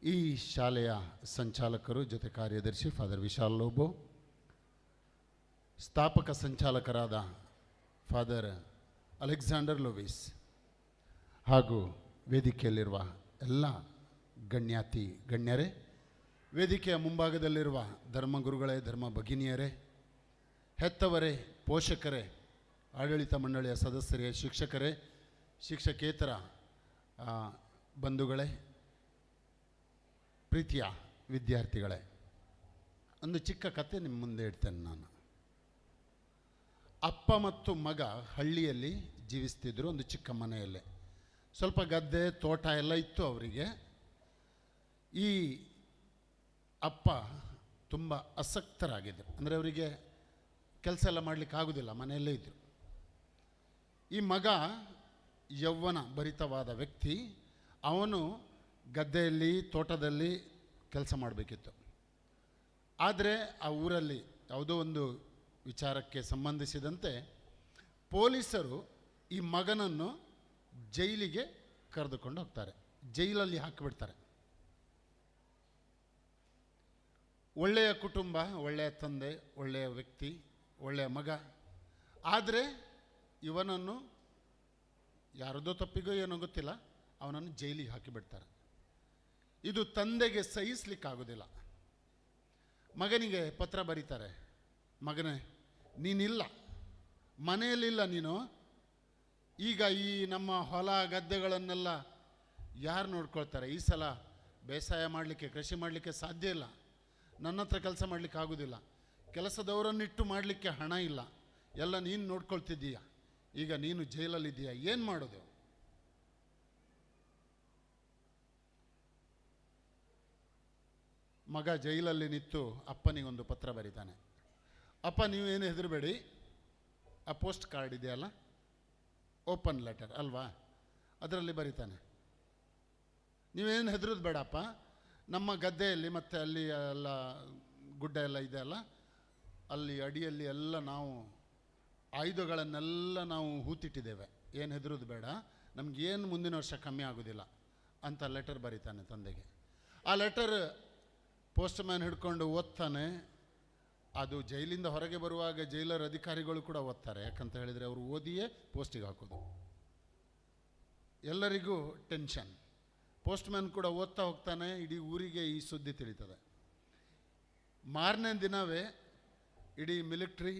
ಈ ಶಾಲೆಯ ಸಂಚಾಲಕರು ಜೊತೆ ಕಾರ್ಯದರ್ಶಿ ಫಾದರ್ ವಿಶಾಲ್ ಲೋಬೋ, ಸ್ಥಾಪಕ ಸಂಚಾಲಕರಾದ ಫಾದರ್ ಅಲೆಕ್ಸಾಂಡರ್ ಲೋವಿಸ್ ಹಾಗೂ ವೇದಿಕೆಯಲ್ಲಿರುವ ಎಲ್ಲ ಗಣ್ಯರೇ, ವೇದಿಕೆಯ ಮುಂಭಾಗದಲ್ಲಿರುವ ಧರ್ಮಗುರುಗಳೇ, ಧರ್ಮ ಭಗಿನಿಯರೇ, ಹೆತ್ತವರೇ, ಪೋಷಕರೇ, ಆಡಳಿತ ಮಂಡಳಿಯ ಸದಸ್ಯರೇ, ಶಿಕ್ಷಕರೇ, ಶಿಕ್ಷಕೇತರ ಬಂಧುಗಳೇ, ಪ್ರೀತಿಯ ವಿದ್ಯಾರ್ಥಿಗಳೇ, ಒಂದು ಚಿಕ್ಕ ಕತೆ ನಿಮ್ಮ ಮುಂದೆ ಇಡ್ತೇನೆ ನಾನು. ಅಪ್ಪ ಮತ್ತು ಮಗ ಹಳ್ಳಿಯಲ್ಲಿ ಜೀವಿಸ್ತಿದ್ರು, ಒಂದು ಚಿಕ್ಕ ಮನೆಯಲ್ಲೇ. ಸ್ವಲ್ಪ ಗದ್ದೆ ತೋಟ ಎಲ್ಲ ಇತ್ತು ಅವರಿಗೆ. ಈ ಅಪ್ಪ ತುಂಬ ಆಸಕ್ತರಾಗಿದ್ದರು, ಅಂದರೆ ಅವರಿಗೆ ಕೆಲಸ ಎಲ್ಲ ಮಾಡಲಿಕ್ಕೆ ಆಗೋದಿಲ್ಲ, ಮನೆಯಲ್ಲೇ ಇದ್ದರು. ಈ ಮಗ ಯೌವನ ಭರಿತವಾದ ವ್ಯಕ್ತಿ, ಅವನು ಗದ್ದೆಯಲ್ಲಿ ತೋಟದಲ್ಲಿ ಕೆಲಸ ಮಾಡಬೇಕಿತ್ತು. ಆದರೆ ಆ ಊರಲ್ಲಿ ಯಾವುದೋ ಒಂದು ವಿಚಾರಕ್ಕೆ ಸಂಬಂಧಿಸಿದಂತೆ ಪೊಲೀಸರು ಈ ಮಗನನ್ನು ಜೈಲಿಗೆ ಕರೆದುಕೊಂಡು ಹೋಗ್ತಾರೆ, ಜೈಲಲ್ಲಿ ಹಾಕಿಬಿಡ್ತಾರೆ. ಒಳ್ಳೆಯ ಕುಟುಂಬ, ಒಳ್ಳೆಯ ತಂದೆ, ಒಳ್ಳೆಯ ವ್ಯಕ್ತಿ, ಒಳ್ಳೆಯ ಮಗ. ಆದರೆ ಇವನನ್ನು ಯಾರದೋ ತಪ್ಪಿಗೋ ಏನೋ ಗೊತ್ತಿಲ್ಲ, ಅವನನ್ನು ಜೈಲಿಗೆ ಹಾಕಿಬಿಡ್ತಾರೆ. ಇದು ತಂದೆಗೆ ಸಹಿಸಲಿಕ್ಕಾಗೋದಿಲ್ಲ. ಮಗನಿಗೆ ಪತ್ರ ಬರೀತಾರೆ, ಮಗನೇ ನೀನಿಲ್ಲ, ಮನೆಯಲ್ಲಿಲ್ಲ ನೀನು, ಈಗ ಈ ನಮ್ಮ ಹೊಲ ಗದ್ದೆಗಳನ್ನೆಲ್ಲ ಯಾರು ನೋಡ್ಕೊಳ್ತಾರೆ? ಈ ಸಲ ಬೇಸಾಯ ಮಾಡಲಿಕ್ಕೆ, ಕೃಷಿ ಮಾಡಲಿಕ್ಕೆ ಸಾಧ್ಯ ಇಲ್ಲ, ನನ್ನ ಹತ್ರ ಕೆಲಸ ಮಾಡಲಿಕ್ಕೆ ಆಗೋದಿಲ್ಲ, ಕೆಲಸದವರನ್ನಿಟ್ಟು ಮಾಡಲಿಕ್ಕೆ ಹಣ ಇಲ್ಲ, ಎಲ್ಲ ನೀನು ನೋಡ್ಕೊಳ್ತಿದ್ದೀಯ, ಈಗ ನೀನು ಜೈಲಲ್ಲಿದ್ದೀಯ, ಏನು ಮಾಡೋದು? ಮಗ ಜೈಲಲ್ಲಿ ನಿಂತು ಅಪ್ಪನಿಗೊಂದು ಪತ್ರ ಬರೀತಾನೆ. ಅಪ್ಪ, ನೀವೇನು ಹೆದರಬೇಡಿ, ಆ ಪೋಸ್ಟ್ ಕಾರ್ಡ್ ಇದೆಯಲ್ಲ, ಓಪನ್ ಲೆಟರ್ ಅಲ್ವಾ, ಅದರಲ್ಲಿ ಬರೀತಾನೆ, ನೀವೇನು ಹೆದರೋದು ಬೇಡಪ್ಪ, ನಮ್ಮ ಗದ್ದೆಯಲ್ಲಿ ಮತ್ತು ಅಲ್ಲಿ ಎಲ್ಲ ಗುಡ್ಡ ಎಲ್ಲ ಇದೆ ಅಲ್ಲ, ಅಲ್ಲಿ ಅಡಿಯಲ್ಲಿ ಎಲ್ಲ ನಾವು ಆಯುಧಗಳನ್ನೆಲ್ಲ ನಾವು ಹೂತಿಟ್ಟಿದ್ದೇವೆ, ಏನು ಹೆದರೋದು ಬೇಡ, ನಮಗೇನು ಮುಂದಿನ ವರ್ಷ ಕಮ್ಮಿ ಆಗೋದಿಲ್ಲ ಅಂತ ಲೆಟರ್ ಬರೀತಾನೆ ತಂದೆಗೆ. ಆ ಲೆಟರ್ ಪೋಸ್ಟ್ ಮ್ಯಾನ್ ಹಿಡ್ಕೊಂಡು ಓದ್ತಾನೆ. ಅದು ಜೈಲಿಂದ ಹೊರಗೆ ಬರುವಾಗ ಜೈಲರ್ ಅಧಿಕಾರಿಗಳು ಕೂಡ ಓದ್ತಾರೆ, ಯಾಕಂತ ಹೇಳಿದರೆ ಅವರು ಓದಿಯೇ ಪೋಸ್ಟಿಗೆ ಹಾಕೋದು. ಎಲ್ಲರಿಗೂ ಟೆನ್ಷನ್. ಪೋಸ್ಟ್ ಮ್ಯಾನ್ ಕೂಡ ಓದ್ತಾ ಹೋಗ್ತಾನೆ, ಇಡೀ ಊರಿಗೆ ಈ ಸುದ್ದಿ ತಿಳಿತದೆ. ಮಾರನೇ ದಿನವೇ ಇಡೀ ಮಿಲಿಟ್ರಿ,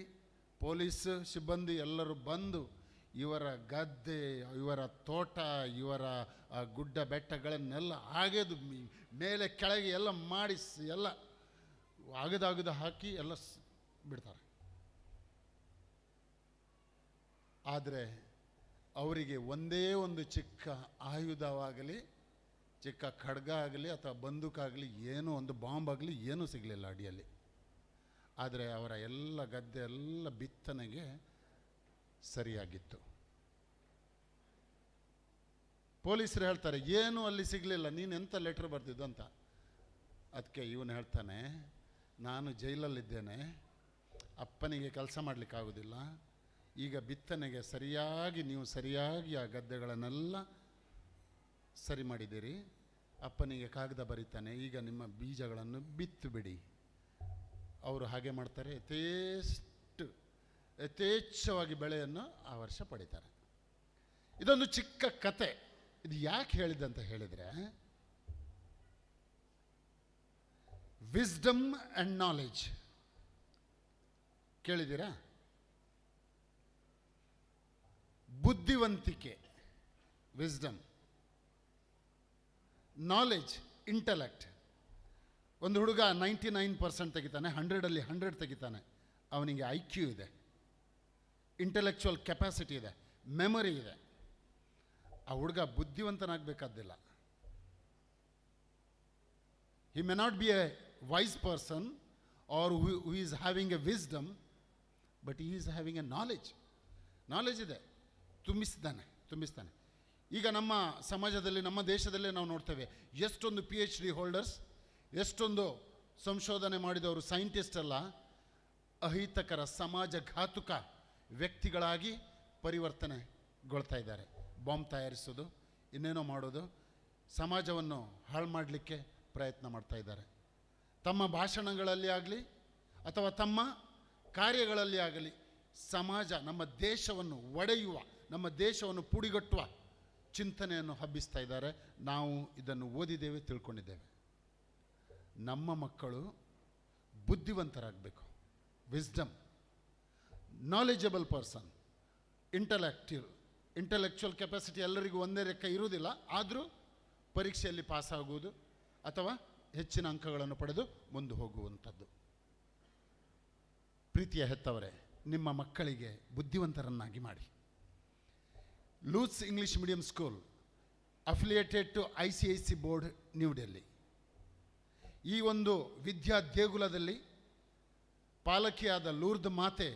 ಪೊಲೀಸ್ ಸಿಬ್ಬಂದಿ ಎಲ್ಲರೂ ಬಂದು ಇವರ ಗದ್ದೆ, ಇವರ ತೋಟ, ಇವರ ಗುಡ್ಡ ಬೆಟ್ಟಗಳನ್ನೆಲ್ಲ ಅಗೆದು ಮೇಲೆ ಕೆಳಗೆ ಎಲ್ಲ ಮಾಡಿಸಿ ಎಲ್ಲ ಅಗದು ಹಾಕಿ ಎಲ್ಲ ಬಿಡ್ತಾರೆ. ಆದರೆ ಅವರಿಗೆ ಒಂದೇ ಒಂದು ಚಿಕ್ಕ ಆಯುಧವಾಗಲಿ, ಚಿಕ್ಕ ಖಡ್ಗ ಆಗಲಿ ಅಥವಾ ಬಂದೂಕಾಗಲಿ, ಏನೋ ಒಂದು ಬಾಂಬ್ ಆಗಲಿ ಏನೂ ಸಿಗಲಿಲ್ಲ ಅಡಿಯಲ್ಲಿ. ಆದರೆ ಅವರ ಎಲ್ಲ ಗದ್ದೆ ಎಲ್ಲ ಬಿತ್ತನೆಗೆ ಸರಿಯಾಗಿತ್ತು. ಪೊಲೀಸರು ಹೇಳ್ತಾರೆ, ಏನೂ ಅಲ್ಲಿ ಸಿಗಲಿಲ್ಲ, ನೀನು ಎಂಥ ಲೆಟ್ರ್ ಬರ್ತಿದ್ದು ಅಂತ. ಅದಕ್ಕೆ ಇವನು ಹೇಳ್ತಾನೆ, ನಾನು ಜೈಲಲ್ಲಿದ್ದೇನೆ, ಅಪ್ಪನಿಗೆ ಕೆಲಸ ಮಾಡಲಿಕ್ಕಾಗೋದಿಲ್ಲ, ಈಗ ಬಿತ್ತನೆಗೆ ನೀವು ಸರಿಯಾಗಿ ಆ ಗದ್ದೆಗಳನ್ನೆಲ್ಲ ಸರಿ ಮಾಡಿದ್ದೀರಿ, ಅಪ್ಪನಿಗೆ ಕಾಗದ ಬರೀತಾನೆ, ಈಗ ನಿಮ್ಮ ಬೀಜಗಳನ್ನು ಬಿತ್ತು ಬಿಡಿ. ಅವರು ಹಾಗೆ ಮಾಡ್ತಾರೆ, ಯಥೇಚ್ಛವಾಗಿ ಬೆಳೆಯನ್ನು ಆ ವರ್ಷ ಪಡಿತಾರೆ. ಇದೊಂದು ಚಿಕ್ಕ ಕತೆ. ಇದು ಯಾಕೆ ಹೇಳಿದ್ದಂತ ಹೇಳಿದರೆ, ವಿಸ್ಡಮ್ ಆ್ಯಂಡ್ ನಾಲೆಜ್ ಕೇಳಿದ್ದೀರಾ? ಬುದ್ಧಿವಂತಿಕೆ ವಿಸ್ಡಮ್, ನಾಲೆಜ್ ಇಂಟಲೆಕ್ಟ್. ಒಂದು ಹುಡುಗ 99% ತೆಗಿತಾನೆ, 100ಅಲ್ಲಿ 100 ತೆಗಿತಾನೆ, ಅವನಿಗೆ IQ ಇದೆ, ಇಂಟೆಲೆಕ್ಚುವಲ್ ಕೆಪಾಸಿಟಿ ಇದೆ, ಮೆಮೊರಿ ಇದೆ. ಆ ಹುಡುಗ ಬುದ್ಧಿವಂತನಾಗಬೇಕಾದ್ದಿಲ್ಲ. He may not be a wise person or who is having a wisdom, but he is having a knowledge ಇದೆ, ತುಂಬಿಸ್ತಾನೆ. ಈಗ ನಮ್ಮ ಸಮಾಜದಲ್ಲಿ, ನಮ್ಮ ದೇಶದಲ್ಲೇ ನಾವು ನೋಡ್ತೇವೆ, ಎಷ್ಟೊಂದು PhD ಹೋಲ್ಡರ್ಸ್, ಎಷ್ಟೊಂದು ಸಂಶೋಧನೆ ಮಾಡಿದವರು ಸೈಂಟಿಸ್ಟ್ ಅಲ್ಲ, ಅಹಿತಕರ ಸಮಾಜಘಾತುಕ ವ್ಯಕ್ತಿಗಳಾಗಿ ಪರಿವರ್ತನೆಗೊಳ್ತಾ ಇದ್ದಾರೆ. ಬಾಂಬ್ ತಯಾರಿಸೋದು, ಇನ್ನೇನೋ ಮಾಡೋದು, ಸಮಾಜವನ್ನು ಹಾಳು ಮಾಡಲಿಕ್ಕೆ ಪ್ರಯತ್ನ ಮಾಡ್ತಾ ಇದ್ದಾರೆ. ತಮ್ಮ ಭಾಷಣಗಳಲ್ಲಿ ಆಗಲಿ ಅಥವಾ ತಮ್ಮ ಕಾರ್ಯಗಳಲ್ಲಿ ಆಗಲಿ ಸಮಾಜ, ನಮ್ಮ ದೇಶವನ್ನು ಒಡೆಯುವ, ನಮ್ಮ ದೇಶವನ್ನು ಪುಡಿಗಟ್ಟುವ ಚಿಂತನೆಯನ್ನು ಹಬ್ಬಿಸ್ತಾ ಇದ್ದಾರೆ. ನಾವು ಇದನ್ನು ಓದಿದ್ದೇವೆ, ತಿಳ್ಕೊಂಡಿದ್ದೇವೆ. ನಮ್ಮ ಮಕ್ಕಳು ಬುದ್ಧಿವಂತರಾಗಬೇಕು, wisdom, knowledgeable person, intellectual capacity ಎಲ್ಲರಿಗೂ ಒಂದೇ ಲೆಕ್ಕ ಇರುವುದಿಲ್ಲ. ಆದರೂ ಪರೀಕ್ಷೆಯಲ್ಲಿ ಪಾಸ್ ಆಗುವುದು ಅಥವಾ ಹೆಚ್ಚಿನ ಅಂಕಗಳನ್ನು ಪಡೆದು ಮುಂದೆ ಹೋಗುವಂಥದ್ದು. ಪ್ರೀತಿಯ ಹೆತ್ತವರೇ, ನಿಮ್ಮ ಮಕ್ಕಳಿಗೆ ಬುದ್ಧಿವಂತರನ್ನಾಗಿ ಮಾಡಿ. ಲೂತ್ಸ್ English medium school affiliated to ICIC board, New Delhi. ಈ ಒಂದು ವಿದ್ಯಾ ದೇಗುಲದಲ್ಲಿ ಪಾಲಕಿಯಾದ ಲೂರ್ದ್ ಮಾತೆ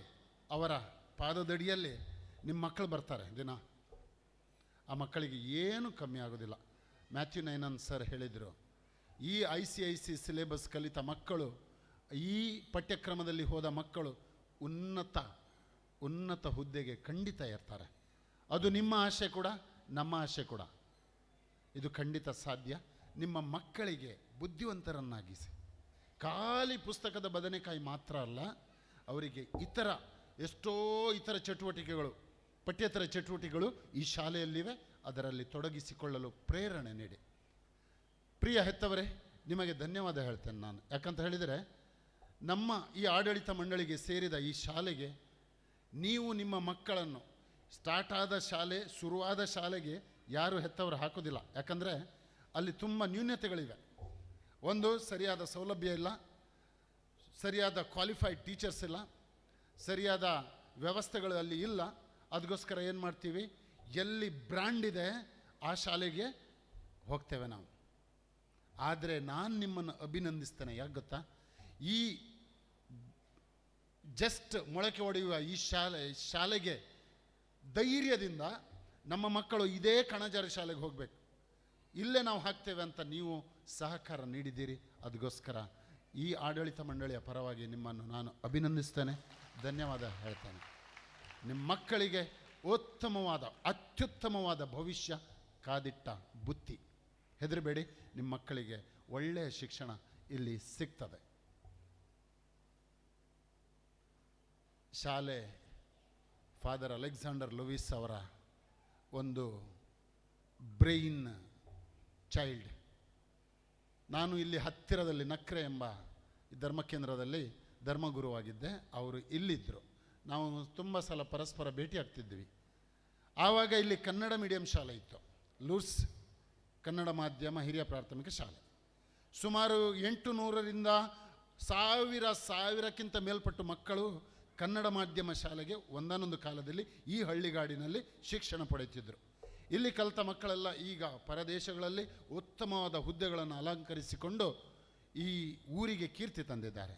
ಅವರ ಪಾದದಡಿಯಲ್ಲಿ ನಿಮ್ಮ ಮಕ್ಕಳು ಬರ್ತಾರೆ ದಿನ. ಆ ಮಕ್ಕಳಿಗೆ ಏನು ಕಮ್ಮಿ ಆಗೋದಿಲ್ಲ. ಮ್ಯಾಥ್ಯೂ ನೈನನ್ ಸರ್ ಹೇಳಿದರು, ಈ ICIC ಸಿಲೆಬಸ್ ಕಲಿತ ಮಕ್ಕಳು, ಈ ಪಠ್ಯಕ್ರಮದಲ್ಲಿ ಹೋದ ಮಕ್ಕಳು ಉನ್ನತ ಹುದ್ದೆಗೆ ಖಂಡಿತ ಇರ್ತಾರೆ. ಅದು ನಿಮ್ಮ ಆಶೆ ಕೂಡ, ನಮ್ಮ ಆಶೆ ಕೂಡ. ಇದು ಖಂಡಿತ ಸಾಧ್ಯ. ನಿಮ್ಮ ಮಕ್ಕಳಿಗೆ ಬುದ್ಧಿವಂತರನ್ನಾಗಿಸಿ. ಖಾಲಿ ಪುಸ್ತಕದ ಬದನೆಕಾಯಿ ಮಾತ್ರ ಅಲ್ಲ, ಅವರಿಗೆ ಎಷ್ಟೋ ಇತರ ಚಟುವಟಿಕೆಗಳು, ಪಠ್ಯೇತರ ಚಟುವಟಿಕೆಗಳು ಈ ಶಾಲೆಯಲ್ಲಿವೆ. ಅದರಲ್ಲಿ ತೊಡಗಿಸಿಕೊಳ್ಳಲು ಪ್ರೇರಣೆ ನೀಡಿ. ಪ್ರಿಯ ಹೆತ್ತವರೇ, ನಿಮಗೆ ಧನ್ಯವಾದ ಹೇಳ್ತೇನೆ ನಾನು. ಯಾಕಂತ ಹೇಳಿದರೆ, ನಮ್ಮ ಈ ಆಡಳಿತ ಮಂಡಳಿಗೆ ಸೇರಿದ ಈ ಶಾಲೆಗೆ ನೀವು ನಿಮ್ಮ ಮಕ್ಕಳನ್ನು ಸ್ಟಾರ್ಟ್ ಆದ ಶಾಲೆ, ಶುರುವಾದ ಶಾಲೆಗೆ ಯಾರು ಹೆತ್ತವರು ಹಾಕೋದಿಲ್ಲ. ಯಾಕಂದರೆ ಅಲ್ಲಿ ತುಂಬ ನ್ಯೂನತೆಗಳಿವೆ. ಒಂದು, ಸರಿಯಾದ ಸೌಲಭ್ಯ ಇಲ್ಲ, ಸರಿಯಾದ ಕ್ವಾಲಿಫೈಡ್ ಟೀಚರ್ಸ್ ಇಲ್ಲ, ಸರಿಯಾದ ವ್ಯವಸ್ಥೆಗಳು ಅಲ್ಲಿ ಇಲ್ಲ. ಅದಕ್ಕೋಸ್ಕರ ಏನು ಮಾಡ್ತೀವಿ, ಎಲ್ಲಿ ಬ್ರ್ಯಾಂಡ್ ಇದೆ ಆ ಶಾಲೆಗೆ ಹೋಗ್ತೇವೆ ನಾವು. ಆದರೆ ನಾನು ನಿಮ್ಮನ್ನು ಅಭಿನಂದಿಸ್ತೇನೆ. ಯಾಕೆ ಗೊತ್ತಾ? ಈ ಜಸ್ಟ್ ಮೊಳಕೆ ಹೊಡೆಯುವ ಈ ಶಾಲೆಗೆ ಧೈರ್ಯದಿಂದ ನಮ್ಮ ಮಕ್ಕಳು ಇದೇ ಕಣಜಾರಿ ಶಾಲೆಗೆ ಹೋಗಬೇಕು, ಇಲ್ಲೇ ನಾವು ಹಾಕ್ತೇವೆ ಅಂತ ನೀವು ಸಹಕಾರ ನೀಡಿದ್ದೀರಿ. ಅದಕ್ಕೋಸ್ಕರ ಈ ಆಡಳಿತ ಮಂಡಳಿಯ ಪರವಾಗಿ ನಿಮ್ಮನ್ನು ನಾನು ಅಭಿನಂದಿಸ್ತೇನೆ, ಧನ್ಯವಾದ ಹೇಳ್ತೇನೆ. ನಿಮ್ಮ ಮಕ್ಕಳಿಗೆ ಅತ್ಯುತ್ತಮವಾದ ಭವಿಷ್ಯ ಕಾದಿಟ್ಟ ಬುತ್ತಿ. ಹೆದರಬೇಡಿ, ನಿಮ್ಮ ಮಕ್ಕಳಿಗೆ ಒಳ್ಳೆಯ ಶಿಕ್ಷಣ ಇಲ್ಲಿ ಸಿಗ್ತದೆ. ಶಾಲೆ ಫಾದರ್ ಅಲೆಕ್ಸಾಂಡರ್ ಲೂಯಿಸ್ ಅವರ ಒಂದು ಬ್ರೈನ್ ಚೈಲ್ಡ್. ನಾನು ಇಲ್ಲಿ ಹತ್ತಿರದಲ್ಲಿ ನಕ್ರೆ ಎಂಬ ಧರ್ಮ ಕೇಂದ್ರದಲ್ಲಿ ಧರ್ಮಗುರುವಾಗಿದ್ದೆ. ಅವರು ಇಲ್ಲಿದ್ದರು. ನಾವು ತುಂಬ ಸಲ ಪರಸ್ಪರ ಭೇಟಿ ಆಗ್ತಿದ್ವಿ. ಆವಾಗ ಇಲ್ಲಿ ಕನ್ನಡ ಮೀಡಿಯಂ ಶಾಲೆ ಇತ್ತು, ಲೂರ್ಸ್ ಕನ್ನಡ ಮಾಧ್ಯಮ ಹಿರಿಯ ಪ್ರಾಥಮಿಕ ಶಾಲೆ. ಸುಮಾರು 800ರಿಂದ 1000ಕ್ಕಿಂತ ಮೇಲ್ಪಟ್ಟು ಮಕ್ಕಳು ಕನ್ನಡ ಮಾಧ್ಯಮ ಶಾಲೆಗೆ ಒಂದಾನೊಂದು ಕಾಲದಲ್ಲಿ ಈ ಹಳ್ಳಿಗಾಡಿನಲ್ಲಿ ಶಿಕ್ಷಣ ಪಡೆಯುತ್ತಿದ್ದರು. ಇಲ್ಲಿ ಕಲಿತ ಮಕ್ಕಳೆಲ್ಲ ಈಗ ಪರದೇಶಗಳಲ್ಲಿ ಉತ್ತಮವಾದ ಹುದ್ದೆಗಳನ್ನು ಅಲಂಕರಿಸಿಕೊಂಡು ಈ ಊರಿಗೆ ಕೀರ್ತಿ ತಂದಿದ್ದಾರೆ.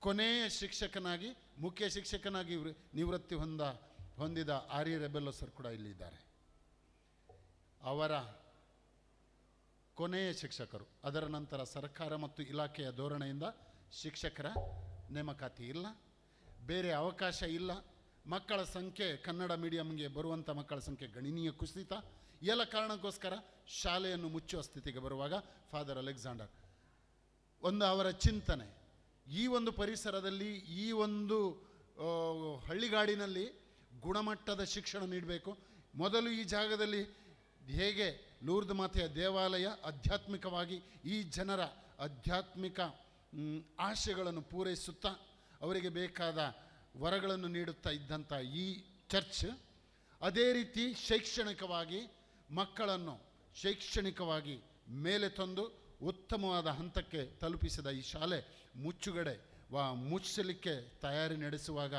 ಕೊನೆಯ ಶಿಕ್ಷಕನಾಗಿ, ಮುಖ್ಯ ಶಿಕ್ಷಕನಾಗಿ ನಿವೃತ್ತಿ ಹೊಂದಿದ ಆರ್ಯ ರೆಬೆಲ್ಲೋ ಸರ್ ಕೂಡ ಇಲ್ಲಿದ್ದಾರೆ. ಅವರ ಕೊನೆಯ ಶಿಕ್ಷಕರು. ಅದರ ನಂತರ ಸರ್ಕಾರ ಮತ್ತು ಇಲಾಖೆಯ ಧೋರಣೆಯಿಂದ ಶಿಕ್ಷಕರ ನೇಮಕಾತಿ ಇಲ್ಲ, ಬೇರೆ ಅವಕಾಶ ಇಲ್ಲ. ಮಕ್ಕಳ ಸಂಖ್ಯೆ, ಕನ್ನಡ ಮೀಡಿಯಂಗೆ ಬರುವಂಥ ಮಕ್ಕಳ ಸಂಖ್ಯೆ ಗಣನೀಯ ಕುಸಿತ. ಎಲ್ಲ ಕಾರಣಕ್ಕೋಸ್ಕರ ಶಾಲೆಯನ್ನು ಮುಚ್ಚುವ ಸ್ಥಿತಿಗೆ ಬರುವಾಗ ಫಾದರ್ ಅಲೆಕ್ಸಾಂಡರ್ ಅವರ ಚಿಂತನೆ, ಈ ಒಂದು ಪರಿಸರದಲ್ಲಿ, ಈ ಒಂದು ಹಳ್ಳಿಗಾಡಿನಲ್ಲಿ ಗುಣಮಟ್ಟದ ಶಿಕ್ಷಣ ನೀಡಬೇಕು. ಮೊದಲು ಈ ಜಾಗದಲ್ಲಿ ಹೇಗೆ ಲೂರ್ದ್ ಮಾತೆಯ ದೇವಾಲಯ ಆಧ್ಯಾತ್ಮಿಕವಾಗಿ ಈ ಜನರ ಆಧ್ಯಾತ್ಮಿಕ ಆಶೆಗಳನ್ನು ಪೂರೈಸುತ್ತಾ ಅವರಿಗೆ ಬೇಕಾದ ವರಗಳನ್ನು ನೀಡುತ್ತಾ ಇದ್ದಂಥ ಈ ಚರ್ಚ್, ಅದೇ ರೀತಿ ಶೈಕ್ಷಣಿಕವಾಗಿ ಮಕ್ಕಳನ್ನು ಶೈಕ್ಷಣಿಕವಾಗಿ ಮೇಲೆ ತಂದು ಉತ್ತಮವಾದ ಹಂತಕ್ಕೆ ತಲುಪಿಸಿದ ಈ ಶಾಲೆ ಮುಚ್ಚುಗಡೆ ಮುಚ್ಚಲಿಕ್ಕೆ ತಯಾರಿ ನಡೆಸುವಾಗ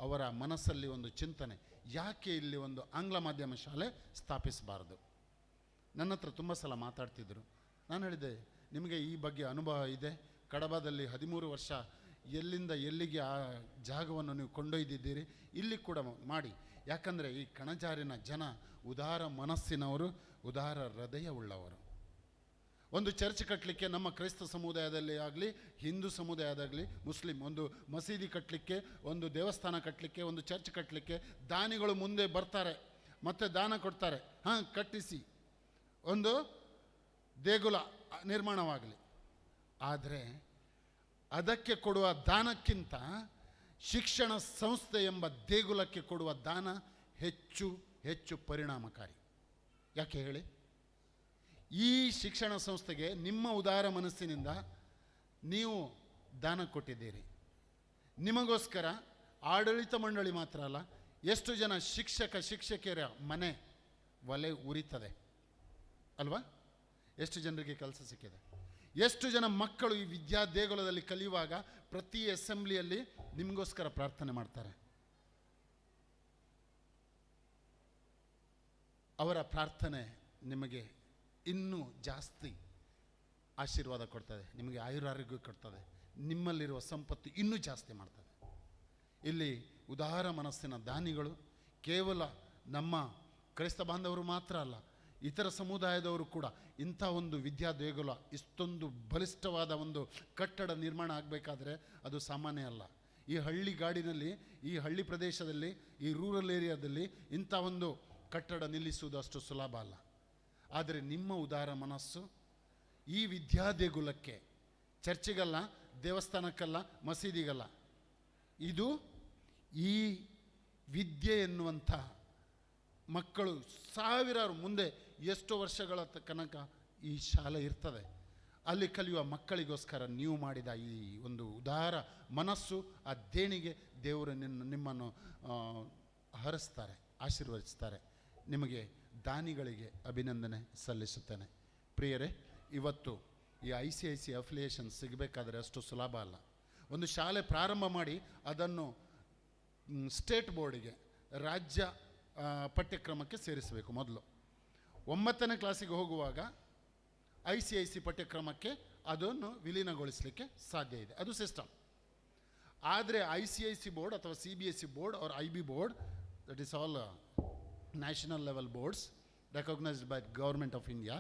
ಅವರ ಮನಸ್ಸಲ್ಲಿ ಒಂದು ಚಿಂತನೆ, ಯಾಕೆ ಇಲ್ಲಿ ಒಂದು ಆಂಗ್ಲ ಮಾಧ್ಯಮ ಶಾಲೆ ಸ್ಥಾಪಿಸಬಾರದು? ನನ್ನ ಹತ್ರ ತುಂಬ ಸಲ ಮಾತಾಡ್ತಿದ್ರು. ನಾನು ಹೇಳಿದೆ, ನಿಮಗೆ ಈ ಬಗ್ಗೆ ಅನುಭವ ಇದೆ, ಕಡಬದಲ್ಲಿ 13 ವರ್ಷ ಎಲ್ಲಿಂದ ಎಲ್ಲಿಗೆ ಆ ಜಾಗವನ್ನು ನೀವು ಕೊಂಡೊಯ್ದಿದ್ದೀರಿ, ಇಲ್ಲಿ ಕೂಡ ಮಾಡಿ. ಯಾಕಂದರೆ ಈ ಕಣಜಾರಿನ ಜನ ಉದಾರ ಮನಸ್ಸಿನವರು, ಉದಾರ ಹೃದಯವುಳ್ಳವರು. ಒಂದು ಚರ್ಚ್ ಕಟ್ಟಲಿಕ್ಕೆ ನಮ್ಮ ಕ್ರೈಸ್ತ ಸಮುದಾಯದಲ್ಲಿ ಆಗಲಿ, ಹಿಂದೂ ಸಮುದಾಯದಾಗಲಿ, ಮುಸ್ಲಿಂ, ಒಂದು ಮಸೀದಿ ಕಟ್ಟಲಿಕ್ಕೆ, ಒಂದು ದೇವಸ್ಥಾನ ಕಟ್ಟಲಿಕ್ಕೆ, ಒಂದು ಚರ್ಚ್ ಕಟ್ಟಲಿಕ್ಕೆ ದಾನಿಗಳು ಮುಂದೆ ಬರ್ತಾರೆ, ಮತ್ತೆ ದಾನ ಕೊಡ್ತಾರೆ. ಕಟ್ಟಿಸಿ ಒಂದು ದೇಗುಲ ನಿರ್ಮಾಣವಾಗಲಿ. ಆದರೆ ಅದಕ್ಕೆ ಕೊಡುವ ದಾನಕ್ಕಿಂತ ಶಿಕ್ಷಣ ಸಂಸ್ಥೆ ಎಂಬ ದೇಗುಲಕ್ಕೆ ಕೊಡುವ ದಾನ ಹೆಚ್ಚು ಹೆಚ್ಚು ಪರಿಣಾಮಕಾರಿ. ಯಾಕೆ ಹೇಳಿ? ಈ ಶಿಕ್ಷಣ ಸಂಸ್ಥೆಗೆ ನಿಮ್ಮ ಉದಾರ ಮನಸ್ಸಿನಿಂದ ನೀವು ದಾನ ಕೊಟ್ಟಿದ್ದೀರಿ. ನಿಮಗೋಸ್ಕರ ಆಡಳಿತ ಮಂಡಳಿ ಮಾತ್ರ ಅಲ್ಲ, ಎಷ್ಟು ಜನ ಶಿಕ್ಷಕಿಯರ ಮನೆ ಒಲೆ ಉರಿತದೆ ಅಲ್ವಾ? ಎಷ್ಟು ಜನರಿಗೆ ಕೆಲಸ ಸಿಕ್ಕಿದೆ? ಎಷ್ಟು ಜನ ಮಕ್ಕಳು ಈ ವಿದ್ಯಾ ದೇಗುಲದಲ್ಲಿ ಕಲಿಯುವಾಗ ಪ್ರತಿ ಅಸೆಂಬ್ಲಿಯಲ್ಲಿ ನಿಮಗೋಸ್ಕರ ಪ್ರಾರ್ಥನೆ ಮಾಡ್ತಾರೆ. ಅವರ ಪ್ರಾರ್ಥನೆ ನಿಮಗೆ ಇನ್ನೂ ಜಾಸ್ತಿ ಆಶೀರ್ವಾದ ಕೊಡ್ತದೆ, ನಿಮಗೆ ಆಯುರಾರೋಗ್ಯ ಕೊಡ್ತದೆ, ನಿಮ್ಮಲ್ಲಿರುವ ಸಂಪತ್ತು ಇನ್ನೂ ಜಾಸ್ತಿ ಮಾಡ್ತದೆ. ಇಲ್ಲಿ ಉದಾರ ಮನಸ್ಸಿನ ದಾನಿಗಳು ಕೇವಲ ನಮ್ಮ ಕ್ರೈಸ್ತ ಬಾಂಧವರು ಮಾತ್ರ ಅಲ್ಲ, ಇತರ ಸಮುದಾಯದವರು ಕೂಡ ಇಂಥ ಒಂದು ವಿದ್ಯಾ ದೇಗುಲ, ಇಷ್ಟೊಂದು ಬಲಿಷ್ಠವಾದ ಒಂದು ಕಟ್ಟಡ ನಿರ್ಮಾಣ ಆಗಬೇಕಾದ್ರೆ ಅದು ಸಾಮಾನ್ಯ ಅಲ್ಲ. ಈ ಹಳ್ಳಿ ಗಾಡಿನಲ್ಲಿ, ಈ ಹಳ್ಳಿ ಪ್ರದೇಶದಲ್ಲಿ, ಈ ರೂರಲ್ ಏರಿಯಾದಲ್ಲಿ ಇಂಥ ಒಂದು ಕಟ್ಟಡ ನಿಲ್ಲಿಸುವುದು ಅಷ್ಟು ಸುಲಭ ಅಲ್ಲ. ಆದರೆ ನಿಮ್ಮ ಉದಾರ ಮನಸ್ಸು ಈ ವಿದ್ಯಾ ದೇಗುಲಕ್ಕೆ, ಚರ್ಚಿಗಲ್ಲ, ದೇವಸ್ಥಾನಕ್ಕಲ್ಲ, ಮಸೀದಿಗಲ್ಲ, ಇದು ಈ ವಿದ್ಯೆ ಎನ್ನುವಂಥ ಮಕ್ಕಳು ಸಾವಿರಾರು ಮುಂದೆ ಎಷ್ಟೋ ವರ್ಷಗಳ ತನಕ ಈ ಶಾಲೆ ಇರ್ತದೆ, ಅಲ್ಲಿ ಕಲಿಯುವ ಮಕ್ಕಳಿಗೋಸ್ಕರ ನೀವು ಮಾಡಿದ ಈ ಒಂದು ಉದಾರ ಮನಸ್ಸು, ಆ ದೇಣಿಗೆ ದೇವರು ನಿಮ್ಮನ್ನು ಹರಿಸ್ತಾರೆ, ಆಶೀರ್ವದಿಸ್ತಾರೆ. ನಿಮಗೆ ದಾನಿಗಳಿಗೆ ಅಭಿನಂದನೆ ಸಲ್ಲಿಸುತ್ತೇನೆ. ಪ್ರಿಯರೇ, ಇವತ್ತು ಈ ICIC ಅಫಿಲಿಯೇಷನ್ ಸಿಗಬೇಕಾದ್ರೆ ಅಷ್ಟು ಸುಲಭ ಅಲ್ಲ. ಒಂದು ಶಾಲೆ ಪ್ರಾರಂಭ ಮಾಡಿ ಅದನ್ನು ಸ್ಟೇಟ್ ಬೋರ್ಡಿಗೆ, ರಾಜ್ಯ ಪಠ್ಯಕ್ರಮಕ್ಕೆ ಸೇರಿಸಬೇಕು. ಮೊದಲು 9ನೇ ಕ್ಲಾಸಿಗೆ ಹೋಗುವಾಗ ICIC ಪಠ್ಯಕ್ರಮಕ್ಕೆ ಅದನ್ನು ವಿಲೀನಗೊಳಿಸಲಿಕ್ಕೆ ಸಾಧ್ಯ ಇದೆ, ಅದು ಸಿಸ್ಟಮ್. ಆದರೆ ICIC ಬೋರ್ಡ್ ಅಥವಾ CBSE board or IB board, that is all national level boards recognised by government of India,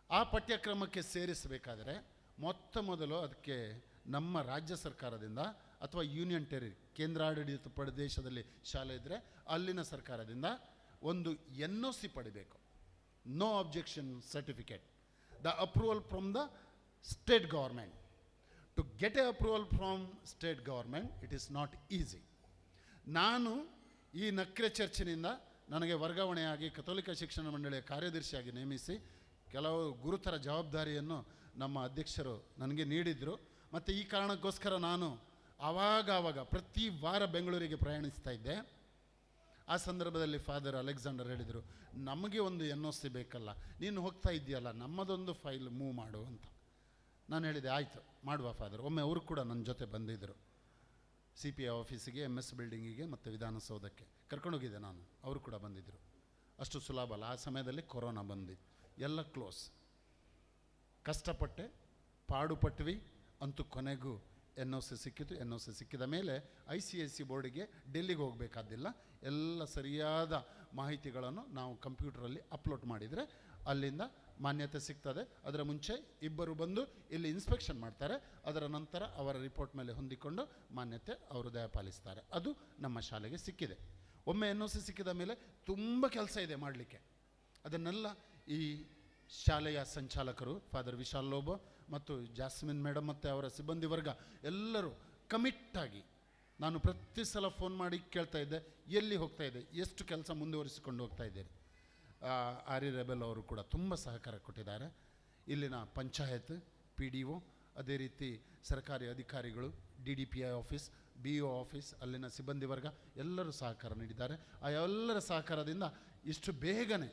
ಆ ಪಠ್ಯಕ್ರಮಕ್ಕೆ ಸೇರಿಸಬೇಕಾದರೆ ಮೊದಲು ಅದಕ್ಕೆ ನಮ್ಮ ರಾಜ್ಯ ಸರ್ಕಾರದಿಂದ ಅಥವಾ ಯೂನಿಯನ್ ಟೆರಿಟರಿ, ಕೇಂದ್ರಾಡಳಿತ ಪ್ರದೇಶದಲ್ಲಿ ಶಾಲೆ ಇದ್ದರೆ ಅಲ್ಲಿನ ಸರ್ಕಾರದಿಂದ ಒಂದು NOC ಪಡಿಬೇಕು, no objection certificate, the approval from the state government. To get a approval from state government it is not easy. ನಾನು ಈ ನಕ್ರೆ ಚರ್ಚಿನಿಂದ ನನಗೆ ವರ್ಗಾವಣೆಯಾಗಿ ಕಥೋಲಿಕ ಶಿಕ್ಷಣ ಮಂಡಳಿಯ ಕಾರ್ಯದರ್ಶಿಯಾಗಿ ನೇಮಿಸಿ ಕೆಲವು ಗುರುತರ ಜವಾಬ್ದಾರಿಯನ್ನು ನಮ್ಮ ಅಧ್ಯಕ್ಷರು ನನಗೆ ನೀಡಿದರು. ಮತ್ತು ಈ ಕಾರಣಕ್ಕೋಸ್ಕರ ನಾನು ಆವಾಗ ಪ್ರತಿ ವಾರ ಬೆಂಗಳೂರಿಗೆ ಪ್ರಯಾಣಿಸ್ತಾ ಇದ್ದೆ. ಆ ಸಂದರ್ಭದಲ್ಲಿ ಫಾದರ್ ಅಲೆಕ್ಸಾಂಡರ್ ಹೇಳಿದರು, ನಮಗೆ ಒಂದು NOC ಬೇಕಲ್ಲ, ನೀನು ಹೋಗ್ತಾ ಇದೆಯಲ್ಲ, ನಮ್ಮದೊಂದು ಫೈಲ್ ಮೂವ್ ಮಾಡು ಅಂತ. ನಾನು ಹೇಳಿದೆ, ಆಯಿತು ಮಾಡುವ ಫಾದರ್. ಒಮ್ಮೆ ಅವರು ಕೂಡ ನನ್ನ ಜೊತೆ ಬಂದಿದ್ದರು, CPI ಆಫೀಸಿಗೆ, MS ಬಿಲ್ಡಿಂಗಿಗೆ ಮತ್ತು ವಿಧಾನಸೌಧಕ್ಕೆ ಕರ್ಕೊಂಡೋಗಿದ್ದೆ ನಾನು, ಅವರು ಕೂಡ ಬಂದಿದ್ದರು. ಅಷ್ಟು ಸುಲಭ ಅಲ್ಲ. ಆ ಸಮಯದಲ್ಲಿ ಕೊರೋನಾ ಬಂದಿತ್ತು, ಎಲ್ಲ ಕ್ಲೋಸ್. ಕಷ್ಟಪಟ್ಟೆ, ಪಾಡುಪಟ್ವಿ, ಅಂತೂ ಕೊನೆಗೂ NOC ಸಿಕ್ಕಿತು. NOC ಸಿಕ್ಕಿದ ಮೇಲೆ ICIC ಬೋರ್ಡಿಗೆ ಡೆಲ್ಲಿಗೆ ಹೋಗಬೇಕಾದಿಲ್ಲ, ಎಲ್ಲ ಸರಿಯಾದ ಮಾಹಿತಿಗಳನ್ನು ನಾವು ಕಂಪ್ಯೂಟರಲ್ಲಿ ಅಪ್ಲೋಡ್ ಮಾಡಿದರೆ ಅಲ್ಲಿಂದ ಮಾನ್ಯತೆ ಸಿಗ್ತದೆ. ಅದರ ಮುಂಚೆ ಇಬ್ಬರು ಬಂದು ಇಲ್ಲಿ ಇನ್ಸ್ಪೆಕ್ಷನ್ ಮಾಡ್ತಾರೆ, ಅದರ ನಂತರ ಅವರ ರಿಪೋರ್ಟ್ ಮೇಲೆ ಹೊಂದಿಕೊಂಡು ಮಾನ್ಯತೆ ಅವರು ದಯಪಾಲಿಸ್ತಾರೆ. ಅದು ನಮ್ಮ ಶಾಲೆಗೆ ಸಿಕ್ಕಿದೆ. ಒಮ್ಮೆ NOC ಸಿಕ್ಕಿದ ಮೇಲೆ ತುಂಬ ಕೆಲಸ ಇದೆ ಮಾಡಲಿಕ್ಕೆ. ಅದನ್ನೆಲ್ಲ ಈ ಶಾಲೆಯ ಸಂಚಾಲಕರು ಫಾದರ್ ವಿಶಾಲ್ ಲೋಬೋ ಮತ್ತು ಜಾಸ್ಮಿನ್ ಮೇಡಮ್ ಮತ್ತು ಅವರ ಸಿಬ್ಬಂದಿ ವರ್ಗ ಎಲ್ಲರೂ ಕಮಿಟ್ಟಾಗಿ, ನಾನು ಪ್ರತಿ ಸಲ ಫೋನ್ ಮಾಡಿ ಕೇಳ್ತಾ ಇದ್ದೆ, ಎಲ್ಲಿ ಹೋಗ್ತಾ ಇದೆ, ಎಷ್ಟು ಕೆಲಸ ಮುಂದುವರಿಸಿಕೊಂಡು ಹೋಗ್ತಾ ಇದ್ದೀರಿ. ಆರಿ ರೆಬೆಲ್ ಅವರು ಕೂಡ ತುಂಬ ಸಹಕಾರ ಕೊಟ್ಟಿದ್ದಾರೆ. ಇಲ್ಲಿನ ಪಂಚಾಯತ್, ಪಿ ಡಿ ಒ, ಅದೇ ರೀತಿ ಸರ್ಕಾರಿ ಅಧಿಕಾರಿಗಳು, DDPI ಆಫೀಸ್, BO ಆಫೀಸ್, ಅಲ್ಲಿನ ಸಿಬ್ಬಂದಿ ವರ್ಗ ಎಲ್ಲರೂ ಸಹಕಾರ ನೀಡಿದ್ದಾರೆ. ಆ ಎಲ್ಲರ ಸಹಕಾರದಿಂದ ಇಷ್ಟು ಬೇಗನೆ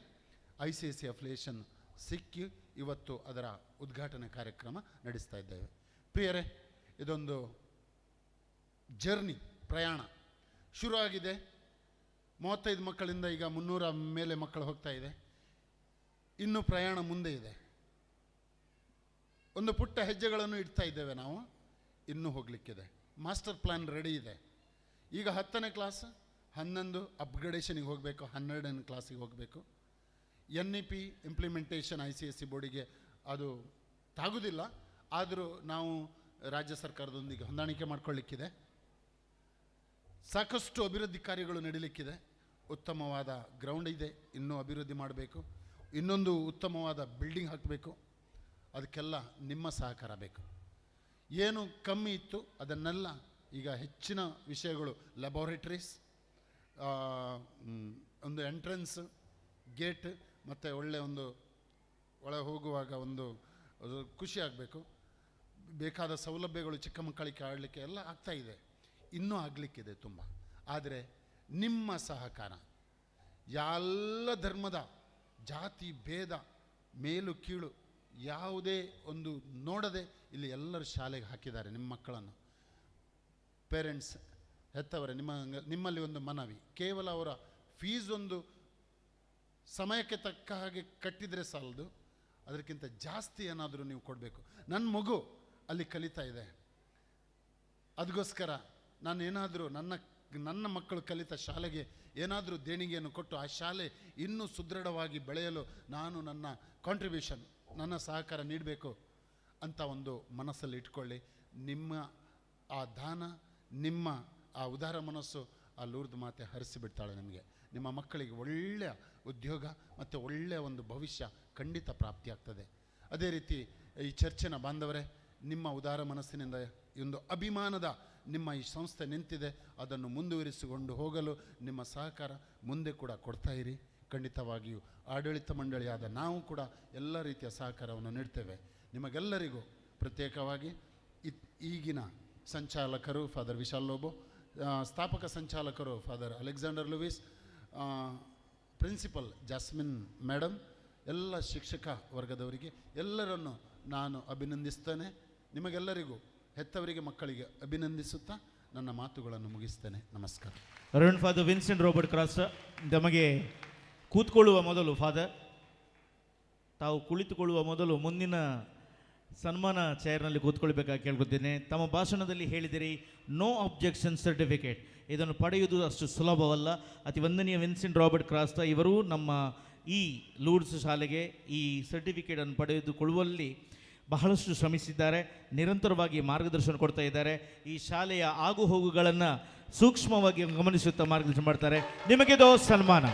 ICSE ಅಫಿಲಿಯೇಷನ್ ಸಿಕ್ಕಿ ಇವತ್ತು ಅದರ ಉದ್ಘಾಟನೆ ಕಾರ್ಯಕ್ರಮ ನಡೆಸ್ತಾ ಇದ್ದೇವೆ. ಪ್ರಿಯರೇ, ಇದೊಂದು ಜರ್ನಿ, ಪ್ರಯಾಣ ಶುರು ಆಗಿದೆ. 35 ಮಕ್ಕಳಿಂದ ಈಗ 300 ಮೇಲೆ ಮಕ್ಕಳು ಹೋಗ್ತಾ ಇದೆ. ಇನ್ನೂ ಪ್ರಯಾಣ ಮುಂದೆ ಇದೆ. ಒಂದು ಪುಟ್ಟ ಹೆಜ್ಜೆಗಳನ್ನು ಇಡ್ತಾ ಇದ್ದೇವೆ ನಾವು. ಇನ್ನೂ ಹೋಗಲಿಕ್ಕಿದೆ. ಮಾಸ್ಟರ್ ಪ್ಲ್ಯಾನ್ ರೆಡಿ ಇದೆ. ಈಗ 10ನೇ ಕ್ಲಾಸ್, 11 ಅಪ್ಗ್ರೇಡೇಷನಿಗೆ ಹೋಗಬೇಕು, 12ನೇ ಕ್ಲಾಸಿಗೆ ಹೋಗಬೇಕು. NEP ಇಂಪ್ಲಿಮೆಂಟೇಷನ್ ICSE ಬೋರ್ಡಿಗೆ ಅದು ತಾಗುವುದಿಲ್ಲ. ಆದರೂ ನಾವು ರಾಜ್ಯ ಸರ್ಕಾರದೊಂದಿಗೆ ಹೊಂದಾಣಿಕೆ ಮಾಡಿಕೊಳ್ಳಿಕ್ಕಿದೆ. ಸಾಕಷ್ಟು ಅಭಿವೃದ್ಧಿ ಕಾರ್ಯಗಳು ನಡೀಲಿಕ್ಕಿದೆ. ಉತ್ತಮವಾದ ಗ್ರೌಂಡ್ ಇದೆ, ಇನ್ನೂ ಅಭಿವೃದ್ಧಿ ಮಾಡಬೇಕು. ಇನ್ನೊಂದು ಉತ್ತಮವಾದ ಬಿಲ್ಡಿಂಗ್ ಹಾಕಬೇಕು. ಅದಕ್ಕೆಲ್ಲ ನಿಮ್ಮ ಸಹಕಾರ ಬೇಕು. ಏನು ಕಮ್ಮಿ ಇತ್ತು ಅದನ್ನೆಲ್ಲ ಈಗ ಹೆಚ್ಚಿನ ವಿಷಯಗಳು, ಲ್ಯಾಬೋರೇಟರೀಸ್, ಒಂದು ಎಂಟ್ರೆನ್ಸ್ ಗೇಟ್, ಮತ್ತು ಒಳ್ಳೆಯ ಒಂದು ಒಳಗೆ ಹೋಗುವಾಗ ಒಂದು ಖುಷಿ ಆಗಬೇಕು. ಬೇಕಾದ ಸೌಲಭ್ಯಗಳು ಚಿಕ್ಕ ಮಕ್ಕಳಿಗೆ ಆಡಲಿಕ್ಕೆ ಎಲ್ಲ ಆಗ್ತಾ ಇದೆ. ಇನ್ನೂ ಆಗಲಿಕ್ಕಿದೆ ತುಂಬ. ಆದರೆ ನಿಮ್ಮ ಸಹಕಾರ, ಎಲ್ಲ ಧರ್ಮದ ಜಾತಿ ಭೇದ ಮೇಲು ಕೀಳು ಯಾವುದೇ ಒಂದು ನೋಡದೆ ಇಲ್ಲಿ ಎಲ್ಲರೂ ಶಾಲೆಗೆ ಹಾಕಿದ್ದಾರೆ ನಿಮ್ಮ ಮಕ್ಕಳನ್ನು. ಪೇರೆಂಟ್ಸ್, ಹೆತ್ತವರೇ, ನಿಮ್ಮಲ್ಲಿ ಒಂದು ಮನವಿ, ಕೇವಲ ಅವರ ಫೀಸ್ ಒಂದು ಸಮಯಕ್ಕೆ ತಕ್ಕ ಹಾಗೆ ಕಟ್ಟಿದರೆ ಸಾಲದು, ಅದಕ್ಕಿಂತ ಜಾಸ್ತಿ ಏನಾದರೂ ನೀವು ಕೊಡಬೇಕು. ನನ್ನ ಮಗು ಅಲ್ಲಿ ಕಲಿತಾ ಇದೆ, ಅದಕ್ಕೋಸ್ಕರ ನಾನು ಏನಾದರೂ ನನ್ನ ಮಕ್ಕಳು ಕಲಿತ ಶಾಲೆಗೆ ಏನಾದರೂ ದೇಣಿಗೆಯನ್ನು ಕೊಟ್ಟು ಆ ಶಾಲೆ ಇನ್ನೂ ಸುದೃಢವಾಗಿ ಬೆಳೆಯಲು ನಾನು ನನ್ನ ಕಾಂಟ್ರಿಬ್ಯೂಷನ್, ನನ್ನ ಸಹಕಾರ ನೀಡಬೇಕು ಅಂತ ಒಂದು ಮನಸ್ಸಲ್ಲಿ ಇಟ್ಕೊಳ್ಳಿ. ನಿಮ್ಮ ಆ ದಾನ, ನಿಮ್ಮ ಆ ಉದಾರ ಮನಸ್ಸು ಆ ಲೂರ್ದ್ ಮಾತೆ ಹರಿಸಿಬಿಡ್ತಾಳೆ ನಿಮಗೆ. ನಿಮ್ಮ ಮಕ್ಕಳಿಗೆ ಒಳ್ಳೆಯ ಉದ್ಯೋಗ ಮತ್ತು ಒಳ್ಳೆಯ ಒಂದು ಭವಿಷ್ಯ ಖಂಡಿತ ಪ್ರಾಪ್ತಿಯಾಗ್ತದೆ. ಅದೇ ರೀತಿ ಈ ಚರ್ಚಿನ ಬಾಂಧವರೇ, ನಿಮ್ಮ ಉದಾರ ಮನಸ್ಸಿನಿಂದ ಒಂದು ಅಭಿಮಾನದ ನಿಮ್ಮ ಈ ಸಂಸ್ಥೆ ನಿಂತಿದೆ. ಅದನ್ನು ಮುಂದುವರಿಸಿಕೊಂಡು ಹೋಗಲು ನಿಮ್ಮ ಸಹಕಾರ ಮುಂದೆ ಕೂಡ ಕೊಡ್ತಾ ಇರಿ. ಖಂಡಿತವಾಗಿಯೂ ಆಡಳಿತ ಮಂಡಳಿಯಾದ ನಾವು ಕೂಡ ಎಲ್ಲ ರೀತಿಯ ಸಹಕಾರವನ್ನು ನೀಡ್ತೇವೆ. ನಿಮಗೆಲ್ಲರಿಗೂ ಪ್ರತ್ಯೇಕವಾಗಿ ಈಗಿನ ಸಂಚಾಲಕರು ಫಾದರ್ ವಿಶಾಲ್ ಲೋಬೋ, ಸ್ಥಾಪಕ ಸಂಚಾಲಕರು father Alexander Louis, principal Jasmine madam, ಎಲ್ಲ ಶಿಕ್ಷಕ ವರ್ಗದವರಿಗೆ ಎಲ್ಲರನ್ನು ನಾನು ಅಭಿನಂದಿಸ್ತೇನೆ. ನಿಮಗೆಲ್ಲರಿಗೂ, ಹೆತ್ತವರಿಗೆ, ಮಕ್ಕಳಿಗೆ ಅಭಿನಂದಿಸುತ್ತಾ ನನ್ನ ಮಾತುಗಳನ್ನು ಮುಗಿಸ್ತೇನೆ. ನಮಸ್ಕಾರ. Reverend father Vincent Robert cross, ನಮಗೆ ಕೂತ್ಕೊಳ್ಳುವ ಮೊದಲು ಫಾದರ್, ತಾವು ಕುಳಿತುಕೊಳ್ಳುವ ಮೊದಲು ಮುಂದಿನ ಸನ್ಮಾನ ಚೇರ್ನಲ್ಲಿ ಕೂತ್ಕೊಳ್ಬೇಕಾಗಿ ಕೇಳ್ಕೊತೇನೆ. ತಮ್ಮ ಭಾಷಣದಲ್ಲಿ ಹೇಳಿದಿರಿ ನೋ ಅಬ್ಜೆಕ್ಷನ್ ಸರ್ಟಿಫಿಕೇಟ್. ಇದನ್ನು ಪಡೆಯುವುದು ಅಷ್ಟು ಸುಲಭವಲ್ಲ. ಅತಿ ವಂದನೀಯ ವಿನ್ಸೆಂಟ್ ರಾಬರ್ಟ್ ಕ್ರಾಸ್ ಇವರು ನಮ್ಮ ಈ ಲೂರ್ಡ್ಸ್ ಶಾಲೆಗೆ ಈ ಸರ್ಟಿಫಿಕೇಟನ್ನು ಪಡೆದುಕೊಳ್ಳುವಲ್ಲಿ ಬಹಳಷ್ಟು ಶ್ರಮಿಸಿದ್ದಾರೆ. ನಿರಂತರವಾಗಿ ಮಾರ್ಗದರ್ಶನ ಕೊಡ್ತಾ ಇದ್ದಾರೆ. ಈ ಶಾಲೆಯ ಆಗು ಹೋಗುಗಳನ್ನು ಸೂಕ್ಷ್ಮವಾಗಿ ಗಮನಿಸುತ್ತಾ ಮಾರ್ಗದರ್ಶನ ಮಾಡ್ತಾರೆ. ನಿಮಗಿದು ಸನ್ಮಾನ.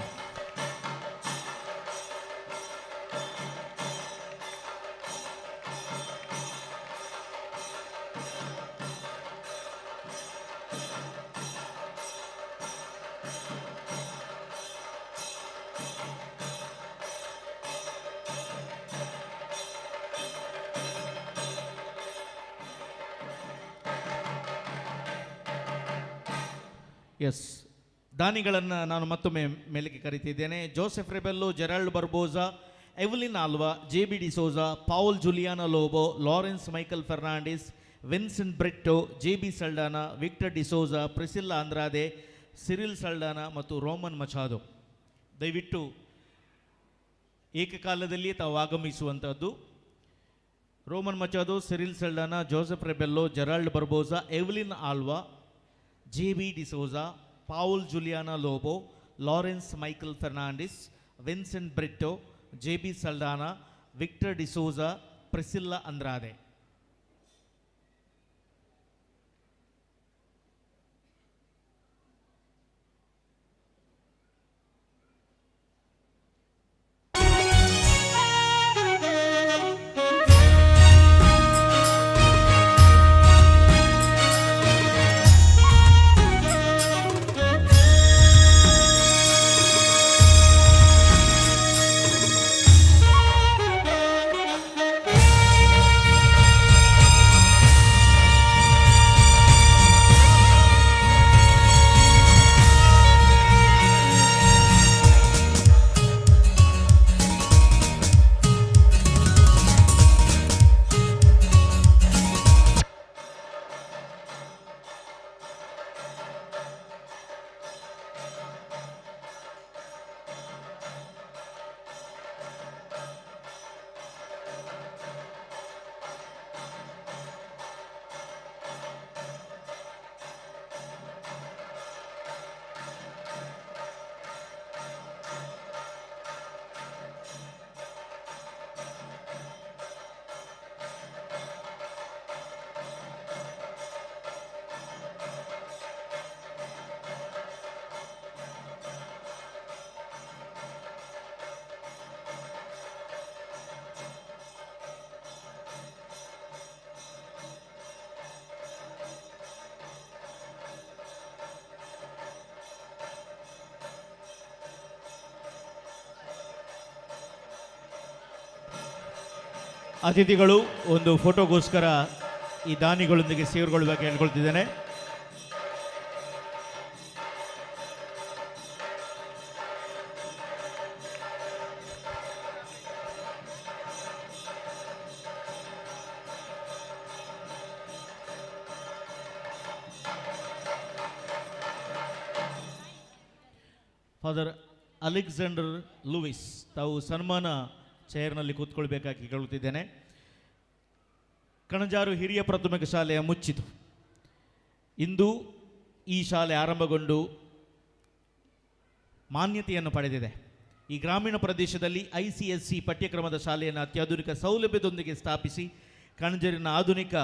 ಎಸ್, ದಾನಿಗಳನ್ನು ನಾನು ಮತ್ತೊಮ್ಮೆ ಮೇಲಕ್ಕೆ ಕರೀತಿದ್ದೇನೆ. Joseph Rebello, Gerald Barbosa, Evelyn Alva, JB D'Souza, Paul Juliana Lobo, Lawrence Michael Fernandes, Vincent Britto, JB Saldanha, Victor D'Souza, Priscilla Andrade, Cyril Saldanha ಮತ್ತು ರೋಮನ್ ಮಚಾದೋ, ದಯವಿಟ್ಟು ಏಕಕಾಲದಲ್ಲಿ ತಾವು ಆಗಮಿಸುವಂಥದ್ದು. Roman Machado, Cyril Saldanha, Joseph Rebello, Gerald Barbosa, Evelyn Alva, JB D'Souza, Paul Juliana Lobo, Lawrence Michael Fernandes, Vincent Britto, JB Saldanha, Victor D'Souza, Priscilla Andrade. ಅತಿಥಿಗಳು ಒಂದು ಫೋಟೋಗೋಸ್ಕರ ಈ ದಾನಿಗಳೊಂದಿಗೆ ಸೇರಿಕೊಳ್ಳುವಾಗ ಹೇಳ್ಕೊಳ್ತಿದ್ದೇನೆ. ಫಾದರ್ ಅಲೆಕ್ಸಾಂಡರ್ ಲೂಯಿಸ್ ತಾವು ಸನ್ಮಾನ ಚೇರ್ನಲ್ಲಿ ಕೂತ್ಕೊಳ್ಬೇಕಾಗಿ ಕೇಳುತ್ತಿದ್ದೇನೆ. ಕಣಜಾರು ಹಿರಿಯ ಪ್ರಾಥಮಿಕ ಶಾಲೆಯ ಮುಚ್ಚಿತು. ಇಂದು ಈ ಶಾಲೆ ಆರಂಭಗೊಂಡು ಮಾನ್ಯತೆಯನ್ನು ಪಡೆದಿದೆ. ಈ ಗ್ರಾಮೀಣ ಪ್ರದೇಶದಲ್ಲಿ ICSE ಪಠ್ಯಕ್ರಮದ ಶಾಲೆಯನ್ನು ಅತ್ಯಾಧುನಿಕ ಸೌಲಭ್ಯದೊಂದಿಗೆ ಸ್ಥಾಪಿಸಿ ಕಣಜರಿನ ಆಧುನಿಕ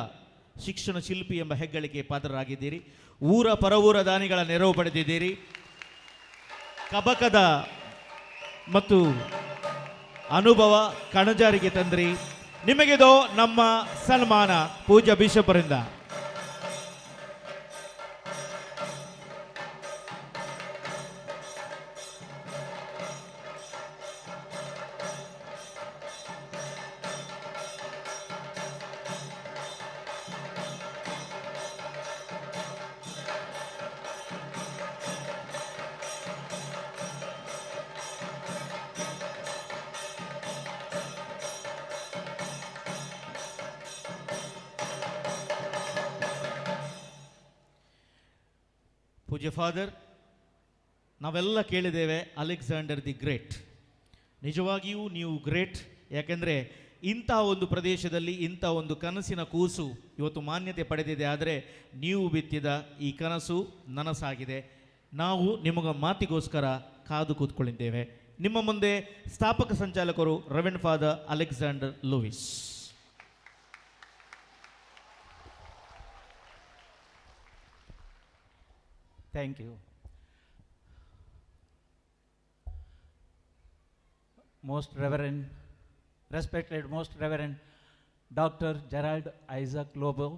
ಶಿಕ್ಷಣ ಶಿಲ್ಪಿ ಎಂಬ ಹೆಗ್ಗಳಿಕೆ ಪಾತ್ರರಾಗಿದ್ದೀರಿ. ಊರ ಪರವೂರ ದಾನಿಗಳ ನೆರವು ಪಡೆದಿದ್ದೀರಿ. ಕಬಕದ ಮತ್ತು ಅನುಭವ ಕಣಜಾರಿಗೆ ತಂದ್ರಿ. ನಿಮಗಿದು ನಮ್ಮ ಸನ್ಮಾನ ಪೂಜ್ಯ ಬಿಷಪರಿಂದ. ಪೂಜ್ಯ ಫಾದರ್, ನಾವೆಲ್ಲ ಕೇಳಿದ್ದೇವೆ ಅಲೆಕ್ಸಾಂಡರ್ ದಿ ಗ್ರೇಟ್. ನಿಜವಾಗಿಯೂ ನೀವು ಗ್ರೇಟ್. ಯಾಕೆಂದರೆ ಇಂಥ ಒಂದು ಪ್ರದೇಶದಲ್ಲಿ ಇಂಥ ಒಂದು ಕನಸಿನ ಕೂಸು ಇವತ್ತು ಮಾನ್ಯತೆ ಪಡೆದಿದೆ. ಆದರೆ ನೀವು ಬಿತ್ತಿದ ಈ ಕನಸು ನನಸಾಗಿದೆ. ನಾವು ನಿಮಗೆ ಮಾತಿಗೋಸ್ಕರ ಕಾದು ಕೂತ್ಕೊಂಡಿದ್ದೇವೆ. ನಿಮ್ಮ ಮುಂದೆ ಸ್ಥಾಪಕ ಸಂಚಾಲಕರು reverend father Alexander Louis. Thank you. Most Reverend, respected Most Reverend Dr. Gerald Isaac Lobo,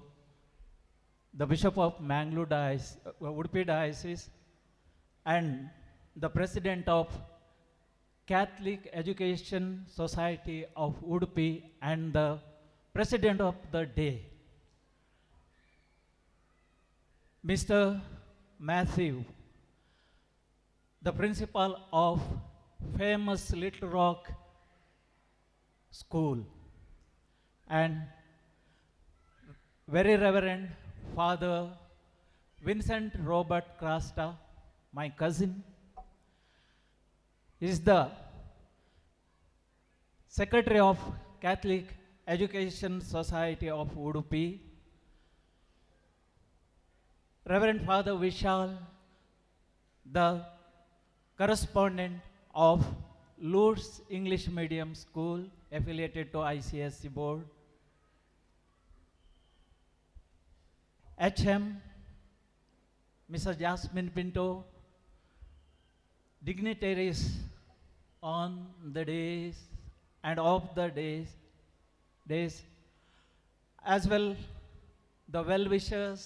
the Bishop of Mangalore Udupi Diocese, and the President of Catholic Education Society of Udupi, and the President of the day, Mr. Matthew, the principal of famous Little Rock School, and very Reverend Father Vincent Robert Crasta, my cousin, is the Secretary of Catholic Education Society of Udupi, Reverend Father Vishal, the correspondent of Lourdes English Medium School affiliated to ICSE board, HM, Mrs. Jasmine Pinto, dignitaries on the days and of the days, as well the well-wishers,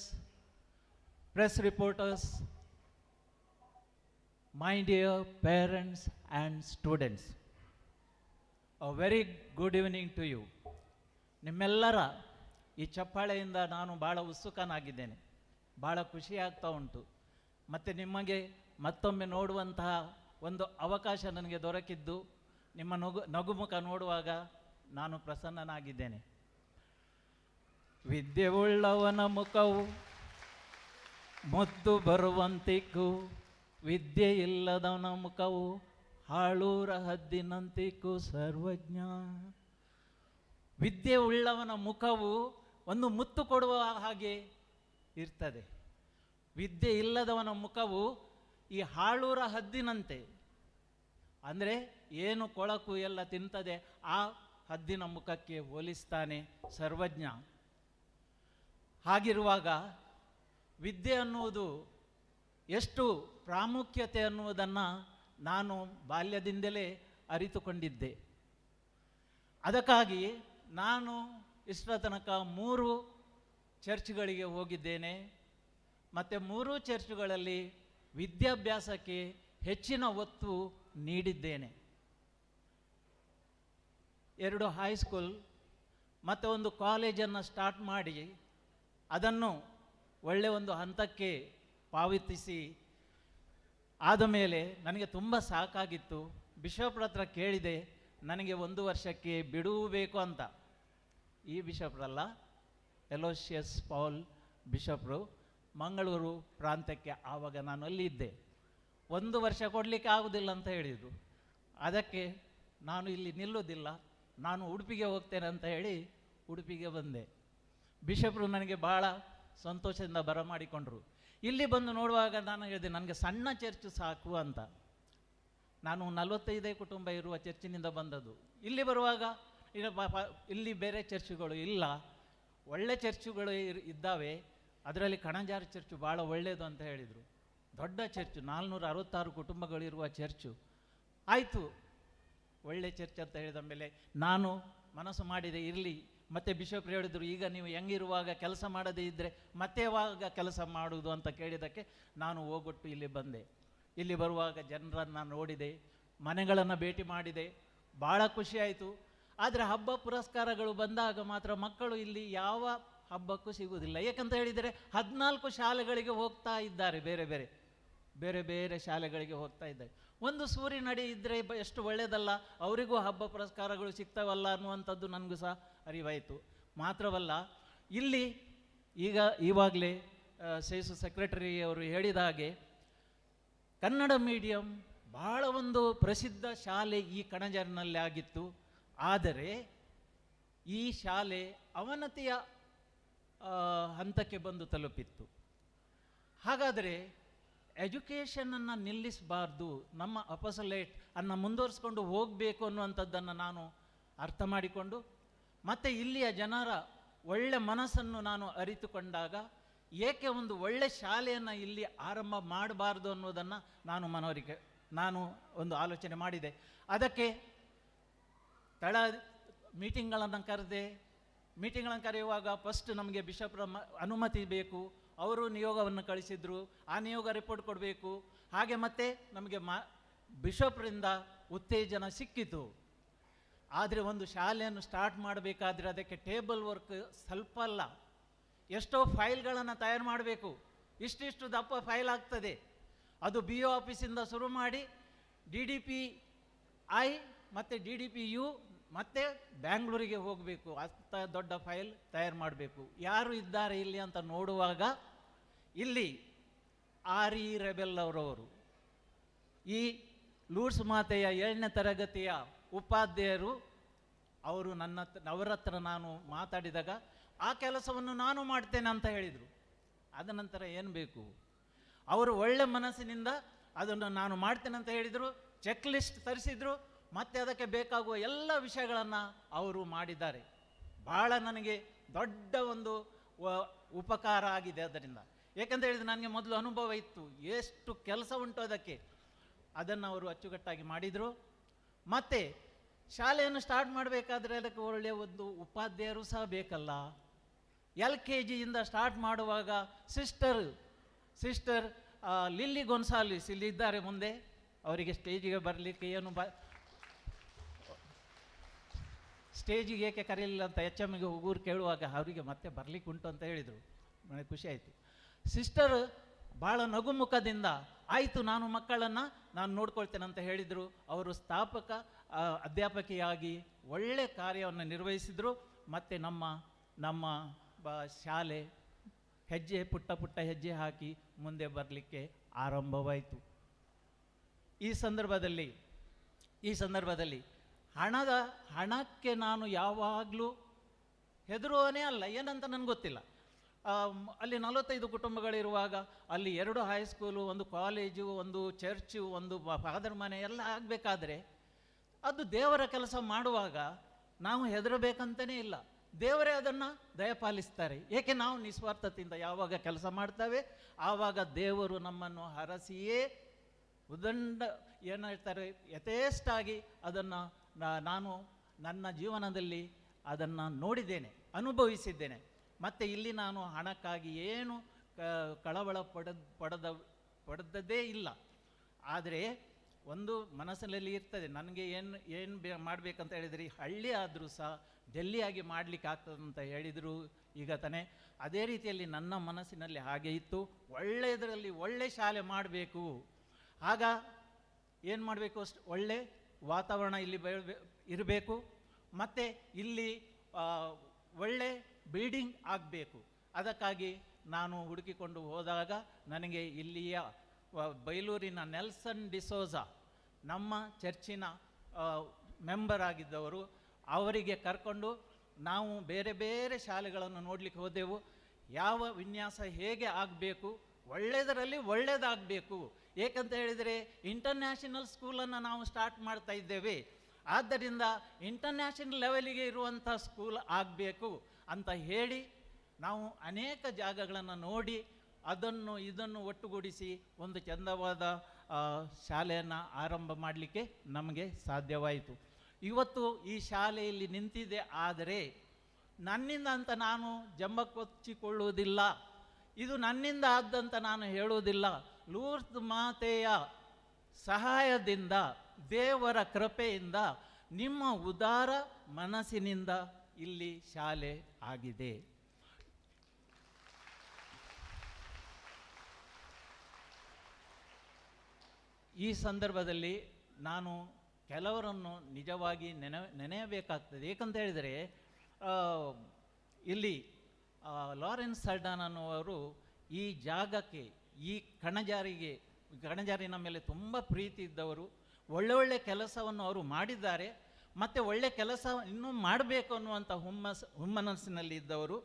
press reporters, my dear parents and students, a very good evening to you. ನಿಮ್ಮೆಲ್ಲರ ಈ ಚಪ್ಪಾಳೆಯಿಂದ ನಾನು ಭಾಳ ಉತ್ಸುಕನಾಗಿದ್ದೇನೆ. ಭಾಳ ಖುಷಿ ಆಗ್ತಾ ಉಂಟು. ಮತ್ತು ನಿಮಗೆ ಮತ್ತೊಮ್ಮೆ ನೋಡುವಂತಹ ಒಂದು ಅವಕಾಶ ನನಗೆ ದೊರಕಿದ್ದು ನಿಮ್ಮ ನಗುಮುಖ ನೋಡುವಾಗ ನಾನು ಪ್ರಸನ್ನನಾಗಿದ್ದೇನೆ. ವಿದ್ಯೆ ಉಳ್ಳವನ ಮುಖವು ಮುದ್ದು ಬರುವಂತಿಕ್ಕು, ವಿದ್ಯೆ ಇಲ್ಲದವನ ಮುಖವು ಹಾಳೂರ ಹದ್ದಿನಂತಿಕ್ಕು ಸರ್ವಜ್ಞ. ವಿದ್ಯೆ ಉಳ್ಳವನ ಮುಖವು ಒಂದು ಮುತ್ತು ಕೊಡುವ ಹಾಗೆ ಇರ್ತದೆ. ವಿದ್ಯೆ ಇಲ್ಲದವನ ಮುಖವು ಈ ಹಾಳೂರ ಹದ್ದಿನಂತೆ, ಅಂದರೆ ಏನು ಕೊಳಕು ಎಲ್ಲ ತಿಂತದೆ ಆ ಹದ್ದಿನ ಮುಖಕ್ಕೆ ಹೋಲಿಸ್ತಾನೆ ಸರ್ವಜ್ಞ. ಹಾಗಿರುವಾಗ ವಿದ್ಯೆ ಅನ್ನುವುದು ಎಷ್ಟು ಪ್ರಾಮುಖ್ಯತೆ ಅನ್ನುವುದನ್ನು ನಾನು ಬಾಲ್ಯದಿಂದಲೇ ಅರಿತುಕೊಂಡಿದ್ದೆ. ಅದಕ್ಕಾಗಿ ನಾನು ಇಷ್ಟರ ತನಕ 3 ಚರ್ಚ್ಗಳಿಗೆ ಹೋಗಿದ್ದೇನೆ. ಮತ್ತು 3 ಚರ್ಚ್ಗಳಲ್ಲಿ ವಿದ್ಯಾಭ್ಯಾಸಕ್ಕೆ ಹೆಚ್ಚಿನ ಒತ್ತು ನೀಡಿದ್ದೇನೆ. 2 ಹೈಸ್ಕೂಲ್ ಮತ್ತು ಒಂದು ಕಾಲೇಜನ್ನು ಸ್ಟಾರ್ಟ್ ಮಾಡಿ ಅದನ್ನು ಒಳ್ಳೆಯ ಒಂದು ಹಂತಕ್ಕೆ ಪಾವತಿಸಿ ಆದ ಮೇಲೆ ನನಗೆ ತುಂಬ ಸಾಕಾಗಿತ್ತು. ಬಿಷಪ್ರ ಹತ್ರ ಕೇಳಿದೆ, ನನಗೆ 1 ವರ್ಷಕ್ಕೆ ಬಿಡುವು ಬೇಕು ಅಂತ. ಈ ಬಿಷಪ್ರಲ್ಲ, ಎಲೋಷಿಯಸ್ ಪೌಲ್ ಬಿಷಪ್ರು, ಮಂಗಳೂರು ಪ್ರಾಂತ್ಯಕ್ಕೆ. ಆವಾಗ ನಾನು ಅಲ್ಲಿ ಇದ್ದೆ. 1 ವರ್ಷ ಕೊಡಲಿಕ್ಕೆ ಆಗೋದಿಲ್ಲ ಅಂತ ಹೇಳಿದರು. ಅದಕ್ಕೆ ನಾನು ಇಲ್ಲಿ ನಿಲ್ಲೋದಿಲ್ಲ, ನಾನು ಉಡುಪಿಗೆ ಹೋಗ್ತೇನೆ ಅಂತ ಹೇಳಿ ಉಡುಪಿಗೆ ಬಂದೆ. ಬಿಷಪ್ರು ನನಗೆ ಭಾಳ ಸಂತೋಷದಿಂದ ಬರಮಾಡಿಕೊಂಡರು. ಇಲ್ಲಿ ಬಂದು ನೋಡುವಾಗ ನಾನು ಹೇಳಿದೆ, ನನಗೆ ಸಣ್ಣ ಚರ್ಚ್ ಸಾಕು ಅಂತ. ನಾನು 45 ಕುಟುಂಬ ಇರುವ ಚರ್ಚಿನಿಂದ ಬಂದದ್ದು. ಇಲ್ಲಿ ಬರುವಾಗ ಇಲ್ಲಿ ಬೇರೆ ಚರ್ಚುಗಳು ಇಲ್ಲ, ಒಳ್ಳೆ ಚರ್ಚುಗಳು ಇದ್ದಾವೆ, ಅದರಲ್ಲಿ ಕಣಜಾರ ಚರ್ಚು ಭಾಳ ಒಳ್ಳೆಯದು ಅಂತ ಹೇಳಿದರು. ದೊಡ್ಡ ಚರ್ಚು, 466 ಕುಟುಂಬಗಳಿರುವ ಚರ್ಚು. ಆಯಿತು, ಒಳ್ಳೆ ಚರ್ಚ್ ಅಂತ ಹೇಳಿದ ಮೇಲೆ ನಾನು ಮನಸ್ಸು ಮಾಡಿದೆ, ಇರಲಿ. ಮತ್ತು ಬಿಷಪ್ ಹೇಳಿದರು, ಈಗ ನೀವು ಹೆಂಗಿರುವಾಗ ಕೆಲಸ ಮಾಡದೇ ಇದ್ದರೆ ಮತ್ತೆ ಯಾವಾಗ ಕೆಲಸ ಮಾಡುವುದು ಅಂತ ಕೇಳಿದ್ದಕ್ಕೆ ನಾನು ಹೋಗೊಟ್ಟು ಇಲ್ಲಿ ಬಂದೆ. ಇಲ್ಲಿ ಬರುವಾಗ ಜನರನ್ನು ನೋಡಿದೆ, ಮನೆಗಳನ್ನು ಭೇಟಿ ಮಾಡಿದೆ, ಭಾಳ ಖುಷಿಯಾಯಿತು. ಆದರೆ ಹಬ್ಬ ಪುರಸ್ಕಾರಗಳು ಬಂದಾಗ ಮಾತ್ರ ಮಕ್ಕಳು ಇಲ್ಲಿ ಯಾವ ಹಬ್ಬಕ್ಕೂ ಸಿಗುವುದಿಲ್ಲ. ಏಕೆಂತ ಹೇಳಿದರೆ 14 ಶಾಲೆಗಳಿಗೆ ಹೋಗ್ತಾ ಇದ್ದಾರೆ, ಬೇರೆ ಬೇರೆ ಶಾಲೆಗಳಿಗೆ ಹೋಗ್ತಾ ಇದ್ದಾರೆ. ಒಂದು ಸೂರಿನಡಿ ಇದ್ದರೆ ಎಷ್ಟು ಒಳ್ಳೆಯದಲ್ಲ, ಅವರಿಗೂ ಹಬ್ಬ ಪುರಸ್ಕಾರಗಳು ಸಿಗ್ತಾವಲ್ಲ ಅನ್ನುವಂಥದ್ದು ನನಗೂ ಸಹ ಅರಿವಾಯಿತು. ಮಾತ್ರವಲ್ಲ, ಇಲ್ಲಿ ಇವಾಗಲೇ ಸೇಸು ಸೆಕ್ರೆಟರಿ ಅವರು ಹೇಳಿದ ಹಾಗೆ ಕನ್ನಡ ಮೀಡಿಯಂ ಭಾಳ ಒಂದು ಪ್ರಸಿದ್ಧ ಶಾಲೆ ಈ ಕಣಜಾರಿನಲ್ಲಿ ಆಗಿತ್ತು. ಆದರೆ ಈ ಶಾಲೆ ಅವನತಿಯ ಹಂತಕ್ಕೆ ಬಂದು ತಲುಪಿತ್ತು. ಹಾಗಾದರೆ ಎಜುಕೇಷನನ್ನು ನಿಲ್ಲಿಸಬಾರ್ದು, ನಮ್ಮ ಅಪಸಲೇಟ್ ಅನ್ನು ಮುಂದುವರಿಸ್ಕೊಂಡು ಹೋಗಬೇಕು ಅನ್ನುವಂಥದ್ದನ್ನು ನಾನು ಅರ್ಥ ಮಾಡಿಕೊಂಡು, ಮತ್ತು ಇಲ್ಲಿಯ ಜನರ ಒಳ್ಳೆ ಮನಸ್ಸನ್ನು ನಾನು ಅರಿತುಕೊಂಡಾಗ ಏಕೆ ಒಂದು ಒಳ್ಳೆ ಶಾಲೆಯನ್ನು ಇಲ್ಲಿ ಆರಂಭ ಮಾಡಬಾರ್ದು ಅನ್ನೋದನ್ನು ನಾನು ಒಂದು ಆಲೋಚನೆ ಮಾಡಿದೆ. ಅದಕ್ಕೆ ಮೀಟಿಂಗ್ಗಳನ್ನು ಕರೆಯುವಾಗ ಫಸ್ಟ್ ನಮಗೆ ಬಿಷಪ್ರ ಅನುಮತಿ ಬೇಕು. ಅವರು ನಿಯೋಗವನ್ನು ಕಳಿಸಿದರು, ಆ ನಿಯೋಗ ರಿಪೋರ್ಟ್ ಕೊಡಬೇಕು. ಹಾಗೆ ಮತ್ತೆ ನಮಗೆ ಬಿಷಪ್ರಿಂದ ಉತ್ತೇಜನ ಸಿಕ್ಕಿತು. ಆದರೆ ಒಂದು ಶಾಲೆಯನ್ನು ಸ್ಟಾರ್ಟ್ ಮಾಡಬೇಕಾದ್ರೆ ಅದಕ್ಕೆ ಟೇಬಲ್ ವರ್ಕ್ ಸ್ವಲ್ಪ ಅಲ್ಲ, ಎಷ್ಟೋ ಫೈಲ್ಗಳನ್ನು ತಯಾರು ಮಾಡಬೇಕು. ಇಷ್ಟಿಷ್ಟು ದಪ್ಪ ಫೈಲ್ ಆಗ್ತದೆ. ಅದು BO ಆಫೀಸಿಂದ ಶುರು ಮಾಡಿ DDPI ಮತ್ತು DDPU ಮತ್ತು ಬ್ಯಾಂಗ್ಳೂರಿಗೆ ಹೋಗಬೇಕು. ಅಷ್ಟ ದೊಡ್ಡ ಫೈಲ್ ತಯಾರು ಮಾಡಬೇಕು. ಯಾರು ಇದ್ದಾರೆ ಇಲ್ಲಿ ಅಂತ ನೋಡುವಾಗ ಇಲ್ಲಿ RE ರೆಬೆಲ್ ಅವರವರು, ಈ ಲೂರ್ಸ್ ಮಾತೆಯ 7ನೇ ತರಗತಿಯ ಉಪಾಧ್ಯಾಯರು, ಅವರ ಹತ್ರ ನಾನು ಮಾತಾಡಿದಾಗ ಆ ಕೆಲಸವನ್ನು ನಾನು ಮಾಡ್ತೇನೆ ಅಂತ ಹೇಳಿದರು. ಅದ ನಂತರ ಏನು ಬೇಕು, ಅವರು ಒಳ್ಳೆ ಮನಸ್ಸಿನಿಂದ ಅದನ್ನು ನಾನು ಮಾಡ್ತೇನೆ ಅಂತ ಹೇಳಿದರು. ಚೆಕ್ ಲಿಸ್ಟ್ ತರಿಸಿದ್ರು, ಮತ್ತು ಅದಕ್ಕೆ ಬೇಕಾಗುವ ಎಲ್ಲ ವಿಷಯಗಳನ್ನು ಅವರು ಮಾಡಿದ್ದಾರೆ. ಭಾಳ ನನಗೆ ದೊಡ್ಡ ಒಂದು ಉಪಕಾರ ಆಗಿದೆ ಅದರಿಂದ. ಏಕೆಂತ ಹೇಳಿದರೆ ನನಗೆ ಮೊದಲು ಅನುಭವ ಇತ್ತು, ಎಷ್ಟು ಕೆಲಸ ಉಂಟು ಅದಕ್ಕೆ. ಅದನ್ನು ಅವರು ಅಚ್ಚುಕಟ್ಟಾಗಿ ಮಾಡಿದರು. ಮತ್ತು ಶಾಲೆಯನ್ನು ಸ್ಟಾರ್ಟ್ ಮಾಡಬೇಕಾದ್ರೆ ಅದಕ್ಕೆ ಒಳ್ಳೆಯ ಒಂದು ಉಪಾಧ್ಯಾಯರು ಸಹ ಬೇಕಲ್ಲ. LKGಯಿಂದ ಸ್ಟಾರ್ಟ್ ಮಾಡುವಾಗ ಸಿಸ್ಟರ್ ಲಿಲ್ಲಿ ಗೊನ್ಸಾಲಿಸ್ ಇಲ್ಲಿ ಇದ್ದಾರೆ ಮುಂದೆ. ಅವರಿಗೆ ಸ್ಟೇಜಿಗೆ ಬರಲಿಕ್ಕೆ ಸ್ಟೇಜಿಗೆ ಏಕೆ ಕರೆಯಲಿಲ್ಲ ಅಂತ HMಗೆ ಹುಡುಗರು ಕೇಳುವಾಗ ಅವರಿಗೆ ಮತ್ತೆ ಬರಲಿಕ್ಕೆ ಉಂಟು ಅಂತ ಹೇಳಿದರು. ನನಗೆ ಖುಷಿ ಆಯಿತು. ಸಿಸ್ಟರ್ ಭಾಳ ನಗುಮುಖದಿಂದ ಆಯಿತು ನಾನು ಮಕ್ಕಳನ್ನು ನಾನು ನೋಡ್ಕೊಳ್ತೇನೆ ಅಂತ ಹೇಳಿದರು. ಅವರು ಸ್ಥಾಪಕ ಅಧ್ಯಾಪಕಿಯಾಗಿ ಒಳ್ಳೆ ಕಾರ್ಯವನ್ನು ನಿರ್ವಹಿಸಿದರು. ಮತ್ತು ನಮ್ಮ ಶಾಲೆ ಪುಟ್ಟ ಹೆಜ್ಜೆ ಹಾಕಿ ಮುಂದೆ ಬರಲಿಕ್ಕೆ ಆರಂಭವಾಯಿತು. ಈ ಸಂದರ್ಭದಲ್ಲಿ ಹಣಕ್ಕೆ ನಾನು ಯಾವಾಗಲೂ ಹೆದರುವನೇ ಅಲ್ಲ, ಏನಂತ ನನಗೆ ಗೊತ್ತಿಲ್ಲ. ಅಲ್ಲಿ 45 ಕುಟುಂಬಗಳಿರುವಾಗ ಅಲ್ಲಿ 2 ಹೈಸ್ಕೂಲು, ಒಂದು ಕಾಲೇಜು, ಒಂದು ಚರ್ಚು, ಒಂದು ಫಾದರ್ ಮನೆ ಎಲ್ಲ ಆಗಬೇಕಾದ್ರೆ ಅದು ದೇವರ ಕೆಲಸ ಮಾಡುವಾಗ ನಾವು ಹೆದರಬೇಕಂತಲೇ ಇಲ್ಲ. ದೇವರೇ ಅದನ್ನು ದಯಪಾಲಿಸ್ತಾರೆ. ಏಕೆ ನಾವು ನಿಸ್ವಾರ್ಥತೆಯಿಂದ ಯಾವಾಗ ಕೆಲಸ ಮಾಡ್ತೇವೆ ಆವಾಗ ದೇವರು ನಮ್ಮನ್ನು ಹರಸಿಯೇ ಏನು ಹೇಳ್ತಾರೆ ಯಥೇಷ್ಟಾಗಿ ಅದನ್ನು ನಾನು ನನ್ನ ಜೀವನದಲ್ಲಿ ಅದನ್ನು ನೋಡಿದ್ದೇನೆ, ಅನುಭವಿಸಿದ್ದೇನೆ. ಮತ್ತು ಇಲ್ಲಿ ನಾನು ಹಣಕ್ಕಾಗಿ ಏನು ಕಳವಳ ಪಡೆದದ್ದೇ ಇಲ್ಲ. ಆದರೆ ಒಂದು ಮನಸ್ಸಿನಲ್ಲಿ ಇರ್ತದೆ, ನನಗೆ ಏನು ಮಾಡಬೇಕಂತ ಹೇಳಿದರೆ ಹಳ್ಳಿ ಆದರೂ ಸಹ ಜಲ್ಲಿಯಾಗಿ ಮಾಡಲಿಕ್ಕೆ ಆಗ್ತದಂತ ಹೇಳಿದರು ಈಗ ತಾನೇ. ಅದೇ ರೀತಿಯಲ್ಲಿ ನನ್ನ ಮನಸ್ಸಿನಲ್ಲಿ ಹಾಗೆ ಇತ್ತು, ಒಳ್ಳೆಯದರಲ್ಲಿ ಒಳ್ಳೆ ಶಾಲೆ ಮಾಡಬೇಕು. ಆಗ ಏನು ಮಾಡಬೇಕು, ಅಷ್ಟು ಒಳ್ಳೆ ವಾತಾವರಣ ಇಲ್ಲಿ ಇರಬೇಕು, ಮತ್ತು ಇಲ್ಲಿ ಒಳ್ಳೆ ಬಿಲ್ಡಿಂಗ್ ಆಗಬೇಕು. ಅದಕ್ಕಾಗಿ ನಾನು ಹುಡುಕಿಕೊಂಡು ಹೋದಾಗ ನನಗೆ ಇಲ್ಲಿಯ ಬೈಲೂರಿನ ನೆಲ್ಸನ್ ಡಿಸೋಜಾ ನಮ್ಮ ಚರ್ಚಿನ ಮೆಂಬರ್ ಆಗಿದ್ದವರು, ಅವರಿಗೆ ಕರ್ಕೊಂಡು ನಾವು ಬೇರೆ ಬೇರೆ ಶಾಲೆಗಳನ್ನು ನೋಡಲಿಕ್ಕೆ ಹೋದೆವು. ಯಾವ ವಿನ್ಯಾಸ ಹೇಗೆ ಆಗಬೇಕು, ಒಳ್ಳೆಯದರಲ್ಲಿ ಒಳ್ಳೆಯದಾಗಬೇಕು. ಏಕಂತ ಹೇಳಿದರೆ ಇಂಟರ್ನ್ಯಾಷನಲ್ ಸ್ಕೂಲನ್ನು ನಾವು ಸ್ಟಾರ್ಟ್ ಮಾಡ್ತಾ ಇದ್ದೇವೆ, ಆದ್ದರಿಂದ ಇಂಟರ್ನ್ಯಾಷನಲ್ ಲೆವೆಲಿಗೆ ಇರುವಂಥ ಸ್ಕೂಲ್ ಆಗಬೇಕು ಅಂತ ಹೇಳಿ ನಾವು ಅನೇಕ ಜಾಗಗಳನ್ನು ನೋಡಿ ಅದನ್ನು ಇದನ್ನು ಒಟ್ಟುಗೂಡಿಸಿ ಒಂದು ಚಂದವಾದ ಶಾಲೆಯನ್ನು ಆರಂಭ ಮಾಡಲಿಕ್ಕೆ ನಮಗೆ ಸಾಧ್ಯವಾಯಿತು. ಇವತ್ತು ಈ ಶಾಲೆಯಲ್ಲಿ ನಿಂತಿದೆ. ಆದರೆ ನನ್ನಿಂದ ಅಂತ ನಾನು ಜಂಬ ಕೊಚ್ಚಿಕೊಳ್ಳುವುದಿಲ್ಲ, ಇದು ನನ್ನಿಂದ ಆದ್ದಂತ ನಾನು ಹೇಳುವುದಿಲ್ಲ. ಲೂರ್ದ್ ಮಾತೆಯ ಸಹಾಯದಿಂದ, ದೇವರ ಕೃಪೆಯಿಂದ, ನಿಮ್ಮ ಉದಾರ ಮನಸ್ಸಿನಿಂದ ಇಲ್ಲಿ ಶಾಲೆ ಆಗಿದೆ. ಈ ಸಂದರ್ಭದಲ್ಲಿ ನಾನು ಕೆಲವರನ್ನು ನಿಜವಾಗಿ ನೆನೆಯಬೇಕಾಗ್ತದೆ. ಏಕಂತ ಹೇಳಿದರೆ ಇಲ್ಲಿ ಲಾರೆನ್ಸ್ ಸರ್ಡಾನ್ ಅನ್ನುವರು ಈ ಜಾಗಕ್ಕೆ, ಈ ಕಣಜಾರಿನ ಮೇಲೆ ತುಂಬ ಪ್ರೀತಿ ಇದ್ದವರು. ಒಳ್ಳೊಳ್ಳೆ ಕೆಲಸವನ್ನು ಅವರು ಮಾಡಿದ್ದಾರೆ, ಮತ್ತು ಒಳ್ಳೆ ಕೆಲಸ ಇನ್ನೂ ಮಾಡಬೇಕು ಅನ್ನುವಂಥ ಹುಮ್ಮನಸ್ಸಿನಲ್ಲಿ ಇದ್ದವರು.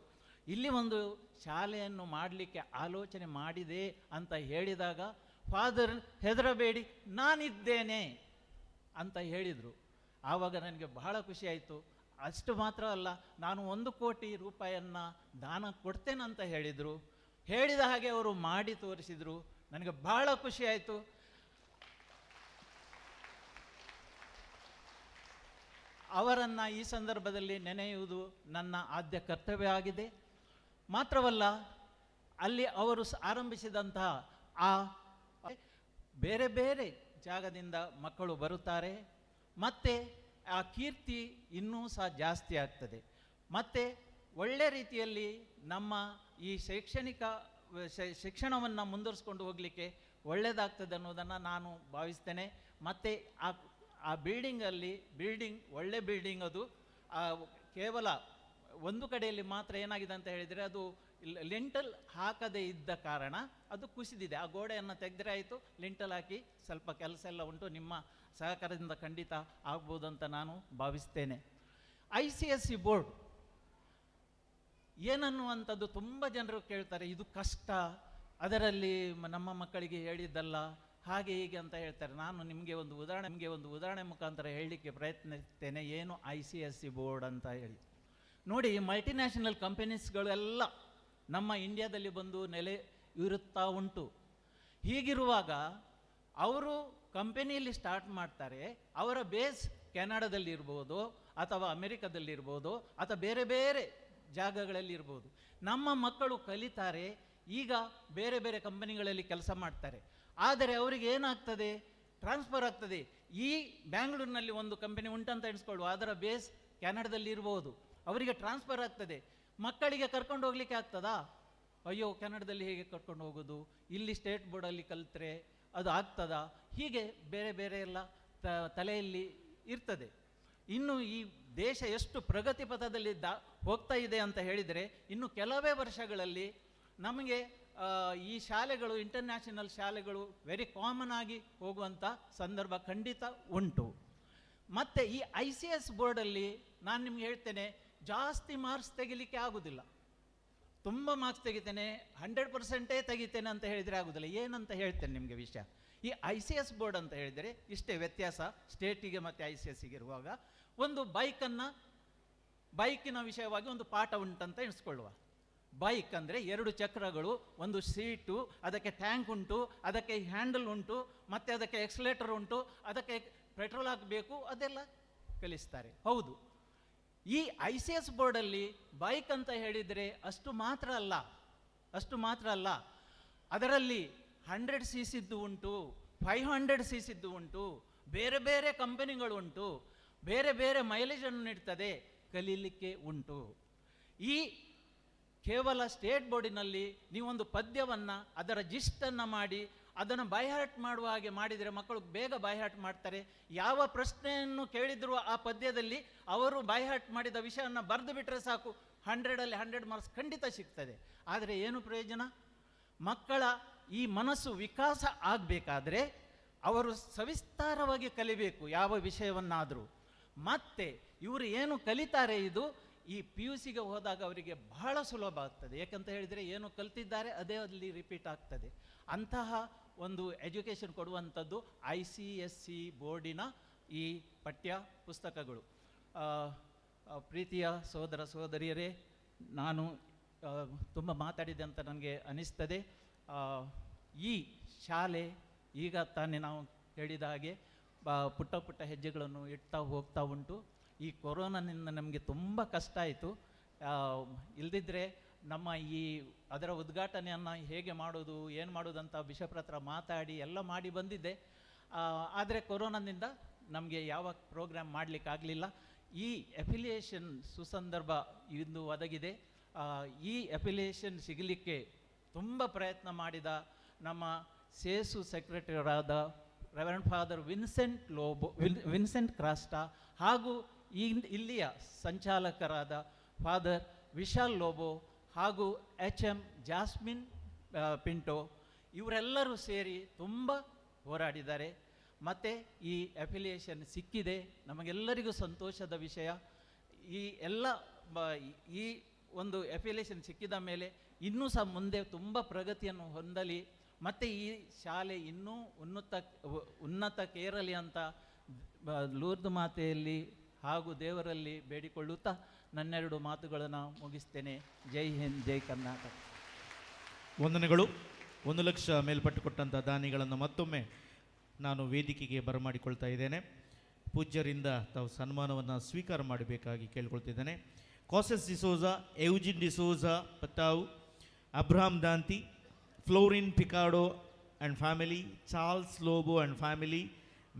ಇಲ್ಲಿ ಒಂದು ಶಾಲೆಯನ್ನು ಮಾಡಲಿಕ್ಕೆ ಆಲೋಚನೆ ಮಾಡಿದೆ ಅಂತ ಹೇಳಿದಾಗ, ಫಾದರ್ ಹೆದರಬೇಡಿ ನಾನಿದ್ದೇನೆ ಅಂತ ಹೇಳಿದರು. ಆವಾಗ ನನಗೆ ಬಹಳ ಖುಷಿಯಾಯಿತು. ಅಷ್ಟು ಮಾತ್ರ ಅಲ್ಲ, ನಾನು 1 ಕೋಟಿ ರೂಪಾಯಿಯನ್ನು ದಾನ ಕೊಡ್ತೇನಂತ ಹೇಳಿದರು. ಹೇಳಿದ ಹಾಗೆ ಅವರು ಮಾಡಿ ತೋರಿಸಿದರು. ನನಗೆ ಬಹಳ ಖುಷಿಯಾಯಿತು. ಅವರನ್ನು ಈ ಸಂದರ್ಭದಲ್ಲಿ ನೆನೆಯುವುದು ನನ್ನ ಆದ್ಯ ಕರ್ತವ್ಯ ಆಗಿದೆ. ಮಾತ್ರವಲ್ಲ, ಅಲ್ಲಿ ಅವರು ಆರಂಭಿಸಿದಂತಹ ಆ ಬೇರೆ ಬೇರೆ ಜಾಗದಿಂದ ಮಕ್ಕಳು ಬರುತ್ತಾರೆ, ಮತ್ತು ಆ ಕೀರ್ತಿ ಇನ್ನೂ ಸಹ ಜಾಸ್ತಿ ಆಗ್ತದೆ. ಮತ್ತು ಒಳ್ಳೆ ರೀತಿಯಲ್ಲಿ ನಮ್ಮ ಈ ಶಿಕ್ಷಣವನ್ನು ಮುಂದುವರಿಸ್ಕೊಂಡು ಹೋಗಲಿಕ್ಕೆ ಒಳ್ಳೆಯದಾಗ್ತದೆ ಅನ್ನೋದನ್ನು ನಾನು ಭಾವಿಸ್ತೇನೆ. ಮತ್ತು ಆ ಬಿಲ್ಡಿಂಗ್ ಒಳ್ಳೆ ಬಿಲ್ಡಿಂಗ್. ಅದು ಕೇವಲ ಒಂದು ಕಡೆಯಲ್ಲಿ ಮಾತ್ರ ಏನಾಗಿದೆ ಅಂತ ಹೇಳಿದರೆ, ಅದು ಲಿಂಟಲ್ ಹಾಕದೇ ಇದ್ದ ಕಾರಣ ಅದು ಕುಸಿದಿದೆ. ಆ ಗೋಡೆಯನ್ನು ತೆಗೆದರೆ ಆಯಿತು, ಲಿಂಟಲ್ ಹಾಕಿ ಸ್ವಲ್ಪ ಕೆಲಸ ಎಲ್ಲ ಉಂಟು. ನಿಮ್ಮ ಸಹಕಾರದಿಂದ ಖಂಡಿತ ಆಗ್ಬೋದು ಅಂತ ನಾನು ಭಾವಿಸ್ತೇನೆ. ICSE ಬೋರ್ಡ್ ಏನನ್ನುವಂಥದ್ದು ತುಂಬ ಜನರು ಕೇಳ್ತಾರೆ. ಇದು ಕಷ್ಟ, ಅದರಲ್ಲಿ ನಮ್ಮ ಮಕ್ಕಳಿಗೆ ಹೇಳಿದ್ದಲ್ಲ, ಹಾಗೆ ಹೀಗೆ ಅಂತ ಹೇಳ್ತಾರೆ. ನಾನು ನಿಮಗೆ ಒಂದು ಉದಾಹರಣೆ ಮುಖಾಂತರ ಹೇಳಲಿಕ್ಕೆ ಪ್ರಯತ್ನಿಸ್ತೇನೆ. ಏನು ICSE ಬೋರ್ಡ್ ಅಂತ ಹೇಳಿ ನೋಡಿ. ಮಲ್ಟಿನ್ಯಾಷನಲ್ ಕಂಪನೀಸ್ಗಳೆಲ್ಲ ನಮ್ಮ ಇಂಡಿಯಾದಲ್ಲಿ ಬಂದು ನೆಲೆ ಇರುತ್ತಾ ಉಂಟು. ಹೀಗಿರುವಾಗ ಅವರು ಕಂಪನಿಯಲ್ಲಿ ಸ್ಟಾರ್ಟ್ ಮಾಡ್ತಾರೆ. ಅವರ ಬೇಸ್ ಕೆನಡಾದಲ್ಲಿ ಇರ್ಬೋದು, ಅಥವಾ ಅಮೆರಿಕದಲ್ಲಿರ್ಬೋದು, ಅಥವಾ ಬೇರೆ ಬೇರೆ ಜಾಗಗಳಲ್ಲಿ ಇರ್ಬೋದು. ನಮ್ಮ ಮಕ್ಕಳು ಕಲಿತಾರೆ, ಈಗ ಬೇರೆ ಬೇರೆ ಕಂಪನಿಗಳಲ್ಲಿ ಕೆಲಸ ಮಾಡ್ತಾರೆ. ಆದರೆ ಅವರಿಗೆ ಏನಾಗ್ತದೆ, ಟ್ರಾನ್ಸ್ಫರ್ ಆಗ್ತದೆ. ಈ ಬ್ಯಾಂಗ್ಳೂರಿನಲ್ಲಿ ಒಂದು ಕಂಪನಿ ಉಂಟಂತ ಎಣಿಸ್ಕೊಳ್ಳುವ, ಅದರ ಬೇಸ್ ಕೆನಡಾದಲ್ಲಿ ಇರ್ಬೋದು. ಅವರಿಗೆ ಟ್ರಾನ್ಸ್ಫರ್ ಆಗ್ತದೆ. ಮಕ್ಕಳಿಗೆ ಕರ್ಕೊಂಡು ಹೋಗ್ಲಿಕ್ಕೆ ಆಗ್ತದಾ? ಅಯ್ಯೋ, ಕೆನಡಾದಲ್ಲಿ ಹೇಗೆ ಕರ್ಕೊಂಡು ಹೋಗೋದು, ಇಲ್ಲಿ ಸ್ಟೇಟ್ ಬೋರ್ಡಲ್ಲಿ ಕಲಿತ್ರೆ ಅದು ಆಗ್ತದಾ? ಹೀಗೆ ಬೇರೆ ಬೇರೆ ಎಲ್ಲ ತಲೆಯಲ್ಲಿ ಇರ್ತದೆ. ಇನ್ನು ಈ ದೇಶ ಎಷ್ಟು ಪ್ರಗತಿ ಪಥದಲ್ಲಿ ಹೋಗ್ತಾ ಇದೆ ಅಂತ ಹೇಳಿದರೆ, ಇನ್ನು ಕೆಲವೇ ವರ್ಷಗಳಲ್ಲಿ ನಮಗೆ ಈ ಶಾಲೆಗಳು, ಇಂಟರ್ನ್ಯಾಷನಲ್ ಶಾಲೆಗಳು ವೆರಿ ಕಾಮನ್ ಆಗಿ ಹೋಗುವಂಥ ಸಂದರ್ಭ ಖಂಡಿತ ಉಂಟು. ಮತ್ತು ಈ ICS ಬೋರ್ಡಲ್ಲಿ ನಾನು ನಿಮ್ಗೆ ಹೇಳ್ತೇನೆ, ಜಾಸ್ತಿ ಮಾರ್ಕ್ಸ್ ತೆಗಿಲಿಕ್ಕೆ ಆಗೋದಿಲ್ಲ. ತುಂಬ ಮಾರ್ಕ್ಸ್ ತೆಗಿತೇನೆ, 100% ತೆಗಿತೇನೆ ಅಂತ ಹೇಳಿದರೆ ಆಗೋದಿಲ್ಲ. ಏನಂತ ಹೇಳ್ತೇನೆ ನಿಮಗೆ ವಿಷಯ. ಈ ICS ಬೋರ್ಡ್ ಅಂತ ಹೇಳಿದರೆ ಇಷ್ಟೇ ವ್ಯತ್ಯಾಸ ಸ್ಟೇಟಿಗೆ ಮತ್ತು ICSಗೆ ಇರುವಾಗ. ಒಂದು ಬೈಕಿನ ವಿಷಯವಾಗಿ ಒಂದು ಪಾಠ ಉಂಟಂತ ಎಣಿಸ್ಕೊಳ್ಳುವ. ಬೈಕ್ ಅಂದರೆ 2 ಚಕ್ರಗಳು, ಒಂದು ಸೀಟು, ಅದಕ್ಕೆ ಟ್ಯಾಂಕ್ ಉಂಟು, ಅದಕ್ಕೆ ಹ್ಯಾಂಡಲ್ ಉಂಟು, ಮತ್ತು ಅದಕ್ಕೆ ಎಕ್ಸಲೇಟರ್ ಉಂಟು, ಅದಕ್ಕೆ ಪೆಟ್ರೋಲ್ ಹಾಕಬೇಕು, ಅದೆಲ್ಲ ಕಲಿಸ್ತಾರೆ. ಹೌದು, ಈ ICS ಬೋರ್ಡಲ್ಲಿ ಬೈಕ್ ಅಂತ ಹೇಳಿದರೆ ಅಷ್ಟು ಮಾತ್ರ ಅಲ್ಲ, ಅದರಲ್ಲಿ 100cc ಉಂಟು, 500cc ಉಂಟು, ಬೇರೆ ಬೇರೆ ಕಂಪನಿಗಳು ಉಂಟು, ಬೇರೆ ಬೇರೆ ಮೈಲೇಜನ್ನು ನೀಡ್ತದೆ. ಕಲೀಲಿಕ್ಕೆ ಉಂಟು. ಈ ಕೇವಲ ಸ್ಟೇಟ್ ಬೋರ್ಡಿನಲ್ಲಿ ನೀವೊಂದು ಪದ್ಯವನ್ನು ಅದರ ಜಿಸ್ಟನ್ನು ಮಾಡಿ ಅದನ್ನು ಬೈಹಾರ್ಟ್ ಮಾಡುವ ಹಾಗೆ ಮಾಡಿದರೆ ಮಕ್ಕಳು ಬೇಗ ಬೈಹಾರ್ಟ್ ಮಾಡ್ತಾರೆ. ಯಾವ ಪ್ರಶ್ನೆಯನ್ನು ಕೇಳಿದರೂ ಆ ಪದ್ಯದಲ್ಲಿ ಅವರು ಬೈಹಾರ್ಟ್ ಮಾಡಿದ ವಿಷಯವನ್ನು ಬರೆದು ಬಿಟ್ಟರೆ ಸಾಕು, 100ರಲ್ಲಿ 100 ಮಾರ್ಕ್ಸ್ ಖಂಡಿತ ಸಿಗ್ತದೆ. ಆದರೆ ಏನು ಪ್ರಯೋಜನ? ಮಕ್ಕಳ ಈ ಮನಸ್ಸು ವಿಕಾಸ ಆಗಬೇಕಾದ್ರೆ ಅವರು ಸವಿಸ್ತಾರವಾಗಿ ಕಲಿಬೇಕು ಯಾವ ವಿಷಯವನ್ನಾದರೂ. ಮತ್ತು ಇವರು ಏನು ಕಲಿತಾರೆ ಇದು ಈ PUCಗೆ ಹೋದಾಗ ಅವರಿಗೆ ಬಹಳ ಸುಲಭ ಆಗ್ತದೆ. ಯಾಕಂತ ಹೇಳಿದರೆ ಏನು ಕಲ್ತಿದ್ದಾರೆ ಅದೇ ಅಲ್ಲಿ ರಿಪೀಟ್ ಆಗ್ತದೆ. ಅಂತಹ ಒಂದು ಎಜುಕೇಷನ್ ಕೊಡುವಂಥದ್ದು ICSE ಬೋರ್ಡಿನ ಈ ಪಠ್ಯ ಪುಸ್ತಕಗಳು. ಪ್ರೀತಿಯ ಸಹೋದರ ಸಹೋದರಿಯರೇ, ನಾನು ತುಂಬ ಮಾತಾಡಿದೆ ಅಂತ ನನಗೆ ಅನಿಸ್ತದೆ. ಈ ಶಾಲೆ ಈಗ ತಾನೇ ನಾವು ಹೇಳಿದ ಹಾಗೆ ಪುಟ್ಟ ಪುಟ್ಟ ಹೆಜ್ಜೆಗಳನ್ನು ಇಡ್ತಾ ಹೋಗ್ತಾ ಉಂಟು. ಈ ಕೊರೋನಾನಿಂದ ನಮಗೆ ತುಂಬ ಕಷ್ಟ ಆಯಿತು. ಇಲ್ದಿದ್ರೆ ನಮ್ಮ ಈ ಅದರ ಉದ್ಘಾಟನೆಯನ್ನು ಹೇಗೆ ಮಾಡೋದು ಏನು ಮಾಡೋದಂತ ಬಿಷಪ್ರ ಹತ್ರ ಮಾತಾಡಿ ಎಲ್ಲ ಮಾಡಿ ಬಂದಿದ್ದೆ. ಆದರೆ ಕೊರೋನಾದಿಂದ ನಮಗೆ ಯಾವ ಪ್ರೋಗ್ರಾಮ್ ಮಾಡಲಿಕ್ಕಾಗಲಿಲ್ಲ. ಈ ಅಫಿಲಿಯೇಷನ್ ಸುಸಂದರ್ಭ ಇಂದು ಒದಗಿದೆ. ಈ ಅಫಿಲಿಯೇಷನ್ ಸಿಗಲಿಕ್ಕೆ ತುಂಬ ಪ್ರಯತ್ನ ಮಾಡಿದ ನಮ್ಮ ಸೇಸು ಸೆಕ್ರೆಟರಿಯರಾದ ರೆವರೆಂಡ್ ಫಾದರ್ ವಿನ್ಸೆಂಟ್ ಕ್ರಾಸ್ಟಾ ಹಾಗೂ ಇಲ್ಲಿಯ ಸಂಚಾಲಕರಾದ ಫಾದರ್ ವಿಶಾಲ್ ಲೋಬೋ ಹಾಗೂ HM ಜಾಸ್ಮಿನ್ ಪಿಂಟೋ ಇವರೆಲ್ಲರೂ ಸೇರಿ ತುಂಬ ಹೋರಾಡಿದ್ದಾರೆ. ಮತ್ತು ಈ ಅಫಿಲಿಯೇಷನ್ ಸಿಕ್ಕಿದೆ, ನಮಗೆಲ್ಲರಿಗೂ ಸಂತೋಷದ ವಿಷಯ. ಈ ಎಲ್ಲ ಈ ಒಂದು ಅಫಿಲಿಯೇಷನ್ ಸಿಕ್ಕಿದ ಮೇಲೆ ಇನ್ನೂ ಸಹ ಮುಂದೆ ತುಂಬ ಪ್ರಗತಿಯನ್ನು ಹೊಂದಲಿ ಮತ್ತು ಈ ಶಾಲೆ ಇನ್ನೂ ಉನ್ನತಕ್ಕೇರಲಿ ಅಂತ ಲೂರ್ದು ಮಾತೆಯಲ್ಲಿ ಹಾಗೂ ದೇವರಲ್ಲಿ ಬೇಡಿಕೊಳ್ಳುತ್ತಾ ನನ್ನೆರಡು ಮಾತುಗಳನ್ನು ಮುಗಿಸ್ತೇನೆ. ಜೈ ಹಿಂದ್, ಜೈ ಕರ್ನಾಟಕ. ವಂದನೆಗಳು. 1 ಲಕ್ಷ ಮೇಲ್ಪಟ್ಟು ಕೊಟ್ಟಂಥ ದಾನಿಗಳನ್ನು ಮತ್ತೊಮ್ಮೆ ನಾನು ವೇದಿಕೆಗೆ ಬರಮಾಡಿಕೊಳ್ತಾ ಇದ್ದೇನೆ. ಪೂಜ್ಯರಿಂದ ತಾವು ಸನ್ಮಾನವನ್ನು ಸ್ವೀಕಾರ ಮಾಡಬೇಕಾಗಿ ಕೇಳ್ಕೊಳ್ತಿದ್ದೇನೆ. ಕಾಸೆಸ್ ಡಿಸೋಜಾ, ಎವ್ಜಿನ್ ಡಿಸೋಜಾ ಪತಾವು, Abraham Danthi, Florine Picado and family, Charles Lobo and family,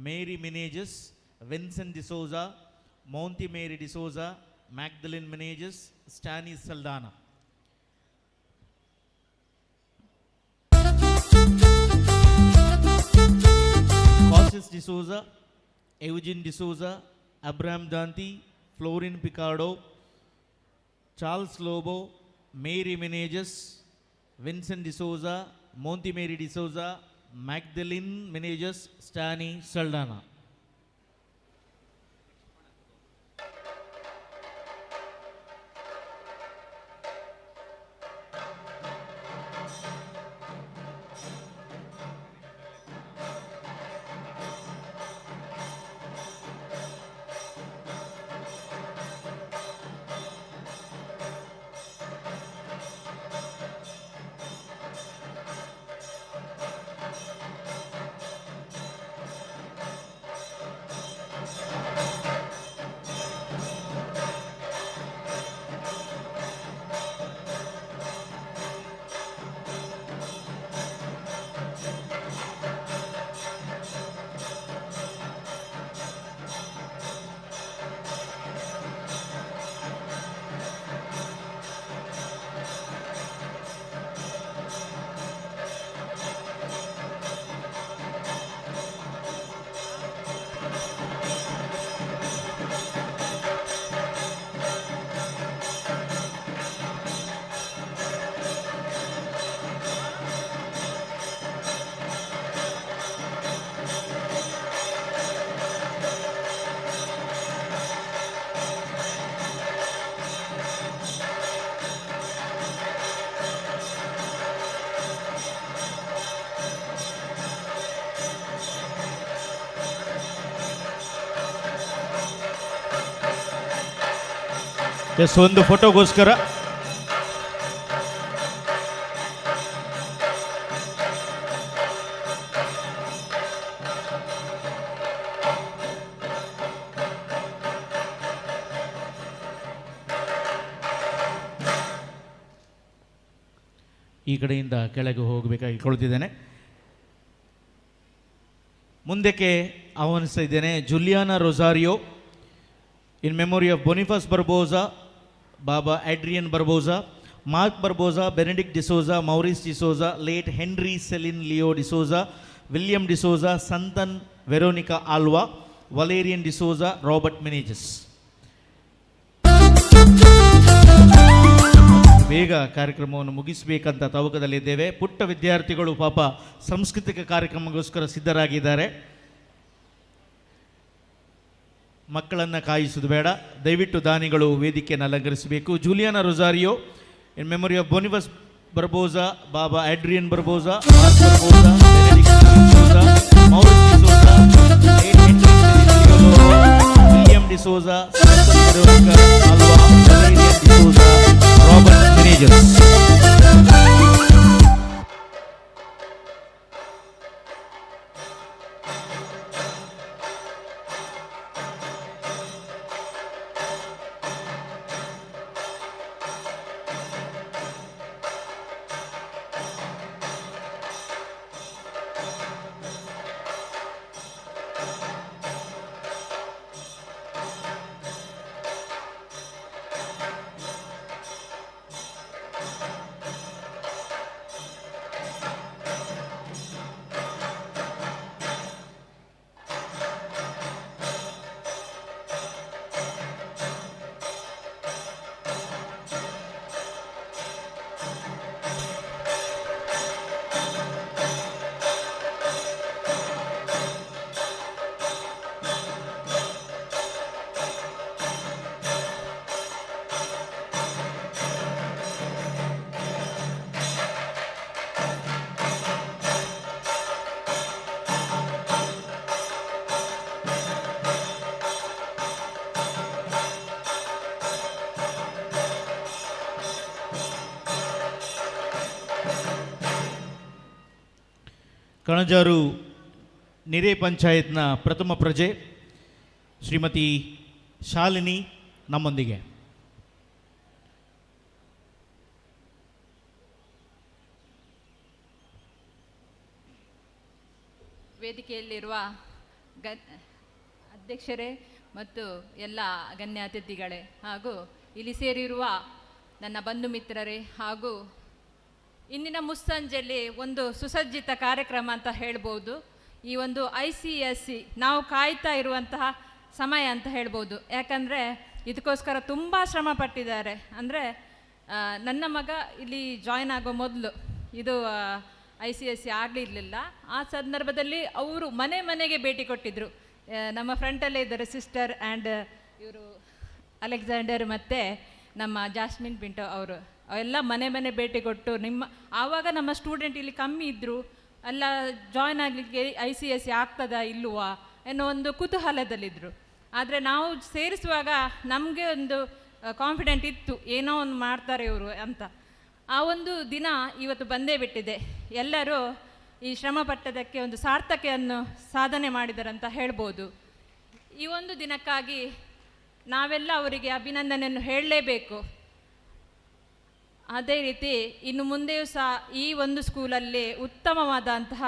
Mary Menezes, Vincent D'Souza, Monty Mary D'Souza, Magdalene Menezes, Stanny Saldanha. ಕಾಸೆಸ್ D'Souza, Eugene D'Souza, Abraham Danthi, Florine Picado, Charles Lobo, Mary Menezes, Vincent D'Souza, Monty Mary D'Souza, Magdalene Menezes, Stanny Saldanha. Yes, ಒಂದು ಫೋಟೋಗೋಸ್ಕರ ಈ ಕಡೆಯಿಂದ ಕೆಳಗೆ ಹೋಗಬೇಕಾಗಿ ಕೊಳ್ತಿದ್ದೇನೆ. ಮುಂದಕ್ಕೆ ಆಹ್ವಾನಿಸ್ತಾ ಇದ್ದೇನೆ ಜುಲಿಯಾನಾ Rosario, In memory of Boniface Barbosa, Baba Adrian Barbosa, Mark Barbosa, Benedict D'Souza, Maurice D'Souza, late Henry Celine Leo D'Souza, William D'Souza, Santan Veronica Alva, Valerian D'Souza, Robert Meneges. ಬೇಗ ಕಾರ್ಯಕ್ರಮವನ್ನು ಮುಗಿಸಬೇಕಂತ ತವಕದಲ್ಲಿದ್ದೇವೆ. ಪುಟ್ಟ ವಿದ್ಯಾರ್ಥಿಗಳು ಪಾಪ ಸಾಂಸ್ಕೃತಿಕ ಕಾರ್ಯಕ್ರಮಗೋಸ್ಕರ ಸಿದ್ಧರಾಗಿದ್ದಾರೆ. ಮಕ್ಕಳನ್ನು ಕಾಯಿಸುವುದು ಬೇಡ, ದಯವಿಟ್ಟು ದಾನಿಗಳು ವೇದಿಕೆಯನ್ನು ಅಲಂಕರಿಸಬೇಕು. Juliana Rosario in memory of Boniface Barbosa, Baba Adrian Barbosa, Mark Barbosa, Benedict D'Souza, Maurice D'Souza, William D'Souza, Alva, Valerian D'Souza, Robert Menezes. Kanajar ನಿರೇ ಪಂಚಾಯತ್ನ ಪ್ರಥಮ ಪ್ರಜೆ ಶ್ರೀಮತಿ ಶಾಲಿನಿ ನಮ್ಮೊಂದಿಗೆ. ವೇದಿಕೆಯಲ್ಲಿರುವ ಅಧ್ಯಕ್ಷರೇ ಮತ್ತು ಎಲ್ಲ ಗಣ್ಯ ಅತಿಥಿಗಳೇ ಹಾಗೂ ಇಲ್ಲಿ ಸೇರಿರುವ ನನ್ನ ಬಂಧು ಮಿತ್ರರೇ ಹಾಗೂ ಇಂದಿನ ಮುಸ್ಸಂಜೆಯಲ್ಲಿ ಒಂದು ಸುಸಜ್ಜಿತ ಕಾರ್ಯಕ್ರಮ ಅಂತ ಹೇಳ್ಬೋದು. ಈ ಒಂದು ICSE ನಾವು ಕಾಯ್ತಾ ಇರುವಂತಹ ಸಮಯ ಅಂತ ಹೇಳ್ಬೋದು. ಯಾಕಂದರೆ ಇದಕ್ಕೋಸ್ಕರ ತುಂಬ ಶ್ರಮ ಪಟ್ಟಿದ್ದಾರೆ. ಅಂದರೆ ನನ್ನ ಮಗ ಇಲ್ಲಿ ಜಾಯ್ನ್ ಆಗೋ ಮೊದಲು ಇದು ICSE ಆಗಲಿರಲಿಲ್ಲ. ಆ ಸಂದರ್ಭದಲ್ಲಿ ಅವರು ಮನೆ ಮನೆಗೆ ಭೇಟಿ ಕೊಟ್ಟಿದ್ದರು. ನಮ್ಮ ಫ್ರಂಟಲ್ಲೇ ಇದ್ದಾರೆ ಸಿಸ್ಟರ್ ಆ್ಯಂಡ್ ಇವರು ಅಲೆಕ್ಸಾಂಡರ್ ಮತ್ತು ನಮ್ಮ ಜಾಸ್ಮಿನ್ ಪಿಂಟೋ ಅವರು. ಅವೆಲ್ಲ ಮನೆ ಮನೆ ಭೇಟಿ ಕೊಟ್ಟು ಆವಾಗ ನಮ್ಮ ಸ್ಟೂಡೆಂಟ್ ಇಲ್ಲಿ ಕಮ್ಮಿ ಇದ್ದರು, ಎಲ್ಲ ಜಾಯ್ನ್ ಆಗಲಿಕ್ಕೆ ICSE ಆಗ್ತದಾ ಇಲ್ಲವಾ ಅನ್ನೋ ಒಂದು ಕುತೂಹಲದಲ್ಲಿದ್ದರು. ಆದರೆ ನಾವು ಸೇರಿಸುವಾಗ ನಮಗೆ ಒಂದು ಕಾನ್ಫಿಡೆಂಟ್ ಇತ್ತು, ಏನೋ ಒಂದು ಮಾಡ್ತಾರೆ ಇವರು ಅಂತ. ಆ ಒಂದು ದಿನ ಇವತ್ತು ಬಂದೇ ಬಿಟ್ಟಿದೆ. ಎಲ್ಲರೂ ಈ ಶ್ರಮ ಪಟ್ಟದಕ್ಕೆ ಒಂದು ಸಾರ್ಥಕೆಯನ್ನು ಸಾಧನೆ ಮಾಡಿದಾರಂತ ಹೇಳ್ಬೋದು. ಈ ಒಂದು ದಿನಕ್ಕಾಗಿ ನಾವೆಲ್ಲ ಅವರಿಗೆ ಅಭಿನಂದನೆಯನ್ನು ಹೇಳಲೇಬೇಕು. ಅದೇ ರೀತಿ ಇನ್ನು ಮುಂದೆಯೂ ಸಹ ಈ ಒಂದು ಸ್ಕೂಲಲ್ಲಿ ಉತ್ತಮವಾದಂತಹ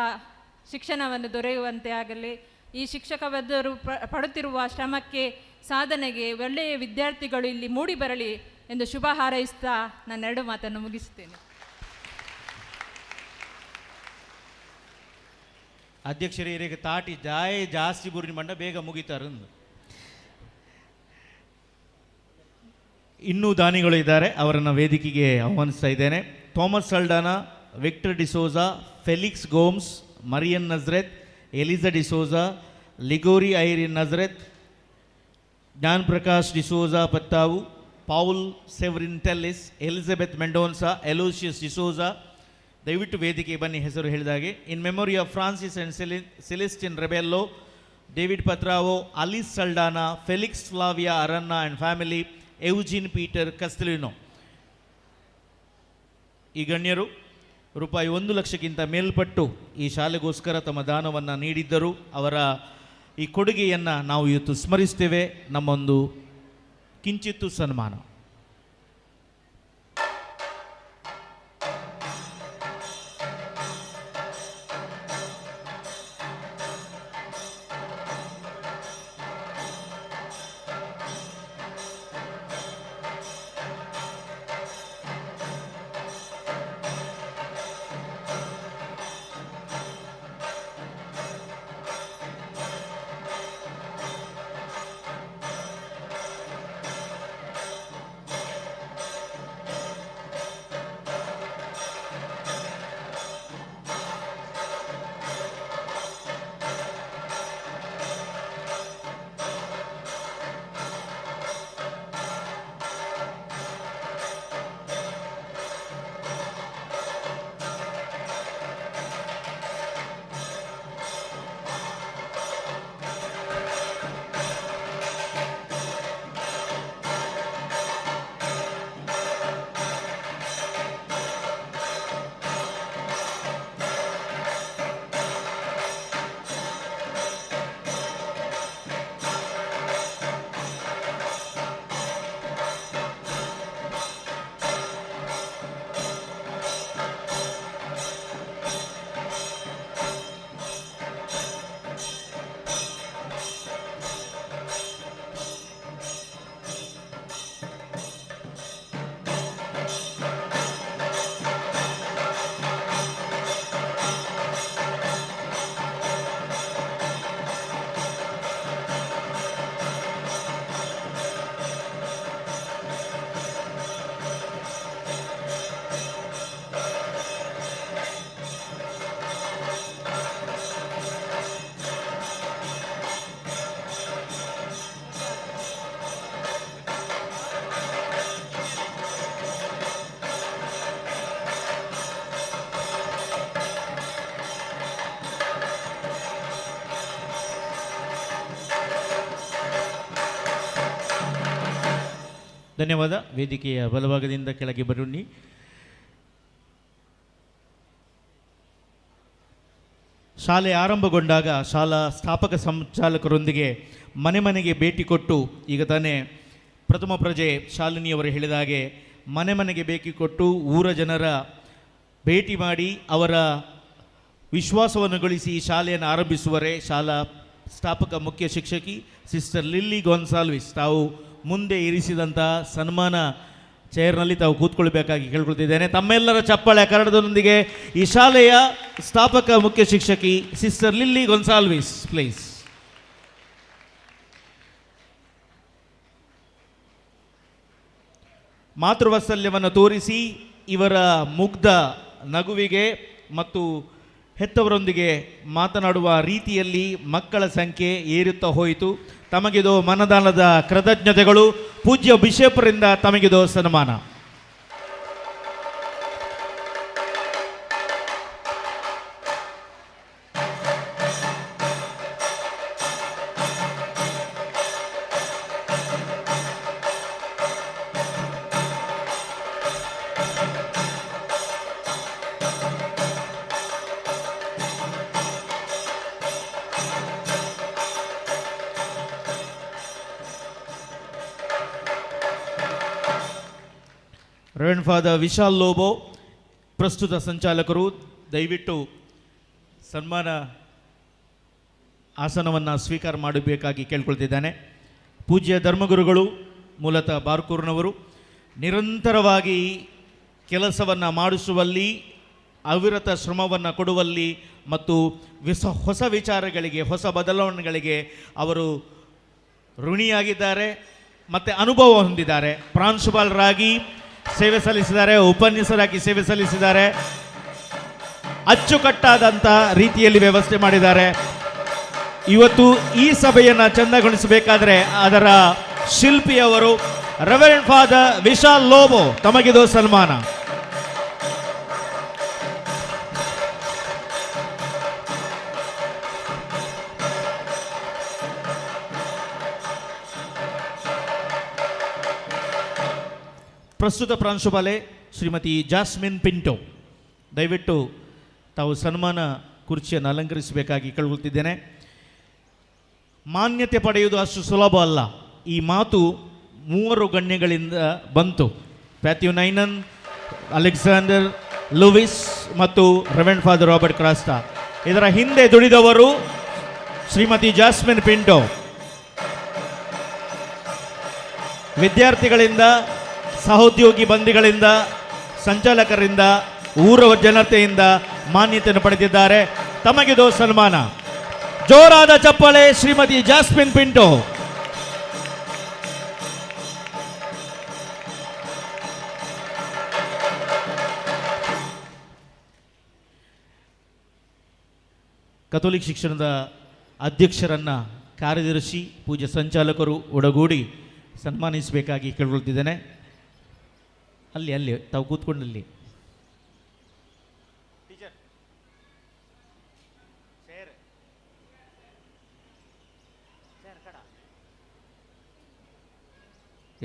ಶಿಕ್ಷಣವನ್ನು ದೊರೆಯುವಂತೆ ಆಗಲಿ, ಈ ಶಿಕ್ಷಕವದರು ಪಡುತ್ತಿರುವ ಶ್ರಮಕ್ಕೆ ಸಾಧನೆಗೆ ಒಳ್ಳೆಯ ವಿದ್ಯಾರ್ಥಿಗಳು ಇಲ್ಲಿ ಮೂಡಿ ಬರಲಿ ಎಂದು ಶುಭ ಹಾರೈಸ್ತಾ ನನ್ನೆರಡು ಮಾತನ್ನು ಮುಗಿಸುತ್ತೇನೆ. ಅಧ್ಯಕ್ಷರೇ ಇರಿಗೆ ತಾಟಿ ಜಾಸ್ತಿ ಬುರ್ನಿ ಮಂಡ ಬೇಗ ಮುಗಿತಾರಂದು. ಇನ್ನೂ ದಾನಿಗಳು ಇದ್ದಾರೆ, ಅವರನ್ನು ವೇದಿಕೆಗೆ ಆಹ್ವಾನಿಸ್ತಾ ಇದ್ದೇನೆ. Thomas Saldanha, Victor D'Souza, Felix Gomes, Marian Nazareth, Eliza D'Souza, Ligory Irene Nazareth, Gnan Prakash D'Souza ಪತ್ತಾವು, Paul Severin Tellis, Elizabeth Mendonca, Aloysius D'Souza, ದಯವಿಟ್ಟು ವೇದಿಕೆಗೆ ಬನ್ನಿ ಹೆಸರು ಹೇಳಿದಾಗೆ. In memory of Francis and Celestine Rebello, David Patrao, Alice Saldanha, Felix Flavia Aranha and family, Eugene Peter Castelino. ಈ ಗಣ್ಯರು ರೂಪಾಯಿ 1 ಲಕ್ಷಕ್ಕಿಂತ ಮೇಲ್ಪಟ್ಟು ಈ ಶಾಲೆಗೋಸ್ಕರ ತಮ್ಮ ದಾನವನ್ನು ನೀಡಿದ್ದರು. ಅವರ ಈ ಕೊಡುಗೆಯನ್ನು ನಾವು ಇವತ್ತು ಸ್ಮರಿಸ್ತೇವೆ. ನಮ್ಮೊಂದು ಕಿಂಚಿತ್ತು ಸನ್ಮಾನ. ಧನ್ಯವಾದ. ವೇದಿಕೆಯ ಬಲಭಾಗದಿಂದ ಕೆಳಗೆ ಬನ್ನಿ. ಶಾಲೆ ಆರಂಭಗೊಂಡಾಗ ಶಾಲಾ ಸ್ಥಾಪಕ ಸಂಚಾಲಕರೊಂದಿಗೆ ಮನೆ ಮನೆಗೆ ಭೇಟಿ ಕೊಟ್ಟು, ಈಗ ತಾನೇ ಪ್ರಥಮ ಪ್ರಜೆ ಶಾಲಿನಿಯವರು ಹೇಳಿದ ಹಾಗೆ ಮನೆ ಮನೆಗೆ ಭೇಟಿ ಕೊಟ್ಟು ಊರ ಜನರ ಭೇಟಿ ಮಾಡಿ ಅವರ ವಿಶ್ವಾಸವನ್ನು ಗಳಿಸಿ ಈ ಶಾಲೆಯನ್ನು ಆರಂಭಿಸುವರೆ ಶಾಲಾ ಸ್ಥಾಪಕ ಮುಖ್ಯ ಶಿಕ್ಷಕಿ ಸಿಸ್ಟರ್ ಲಿಲ್ಲಿ ಗೊನ್ಸಾಲ್ವಿಸ್ ತಾವು ಮುಂದೆ ಇರಿಸಿದಂಥ ಸನ್ಮಾನ ಚೇರ್ನಲ್ಲಿ ತಾವು ಕೂತ್ಕೊಳ್ಬೇಕಾಗಿ ಕೇಳ್ಕೊಳ್ತಿದ್ದೇನೆ. ತಮ್ಮೆಲ್ಲರ ಚಪ್ಪಾಳೆ ಕನ್ನಡದೊಂದಿಗೆ ಈ ಶಾಲೆಯ ಸ್ಥಾಪಕ ಮುಖ್ಯ ಶಿಕ್ಷಕಿ ಸಿಸ್ಟರ್ ಲಿಲ್ಲಿ ಗೊನ್ಸಾಲ್ವಿಸ್ ಪ್ಲೀಸ್. ಮಾತೃವಾತ್ಸಲ್ಯವನ್ನು ತೋರಿಸಿ ಇವರ ಮುಗ್ಧ ನಗುವಿಗೆ ಮತ್ತು ಹೆತ್ತವರೊಂದಿಗೆ ಮಾತನಾಡುವ ರೀತಿಯಲ್ಲಿ ಮಕ್ಕಳ ಸಂಖ್ಯೆ ಏರುತ್ತಾ ಹೋಯಿತು. ತಮಗಿದು ಮನದಾನದ ಕೃತಜ್ಞತೆಗಳು. ಪೂಜ್ಯ ಬಿಷಪ್ರಿಂದ ತಮಗಿದು ಸನ್ಮಾನ. ರೆವರೆಂಡ್ ಫಾದರ್ ವಿಶಾಲ್ ಲೋಬೋ ಪ್ರಸ್ತುತ ಸಂಚಾಲಕರು, ದಯವಿಟ್ಟು ಸನ್ಮಾನ ಆಸನವನ್ನು ಸ್ವೀಕಾರ ಮಾಡಬೇಕಾಗಿ ಕೇಳ್ಕೊಳ್ತಿದ್ದಾನೆ. ಪೂಜ್ಯ ಧರ್ಮಗುರುಗಳು ಮೂಲತಃ ಬಾರ್ಕೂರ್ನವರು, ನಿರಂತರವಾಗಿ ಕೆಲಸವನ್ನು ಮಾಡಿಸುವಲ್ಲಿ, ಅವಿರತ ಶ್ರಮವನ್ನು ಕೊಡುವಲ್ಲಿ ಮತ್ತು ಹೊಸ ವಿಚಾರಗಳಿಗೆ, ಹೊಸ ಬದಲಾವಣೆಗಳಿಗೆ ಅವರು ಋಣಿಯಾಗಿದ್ದಾರೆ ಮತ್ತು ಅನುಭವ ಹೊಂದಿದ್ದಾರೆ. ಪ್ರಾಂಶುಪಾಲರಾಗಿ ಸೇವೆ ಸಲ್ಲಿಸಿದ್ದಾರೆ, ಉಪನ್ಯಾಸರಾಗಿ ಸೇವೆ ಸಲ್ಲಿಸಿದ್ದಾರೆ, ಅಚ್ಚುಕಟ್ಟಾದಂಥ ರೀತಿಯಲ್ಲಿ ವ್ಯವಸ್ಥೆ ಮಾಡಿದ್ದಾರೆ. ಇವತ್ತು ಈ ಸಭೆಯನ್ನು ಚಂದಗೊಳಿಸಬೇಕಾದ್ರೆ ಅದರ ಶಿಲ್ಪಿಯವರು ರೆವರೆಂಡ್ ಫಾದರ್ ವಿಶಾಲ್ ಲೋಬೋ, ತಮಗಿದು ಸನ್ಮಾನ. ಪ್ರಸ್ತುತ ಪ್ರಾಂಶುಪಾಲೆ ಶ್ರೀಮತಿ ಜಾಸ್ಮಿನ್ ಪಿಂಟೋ, ದಯವಿಟ್ಟು ತಾವು ಸನ್ಮಾನ ಕುರ್ಚಿಯನ್ನು ಅಲಂಕರಿಸಬೇಕಾಗಿ ಕೇಳುತ್ತಿದ್ದೇನೆ. ಮಾನ್ಯತೆ ಪಡೆಯುವುದು ಅಷ್ಟು ಸುಲಭ ಅಲ್ಲ. ಈ ಮಾತು 3 ಗಣ್ಯಗಳಿಂದ ಬಂತು. ಪ್ಯಾಥ್ಯೂ ನೈನನ್, ಅಲೆಕ್ಸಾಂಡರ್ ಲೂವಿಸ್ ಮತ್ತು ರೆವರೆಂಡ್ ಫಾದರ್ ರಾಬರ್ಟ್ ಕ್ರಾಸ್ಟಾ. ಇದರ ಹಿಂದೆ ದುಡಿದವರು ಶ್ರೀಮತಿ ಜಾಸ್ಮಿನ್ ಪಿಂಟೋ. ವಿದ್ಯಾರ್ಥಿಗಳಿಂದ, ಸಹೋದ್ಯೋಗಿ ಬಂಧಿಗಳಿಂದ, ಸಂಚಾಲಕರಿಂದ, ಊರ ಜನತೆಯಿಂದ ಮಾನ್ಯತೆಯನ್ನು ಪಡೆದಿದ್ದಾರೆ. ತಮಗಿದು ಸನ್ಮಾನ. ಜೋರಾದ ಚಪ್ಪಾಳೆ ಶ್ರೀಮತಿ ಜಾಸ್ಮಿನ್ ಪಿಂಟೋ. ಕಥೋಲಿಕ್ ಶಿಕ್ಷಣದ ಅಧ್ಯಕ್ಷರನ್ನ, ಕಾರ್ಯದರ್ಶಿ, ಪೂಜ್ಯ ಸಂಚಾಲಕರು ಒಡಗೂಡಿ ಸನ್ಮಾನಿಸಬೇಕಾಗಿ ಕೇಳ್ಕೊಳ್ತಿದ್ದೇನೆ. ಅಲ್ಲಿ ತಾವು ಕೂತ್ಕೊಂಡಲ್ಲಿ.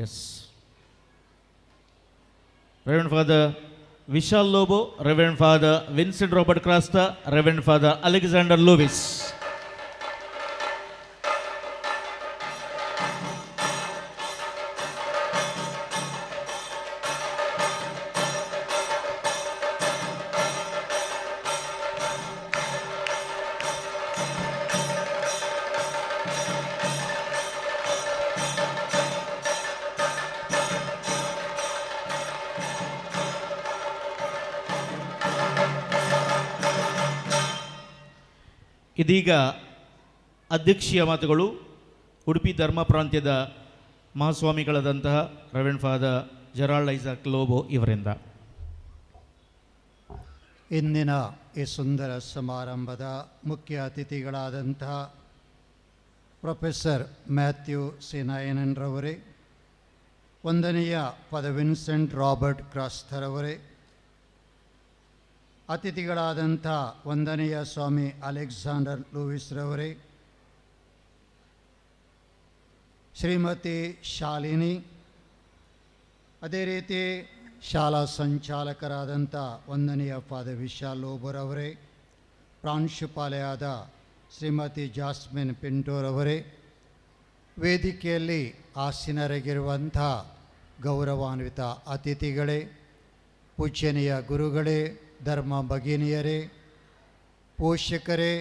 Yes, reverend father Vishal Lobo, reverend father Vincent Robert Crasta, reverend father Alexander Louis. ಇದೀಗ ಅಧ್ಯಕ್ಷೀಯ ಮಾತುಗಳು ಉಡುಪಿ ಧರ್ಮ ಪ್ರಾಂತ್ಯದ ಮಹಾಸ್ವಾಮಿಗಳಾದಂತಹ reverend father Gerald Isaac Lobo ಇವರಿಂದ. ಇಂದಿನ ಈ ಸುಂದರ ಸಮಾರಂಭದ ಮುಖ್ಯ ಅತಿಥಿಗಳಾದಂತಹ ಪ್ರೊಫೆಸರ್ ಮ್ಯಾಥ್ಯೂ ಸಿ ನಾಯನನ್ರವರೇ, ವಂದನೀಯ ಫಾದರ್ ವಿನ್ಸೆಂಟ್ ರಾಬರ್ಟ್ ಕ್ರಾಸ್ತರವರೇ, ಅತಿಥಿಗಳಾದಂಥ ವಂದನೀಯ ಸ್ವಾಮಿ ಅಲೆಕ್ಸಾಂಡರ್ ಲೂವಿಸ್ರವರೇ, ಶ್ರೀಮತಿ ಶಾಲಿನಿ, ಅದೇ ರೀತಿ ಶಾಲಾ ಸಂಚಾಲಕರಾದಂಥ ವಂದನೀಯ ಫಾದರ್ ವಿಶಾಲ್ ಓಬರವರೇ, ಪ್ರಾಂಶುಪಾಲೆಯಾದ ಶ್ರೀಮತಿ ಜಾಸ್ಮಿನ್ ಪಿಂಟೋರವರೇ, ವೇದಿಕೆಯಲ್ಲಿ ಆಸೀನರಾಗಿರುವಂಥ ಗೌರವಾನ್ವಿತ ಅತಿಥಿಗಳೇ, ಪೂಜ್ಯನೀಯ ಗುರುಗಳೇ, ಧರ್ಮ ಭಗಿನಿಯರೇ, ಪೋಷಕರೇ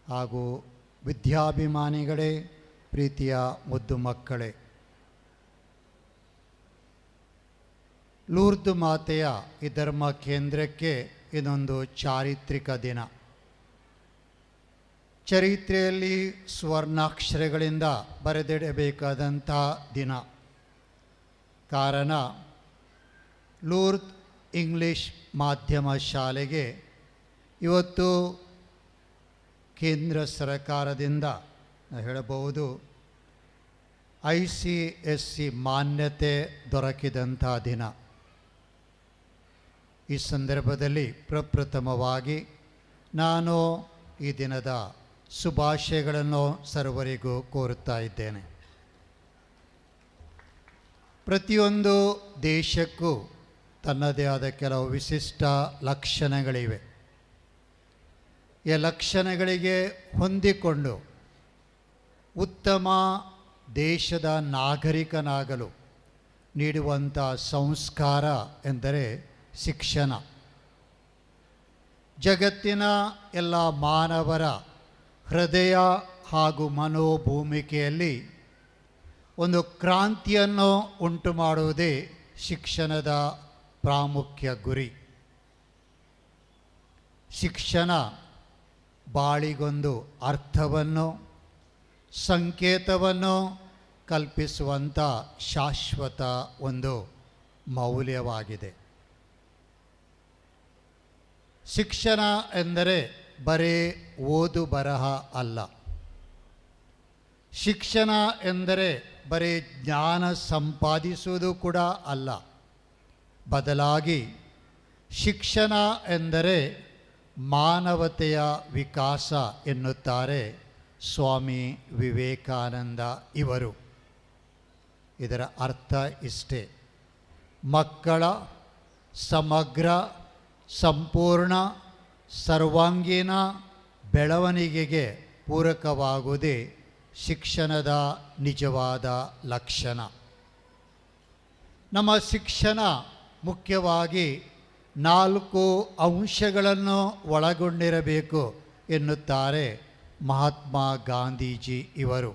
ಹಾಗೂ ವಿದ್ಯಾಭಿಮಾನಿಗಳೇ, ಪ್ರೀತಿಯ ಮುದ್ದು ಮಕ್ಕಳೇ, ಲೂರ್ದು ಮಾತೆಯ ಈ ಧರ್ಮ ಕೇಂದ್ರಕ್ಕೆ ಇದೊಂದು ಚಾರಿತ್ರಿಕ ದಿನ. ಚರಿತ್ರೆಯಲ್ಲಿ ಸ್ವರ್ಣಾಕ್ಷರಗಳಿಂದ ಬರೆದಿಡಬೇಕಾದಂಥ ದಿನ. ಕಾರಣ, ಲೂರ್ದ್ ಇಂಗ್ಲಿಷ್ ಮಾಧ್ಯಮ ಶಾಲೆಗೆ ಇವತ್ತು ಕೇಂದ್ರ ಸರ್ಕಾರದಿಂದ ಹೇಳಬಹುದು ICSE ಮಾನ್ಯತೆ ದೊರಕಿದಂಥ ದಿನ. ಈ ಸಂದರ್ಭದಲ್ಲಿ ಪ್ರಪ್ರಥಮವಾಗಿ ನಾನು ಈ ದಿನದ ಶುಭಾಶಯಗಳನ್ನು ಸರ್ವರಿಗೂ ಕೋರುತ್ತಾ ಇದ್ದೇನೆ. ಪ್ರತಿಯೊಂದು ದೇಶಕ್ಕೂ ತನ್ನದೇ ಆದ ಕೆಲವು ವಿಶಿಷ್ಟ ಲಕ್ಷಣಗಳಿವೆ. ಈ ಲಕ್ಷಣಗಳಿಗೆ ಹೊಂದಿಕೊಂಡು ಉತ್ತಮ ದೇಶದ ನಾಗರಿಕನಾಗಲು ನೀಡುವಂಥ ಸಂಸ್ಕಾರ ಎಂದರೆ ಶಿಕ್ಷಣ. ಜಗತ್ತಿನ ಎಲ್ಲ ಮಾನವರ ಹೃದಯ ಹಾಗೂ ಮನೋಭೂಮಿಕೆಯಲ್ಲಿ ಒಂದು ಕ್ರಾಂತಿಯನ್ನು ಉಂಟು ಮಾಡುವುದೇ ಶಿಕ್ಷಣದ ಪ್ರಾಮುಖ್ಯ ಗುರಿ. ಶಿಕ್ಷಣ ಬಾಳಿಗೊಂದು ಅರ್ಥವನ್ನು, ಸಂಕೇತವನ್ನು ಕಲ್ಪಿಸುವಂಥ ಶಾಶ್ವತ ಒಂದು ಮೌಲ್ಯವಾಗಿದೆ. ಶಿಕ್ಷಣ ಎಂದರೆ ಬರೀ ಓದು ಬರಹ ಅಲ್ಲ. ಶಿಕ್ಷಣ ಎಂದರೆ ಬರೀ ಜ್ಞಾನ ಸಂಪಾದಿಸುವುದು ಕೂಡ ಅಲ್ಲ. ಬದಲಾಗಿ ಶಿಕ್ಷಣ ಎಂದರೆ ಮಾನವತೆಯ ವಿಕಾಸ ಎನ್ನುತ್ತಾರೆ ಸ್ವಾಮಿ ವಿವೇಕಾನಂದ ಇವರು. ಇದರ ಅರ್ಥ ಇಷ್ಟೇ: ಮಕ್ಕಳ ಸಮಗ್ರ, ಸಂಪೂರ್ಣ, ಸರ್ವಾಂಗೀಣ ಬೆಳವಣಿಗೆಗೆ ಪೂರಕವಾಗುವುದೇ ಶಿಕ್ಷಣದ ನಿಜವಾದ ಲಕ್ಷಣ. ನಮ್ಮ ಶಿಕ್ಷಣ ಮುಖ್ಯವಾಗಿ 4 ಅಂಶಗಳನ್ನು ಒಳಗೊಂಡಿರಬೇಕು ಎನ್ನುತ್ತಾರೆ ಮಹಾತ್ಮ ಗಾಂಧೀಜಿ ಇವರು.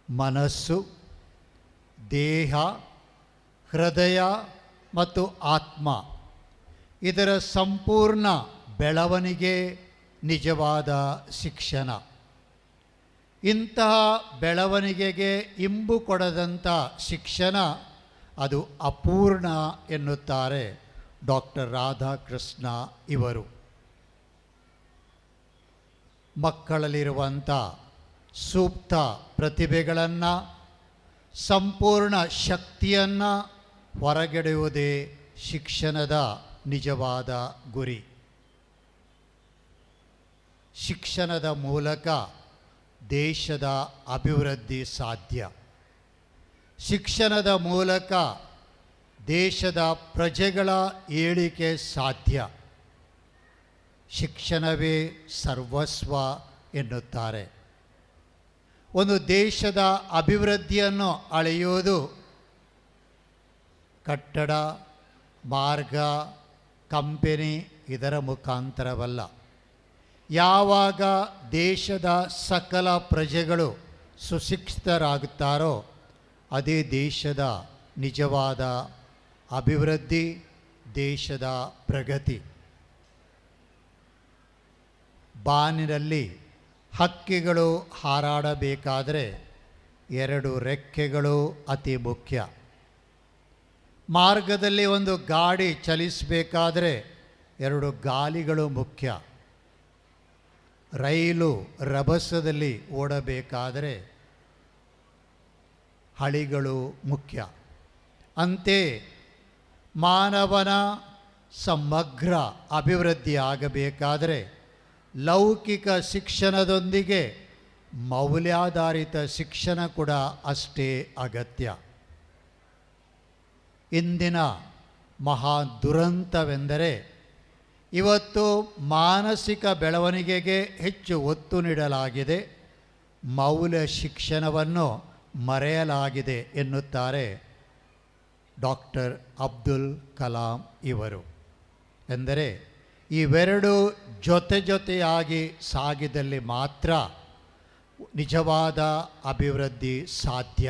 ಮನಸ್ಸು, ದೇಹ, ಹೃದಯ ಮತ್ತು ಆತ್ಮ ಇದರ ಸಂಪೂರ್ಣ ಬೆಳವಣಿಗೆ ನಿಜವಾದ ಶಿಕ್ಷಣ. ಇಂತಹ ಬೆಳವಣಿಗೆಗೆ ಇಂಬು ಕೊಡದಂಥ ಶಿಕ್ಷಣ ಅದು ಅಪೂರ್ಣ ಎನ್ನುತ್ತಾರೆ ಡಾಕ್ಟರ್ ರಾಧಾಕೃಷ್ಣ ಇವರು. ಮಕ್ಕಳಲ್ಲಿರುವಂಥ ಸೂಕ್ತ ಪ್ರತಿಭೆಗಳನ್ನು, ಸಂಪೂರ್ಣ ಶಕ್ತಿಯನ್ನು ಹೊರಗೆಳೆಯುವುದೇ ಶಿಕ್ಷಣದ ನಿಜವಾದ ಗುರಿ. ಶಿಕ್ಷಣದ ಮೂಲಕ ದೇಶದ ಅಭಿವೃದ್ಧಿ ಸಾಧ್ಯ. ಶಿಕ್ಷಣದ ಮೂಲಕ ದೇಶದ ಪ್ರಜೆಗಳ ಏಳಿಗೆ ಸಾಧ್ಯ. ಶಿಕ್ಷಣವೇ ಸರ್ವಸ್ವ ಎನ್ನುತ್ತಾರೆ. ಒಂದು ದೇಶದ ಅಭಿವೃದ್ಧಿಯನ್ನು ಅಳೆಯುವುದು ಕಟ್ಟಡ, ಮಾರ್ಗ, ಕಂಪೆನಿ ಇದರ ಮುಖಾಂತರವಲ್ಲ. ಯಾವಾಗ ದೇಶದ ಸಕಲ ಪ್ರಜೆಗಳು ಸುಶಿಕ್ಷಿತರಾಗುತ್ತಾರೋ ಅದೇ ದೇಶದ ನಿಜವಾದ ಅಭಿವೃದ್ಧಿ, ದೇಶದ ಪ್ರಗತಿ. ಬಾನಿನಲ್ಲಿ ಹಕ್ಕಿಗಳು ಹಾರಾಡಬೇಕಾದರೆ 2 ರೆಕ್ಕೆಗಳು ಅತಿ ಮುಖ್ಯ. ಮಾರ್ಗದಲ್ಲಿ ಒಂದು ಗಾಡಿ ಚಲಿಸಬೇಕಾದರೆ 2 ಗಾಲಿಗಳು ಮುಖ್ಯ. ರೈಲು ರಭಸದಲ್ಲಿ ಓಡಬೇಕಾದರೆ ಹಳಿಗಳು ಮುಖ್ಯ. ಅಂತೆಯೇ ಮಾನವನ ಸಮಗ್ರ ಅಭಿವೃದ್ಧಿ ಆಗಬೇಕಾದರೆ ಲೌಕಿಕ ಶಿಕ್ಷಣದೊಂದಿಗೆ ಮೌಲ್ಯಾಧಾರಿತ ಶಿಕ್ಷಣ ಕೂಡ ಅಷ್ಟೇ ಅಗತ್ಯ. ಇಂದಿನ ಮಹಾ ದುರಂತವೆಂದರೆ ಇವತ್ತು ಮಾನಸಿಕ ಬೆಳವಣಿಗೆಗೆ ಹೆಚ್ಚು ಒತ್ತು ನೀಡಲಾಗಿದೆ, ಮೌಲ್ಯ ಶಿಕ್ಷಣವನ್ನು ಮರೆಯಲಾಗಿದೆ ಎನ್ನುತ್ತಾರೆ ಡಾಕ್ಟರ್ ಅಬ್ದುಲ್ ಕಲಾಂ ಇವರು. ಎಂದರೆ ಇವೆರಡೂ ಜೊತೆಯಾಗಿ ಸಾಗಿದಲ್ಲಿ ಮಾತ್ರ ನಿಜವಾದ ಅಭಿವೃದ್ಧಿ ಸಾಧ್ಯ.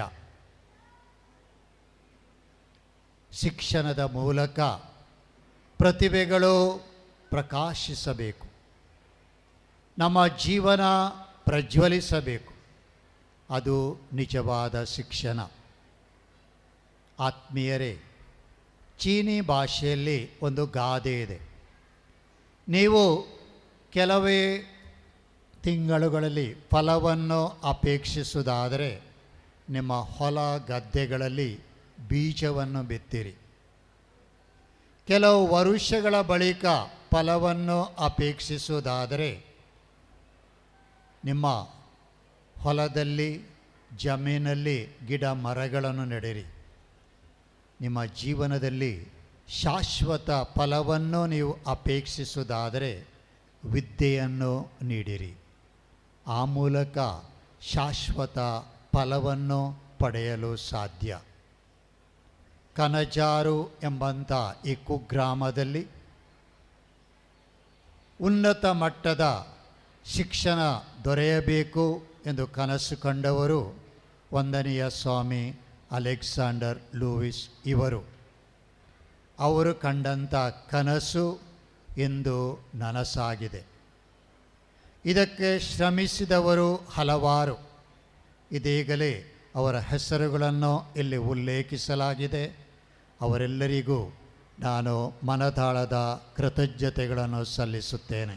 ಶಿಕ್ಷಣದ ಮೂಲಕ ಪ್ರತಿಭೆಗಳು ಪ್ರಕಾಶಿಸಬೇಕು, ನಮ್ಮ ಜೀವನ ಪ್ರಜ್ವಲಿಸಬೇಕು. ಅದು ನಿಜವಾದ ಶಿಕ್ಷಣ. ಆತ್ಮೀಯರೇ, ಚೀನಿ ಭಾಷೆಯಲ್ಲಿ ಒಂದು ಗಾದೆ ಇದೆ. ನೀವು ಕೆಲವೇ ತಿಂಗಳುಗಳಲ್ಲಿ ಫಲವನ್ನು ಅಪೇಕ್ಷಿಸುವುದಾದರೆ ನಿಮ್ಮ ಹೊಲ ಗದ್ದೆಗಳಲ್ಲಿ ಬೀಜವನ್ನು ಬಿತ್ತಿರಿ. ಕೆಲವು ವರುಷಗಳ ಬಳಿಕ ಫಲವನ್ನು ಅಪೇಕ್ಷಿಸುವುದಾದರೆ ನಿಮ್ಮ ಹೊಲದಲ್ಲಿ ಜಮೀನಲ್ಲಿ ಗಿಡ ಮರಗಳನ್ನು ನೆಡಿರಿ. ನಿಮ್ಮ ಜೀವನದಲ್ಲಿ ಶಾಶ್ವತ ಫಲವನ್ನು ನೀವು ಅಪೇಕ್ಷಿಸುವುದಾದರೆ ವಿದ್ಯೆಯನ್ನು ನೀಡಿರಿ. ಆ ಮೂಲಕ ಶಾಶ್ವತ ಫಲವನ್ನು ಪಡೆಯಲು ಸಾಧ್ಯ. ಕನಜಾರು ಎಂಬಂಥ ಈ ಕುಗ್ರಾಮದಲ್ಲಿ ಉನ್ನತ ಮಟ್ಟದ ಶಿಕ್ಷಣ ದೊರೆಯಬೇಕು ಎಂದು ಕನಸು ಕಂಡವರು ವಂದನೀಯ ಸ್ವಾಮಿ ಅಲೆಕ್ಸಾಂಡರ್ ಲೂಯಿಸ್ ಇವರು. ಅವರು ಕಂಡಂಥ ಕನಸು ಇಂದು ನನಸಾಗಿದೆ. ಇದಕ್ಕೆ ಶ್ರಮಿಸಿದವರು ಹಲವಾರು. ಇದೀಗಲೇ ಅವರ ಹೆಸರುಗಳನ್ನು ಇಲ್ಲಿ ಉಲ್ಲೇಖಿಸಲಾಗಿದೆ. ಅವರೆಲ್ಲರಿಗೂ ನಾನು ಮನದಾಳದ ಕೃತಜ್ಞತೆಗಳನ್ನು ಸಲ್ಲಿಸುತ್ತೇನೆ.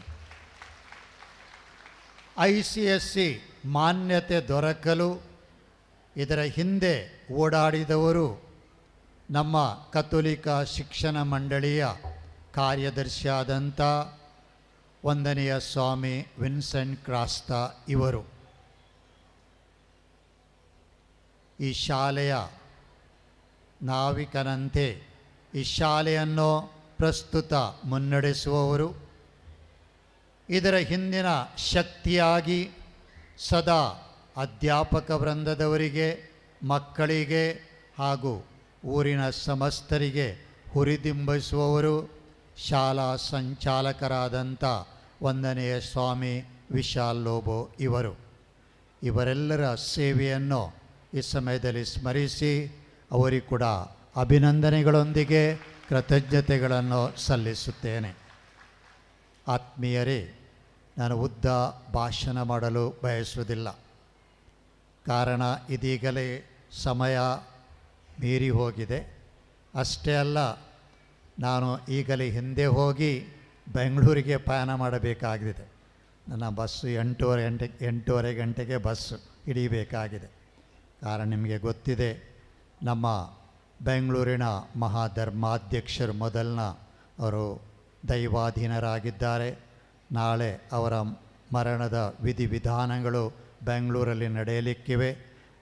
ICSE ಮಾನ್ಯತೆ ದೊರಕಲು ಇದರ ಹಿಂದೆ ಓಡಾಡಿದವರು ನಮ್ಮ ಕಥೋಲಿಕ ಶಿಕ್ಷಣ ಮಂಡಳಿಯ ಕಾರ್ಯದರ್ಶಿಯಾದಂಥ ವಂದನೀಯ ಸ್ವಾಮಿ ವಿನ್ಸೆಂಟ್ ಕ್ರಾಸ್ತಾ ಇವರು. ಈ ಶಾಲೆಯ ನಾವಿಕನಂತೆ ಈ ಶಾಲೆಯನ್ನು ಪ್ರಸ್ತುತ ಮುನ್ನಡೆಸುವವರು, ಇದರ ಹಿಂದಿನ ಶಕ್ತಿಯಾಗಿ ಸದಾ ಅಧ್ಯಾಪಕ ವೃಂದದವರಿಗೆ, ಮಕ್ಕಳಿಗೆ ಹಾಗೂ ಊರಿನ ಸಮಸ್ತರಿಗೆ ಹುರಿದುಂಬಿಸುವವರು ಶಾಲಾ ಸಂಚಾಲಕರಾದಂಥ ವಂದನೀಯ ಸ್ವಾಮಿ ವಿಶಾಲ್ ಲೋಬೋ ಇವರು. ಇವರೆಲ್ಲರ ಸೇವೆಯನ್ನು ಈ ಸಮಯದಲ್ಲಿ ಸ್ಮರಿಸಿ ಅವರಿಗೆ ಕೂಡ ಅಭಿನಂದನೆಗಳೊಂದಿಗೆ ಕೃತಜ್ಞತೆಗಳನ್ನು ಸಲ್ಲಿಸುತ್ತೇನೆ. ಆತ್ಮೀಯರೇ, ನಾನು ಉದ್ದ ಭಾಷಣ ಮಾಡಲು ಬಯಸುವುದಿಲ್ಲ. ಕಾರಣ ಇದೀಗಲೇ ಸಮಯ ಮೀರಿ ಹೋಗಿದೆ. ಅಷ್ಟೇ ಅಲ್ಲ, ನಾನು ಈಗಲೇ ಹಿಂದೆ ಹೋಗಿ ಬೆಂಗಳೂರಿಗೆ ಪ್ರಯಾಣ ಮಾಡಬೇಕಾಗಿದೆ. ನನ್ನ ಬಸ್ಸು 8:30 ಗಂಟೆಗೆ ಬಸ್ಸು ಹಿಡಿಯಬೇಕಾಗಿದೆ. ಕಾರಣ ನಿಮಗೆ ಗೊತ್ತಿದೆ, ನಮ್ಮ ಬೆಂಗಳೂರಿನ ಮಹಾಧರ್ಮಾಧ್ಯಕ್ಷರು ಅವರು ದೈವಾಧೀನರಾಗಿದ್ದಾರೆ. ನಾಳೆ ಅವರ ಮರಣದ ವಿಧಿವಿಧಾನಗಳು ಬೆಂಗಳೂರಲ್ಲಿ ನಡೆಯಲಿಕ್ಕಿವೆ.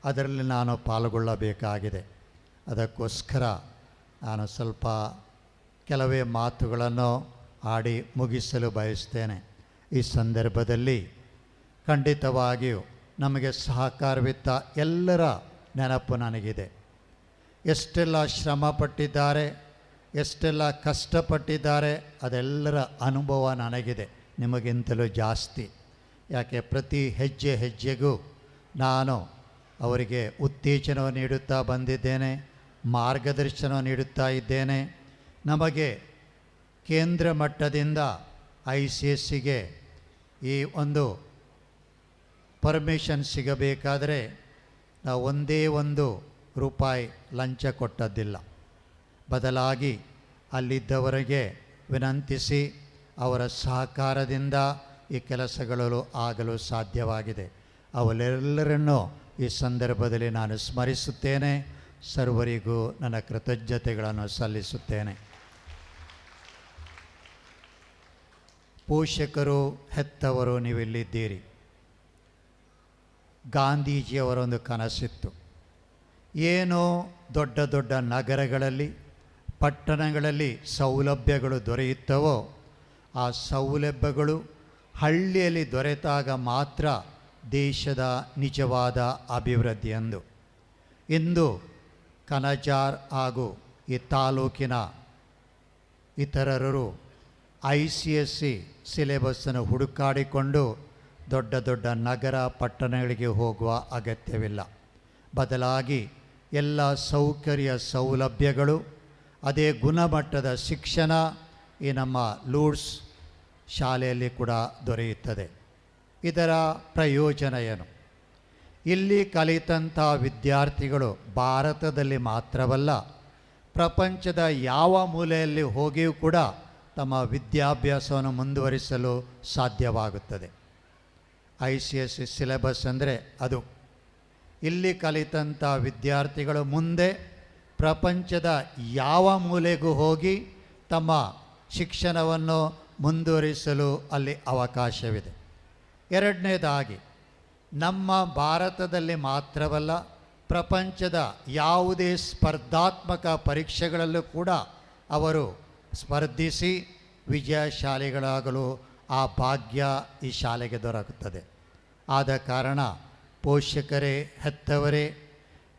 ಅದರಲ್ಲಿ ನಾನು ಪಾಲ್ಗೊಳ್ಳಬೇಕಾಗಿದೆ. ಅದಕ್ಕೋಸ್ಕರ ನಾನು ಸ್ವಲ್ಪ ಕೆಲವೇ ಮಾತುಗಳನ್ನು ಆಡಿ ಮುಗಿಸಲು ಬಯಸ್ತೇನೆ. ಈ ಸಂದರ್ಭದಲ್ಲಿ ಖಂಡಿತವಾಗಿಯೂ ನಮಗೆ ಸಹಕಾರವಿತ್ತ ಎಲ್ಲರ ನೆನಪು ನನಗಿದೆ. ಎಷ್ಟೆಲ್ಲ ಶ್ರಮ ಪಟ್ಟಿದ್ದಾರೆ, ಎಷ್ಟೆಲ್ಲ ಕಷ್ಟಪಟ್ಟಿದ್ದಾರೆ, ಅದೆಲ್ಲರ ಅನುಭವ ನನಗಿದೆ, ನಿಮಗಿಂತಲೂ ಜಾಸ್ತಿ. ಯಾಕೆ ಪ್ರತಿ ಹೆಜ್ಜೆಗೂ ನಾನು ಅವರಿಗೆ ಉತ್ತೇಜನವನ್ನು ನೀಡುತ್ತಾ ಬಂದಿದ್ದೇನೆ, ಮಾರ್ಗದರ್ಶನ ನೀಡುತ್ತಾ ಇದ್ದೇನೆ. ನಮಗೆ ಕೇಂದ್ರ ಮಟ್ಟದಿಂದ ICSEಗೆ ಈ ಒಂದು ಪರ್ಮಿಷನ್ ಸಿಗಬೇಕಾದರೆ ನಾವು ಒಂದೇ ರೂಪಾಯಿ ಲಂಚ ಕೊಟ್ಟದ್ದಿಲ್ಲ. ಬದಲಾಗಿ ಅಲ್ಲಿದ್ದವರಿಗೆ ವಿನಂತಿಸಿ ಅವರ ಸಹಕಾರದಿಂದ ಈ ಕೆಲಸಗಳು ಆಗಲು ಸಾಧ್ಯವಾಗಿದೆ. ಅವರೆಲ್ಲರನ್ನೂ ಈ ಸಂದರ್ಭದಲ್ಲಿ ನಾನು ಸ್ಮರಿಸುತ್ತೇನೆ. ಸರ್ವರಿಗೂ ನನ್ನ ಕೃತಜ್ಞತೆಗಳನ್ನು ಸಲ್ಲಿಸುತ್ತೇನೆ. ಪೋಷಕರು, ಹೆತ್ತವರು ನೀವಿಲ್ಲಿದ್ದೀರಿ. ಗಾಂಧೀಜಿಯವರೊಂದು ಕನಸಿತ್ತು. ಏನೋ ದೊಡ್ಡ ದೊಡ್ಡ ನಗರಗಳಲ್ಲಿ ಪಟ್ಟಣಗಳಲ್ಲಿ ಸೌಲಭ್ಯಗಳು ದೊರೆಯುತ್ತವೋ ಆ ಸೌಲಭ್ಯಗಳು ಹಳ್ಳಿಯಲ್ಲಿ ದೊರೆತಾಗ ಮಾತ್ರ ದೇಶದ ನಿಜವಾದ ಅಭಿವೃದ್ಧಿ ಎಂದು. ಇಂದು ಕನಜಾರ್ ಹಾಗೂ ಈ ತಾಲೂಕಿನ ಇತರರು ICSE ಸಿಲೆಬಸ್ಸನ್ನು ಹುಡುಕಾಡಿಕೊಂಡು ದೊಡ್ಡ ದೊಡ್ಡ ನಗರ ಪಟ್ಟಣಗಳಿಗೆ ಹೋಗುವ ಅಗತ್ಯವಿಲ್ಲ. ಬದಲಾಗಿ ಎಲ್ಲ ಸೌಕರ್ಯ ಸೌಲಭ್ಯಗಳು, ಅದೇ ಗುಣಮಟ್ಟದ ಶಿಕ್ಷಣ ಈ ನಮ್ಮ ಲೂಡ್ಸ್ ಶಾಲೆಯಲ್ಲಿ ಕೂಡ ದೊರೆಯುತ್ತದೆ. ಇದರ ಪ್ರಯೋಜನ ಏನು? ಇಲ್ಲಿ ಕಲಿತಂಥ ವಿದ್ಯಾರ್ಥಿಗಳು ಭಾರತದಲ್ಲಿ ಮಾತ್ರವಲ್ಲ, ಪ್ರಪಂಚದ ಯಾವ ಮೂಲೆಯಲ್ಲಿ ಹೋಗಿಯೂ ಕೂಡ ತಮ್ಮ ವಿದ್ಯಾಭ್ಯಾಸವನ್ನು ಮುಂದುವರಿಸಲು ಸಾಧ್ಯವಾಗುತ್ತದೆ. ICSE ಸಿಲೆಬಸ್ ಅಂದರೆ ಅದು. ಇಲ್ಲಿ ಕಲಿತಂಥ ವಿದ್ಯಾರ್ಥಿಗಳು ಮುಂದೆ ಪ್ರಪಂಚದ ಯಾವ ಮೂಲೆಗೂ ಹೋಗಿ ತಮ್ಮ ಶಿಕ್ಷಣವನ್ನು ಮುಂದುವರಿಸಲು ಅಲ್ಲಿ ಅವಕಾಶವಿದೆ. ಎರಡನೇದಾಗಿ, ನಮ್ಮ ಭಾರತದಲ್ಲಿ ಮಾತ್ರವಲ್ಲ, ಪ್ರಪಂಚದ ಯಾವುದೇ ಸ್ಪರ್ಧಾತ್ಮಕ ಪರೀಕ್ಷೆಗಳಲ್ಲೂ ಕೂಡ ಅವರು ಸ್ಪರ್ಧಿಸಿ ವಿಜಯಶಾಲಿಗಳಾಗಲು ಆ ಭಾಗ್ಯ ಈ ಶಾಲೆಗೆ ದೊರಕುತ್ತದೆ. ಆದ ಕಾರಣ ಪೋಷಕರೇ, ಹೆತ್ತವರೇ,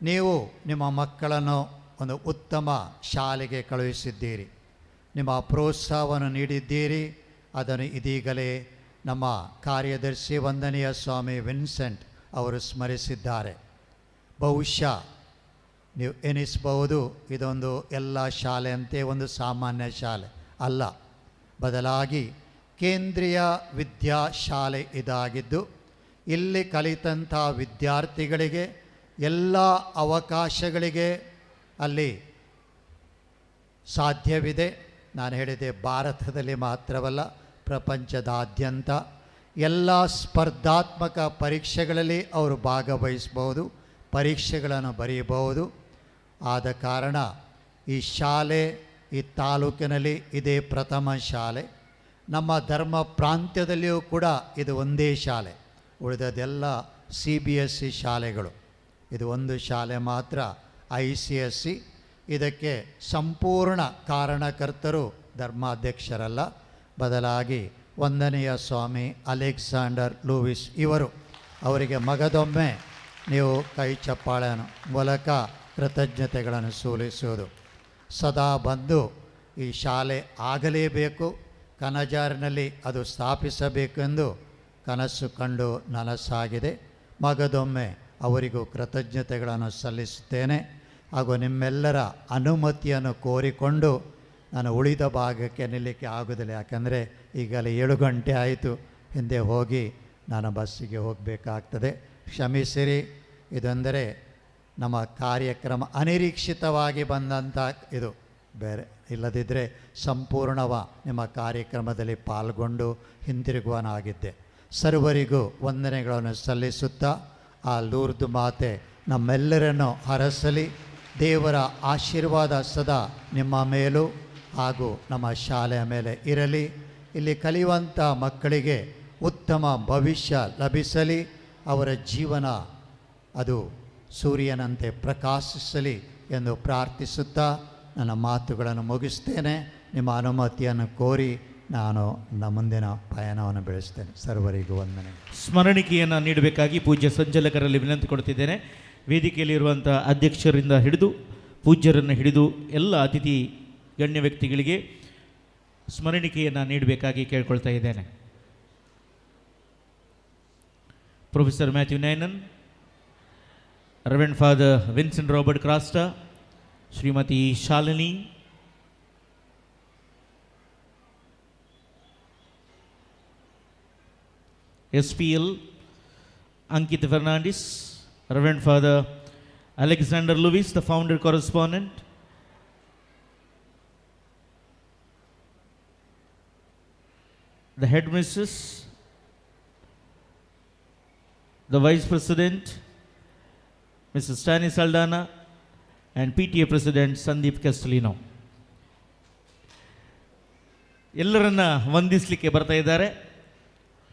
ನೀವು ನಿಮ್ಮ ಮಕ್ಕಳನ್ನು ಒಂದು ಉತ್ತಮ ಶಾಲೆಗೆ ಕಳುಹಿಸಿದ್ದೀರಿ, ನಿಮ್ಮ ಪ್ರೋತ್ಸಾಹವನ್ನು ನೀಡಿದ್ದೀರಿ. ಅದನ್ನು ಇದೀಗಲೇ ನಮ್ಮ ಕಾರ್ಯದರ್ಶಿ ವಂದನೀಯ ಸ್ವಾಮಿ ವಿನ್ಸೆಂಟ್ ಅವರು ಸ್ಮರಿಸಿದ್ದಾರೆ. ಬಹುಶಃ ನೀವು ಎನಿಸಬಹುದು ಇದೊಂದು ಎಲ್ಲ ಶಾಲೆಯಂತೆ ಒಂದು ಸಾಮಾನ್ಯ ಶಾಲೆ ಅಲ್ಲ, ಬದಲಾಗಿ ಕೇಂದ್ರೀಯ ವಿದ್ಯಾಶಾಲೆ ಇದಾಗಿದ್ದು ಇಲ್ಲಿ ಕಲಿತಂಥ ವಿದ್ಯಾರ್ಥಿಗಳಿಗೆ ಎಲ್ಲ ಅವಕಾಶಗಳಿಗೆ ಅಲ್ಲಿ ಸಾಧ್ಯವಿದೆ. ನಾನು ಹೇಳಿದೆ, ಭಾರತದಲ್ಲಿ ಮಾತ್ರವಲ್ಲ, ಪ್ರಪಂಚದಾದ್ಯಂತ ಎಲ್ಲ ಸ್ಪರ್ಧಾತ್ಮಕ ಪರೀಕ್ಷೆಗಳಲ್ಲಿ ಅವರು ಭಾಗವಹಿಸಬಹುದು, ಪರೀಕ್ಷೆಗಳನ್ನು ಬರೆಯಬಹುದು. ಆದ ಕಾರಣ ಈ ಶಾಲೆ ಈ ತಾಲೂಕಿನಲ್ಲಿ ಇದೇ ಪ್ರಥಮ ಶಾಲೆ. ನಮ್ಮ ಧರ್ಮ ಪ್ರಾಂತ್ಯದಲ್ಲಿಯೂ ಕೂಡ ಇದು ಒಂದೇ ಶಾಲೆ, ಉಳಿದದೆಲ್ಲ CBSE ಶಾಲೆಗಳು. ಇದು ಒಂದು ಶಾಲೆ ಮಾತ್ರ ICSE. ಇದಕ್ಕೆ ಸಂಪೂರ್ಣ ಕಾರಣಕರ್ತರು ಧರ್ಮಾಧ್ಯಕ್ಷರಲ್ಲ, ಬದಲಾಗಿ ವಂದನೀಯ ಸ್ವಾಮಿ ಅಲೆಕ್ಸಾಂಡರ್ ಲೂವಿಸ್ ಇವರು. ಅವರಿಗೆ ಮಗದೊಮ್ಮೆ ನೀವು ಕೈ ಚಪ್ಪಾಳೆ ಮೂಲಕ ಕೃತಜ್ಞತೆಗಳನ್ನು ಸಲ್ಲಿಸುವುದು. ಸದಾ ಬಂದು ಈ ಶಾಲೆ ಆಗಲೇಬೇಕು, ಕನಜಾರಿನಲ್ಲಿ ಅದು ಸ್ಥಾಪಿಸಬೇಕೆಂದು ಕನಸು ಕಂಡು ನನಸಾಗಿದೆ. ಮಗದೊಮ್ಮೆ ಅವರಿಗೂ ಕೃತಜ್ಞತೆಗಳನ್ನು ಸಲ್ಲಿಸುತ್ತೇನೆ. ಹಾಗೂ ನಿಮ್ಮೆಲ್ಲರ ಅನುಮತಿಯನ್ನು ಕೋರಿಕೊಂಡು ನಾನು ಉಳಿದ ಭಾಗಕ್ಕೆ ನಿಲ್ಲಕ್ಕೆ ಆಗೋದಿಲ್ಲ, ಯಾಕಂದರೆ ಈಗಲೇ 7 ಗಂಟೆ ಆಯಿತು, ಹಿಂದೆ ಹೋಗಿ ನಾನು ಬಸ್ಸಿಗೆ ಹೋಗಬೇಕಾಗ್ತದೆ. ಕ್ಷಮಿಸಿರಿ. ಇದೆಂದರೆ ನಮ್ಮ ಕಾರ್ಯಕ್ರಮ ಅನಿರೀಕ್ಷಿತವಾಗಿ ಬಂದಂಥ ಇದು, ಬೇರೆ ಇಲ್ಲದಿದ್ದರೆ ನಿಮ್ಮ ಕಾರ್ಯಕ್ರಮದಲ್ಲಿ ಪಾಲ್ಗೊಂಡು ಹಿಂತಿರುಗುವನಾಗಿದ್ದೆ. ಸರ್ವರಿಗೂ ವಂದನೆಗಳನ್ನು ಸಲ್ಲಿಸುತ್ತಾ ಆ ಲೂರ್ದು ಮಾತೆ ನಮ್ಮೆಲ್ಲರನ್ನು ಹರಸಲಿ. ದೇವರ ಆಶೀರ್ವಾದ ಸದಾ ನಿಮ್ಮ ಮೇಲೂ ಹಾಗೂ ನಮ್ಮ ಶಾಲೆಯ ಮೇಲೆ ಇರಲಿ. ಇಲ್ಲಿ ಕಲಿಯುವಂಥ ಮಕ್ಕಳಿಗೆ ಉತ್ತಮ ಭವಿಷ್ಯ ಲಭಿಸಲಿ. ಅವರ ಜೀವನ ಅದು ಸೂರ್ಯನಂತೆ ಪ್ರಕಾಶಿಸಲಿ ಎಂದು ಪ್ರಾರ್ಥಿಸುತ್ತಾ ನನ್ನ ಮಾತುಗಳನ್ನು ಮುಗಿಸ್ತೇನೆ. ನಿಮ್ಮ ಅನುಮತಿಯನ್ನು ಕೋರಿ ನಾನು ಮುಂದಿನ ಪಯಣವನ್ನು ಬೆಳೆಸ್ತೇನೆ. ಸರ್ವರಿಗೂ ವಂದನೆ. ಸ್ಮರಣಿಕೆಯನ್ನು ನೀಡಬೇಕಾಗಿ ಪೂಜ್ಯ ಸಂಚಾಲಕರಲ್ಲಿ ವಿನಂತಿ ಕೊಡ್ತಿದ್ದೇನೆ. ವೇದಿಕೆಯಲ್ಲಿರುವಂಥ ಅಧ್ಯಕ್ಷರಿಂದ ಹಿಡಿದು ಪೂಜ್ಯರನ್ನು ಹಿಡಿದು ಎಲ್ಲ ಅತಿಥಿ ಗಣ್ಯ ವ್ಯಕ್ತಿಗಳಿಗೆ ಸ್ಮರಣಿಕೆಯನ್ನು ನೀಡಬೇಕಾಗಿ ಕೇಳ್ಕೊಳ್ತಾ ಇದ್ದೇನೆ. Professor Matthew Ninan, reverend father Vincent Robert Crasta, Shrimati Shalini, SPL Ankit Fernandez, Reverend Father Alexander Lewis, the founder correspondent, the headmistress, the vice president Mrs. Stani Saldana, and PTA president Sandeep Castellino. ಎಲ್ಲರನ್ನ ವಂದಿಸಲಿಕ್ಕೆ ಬರ್ತಾ ಇದ್ದಾರೆ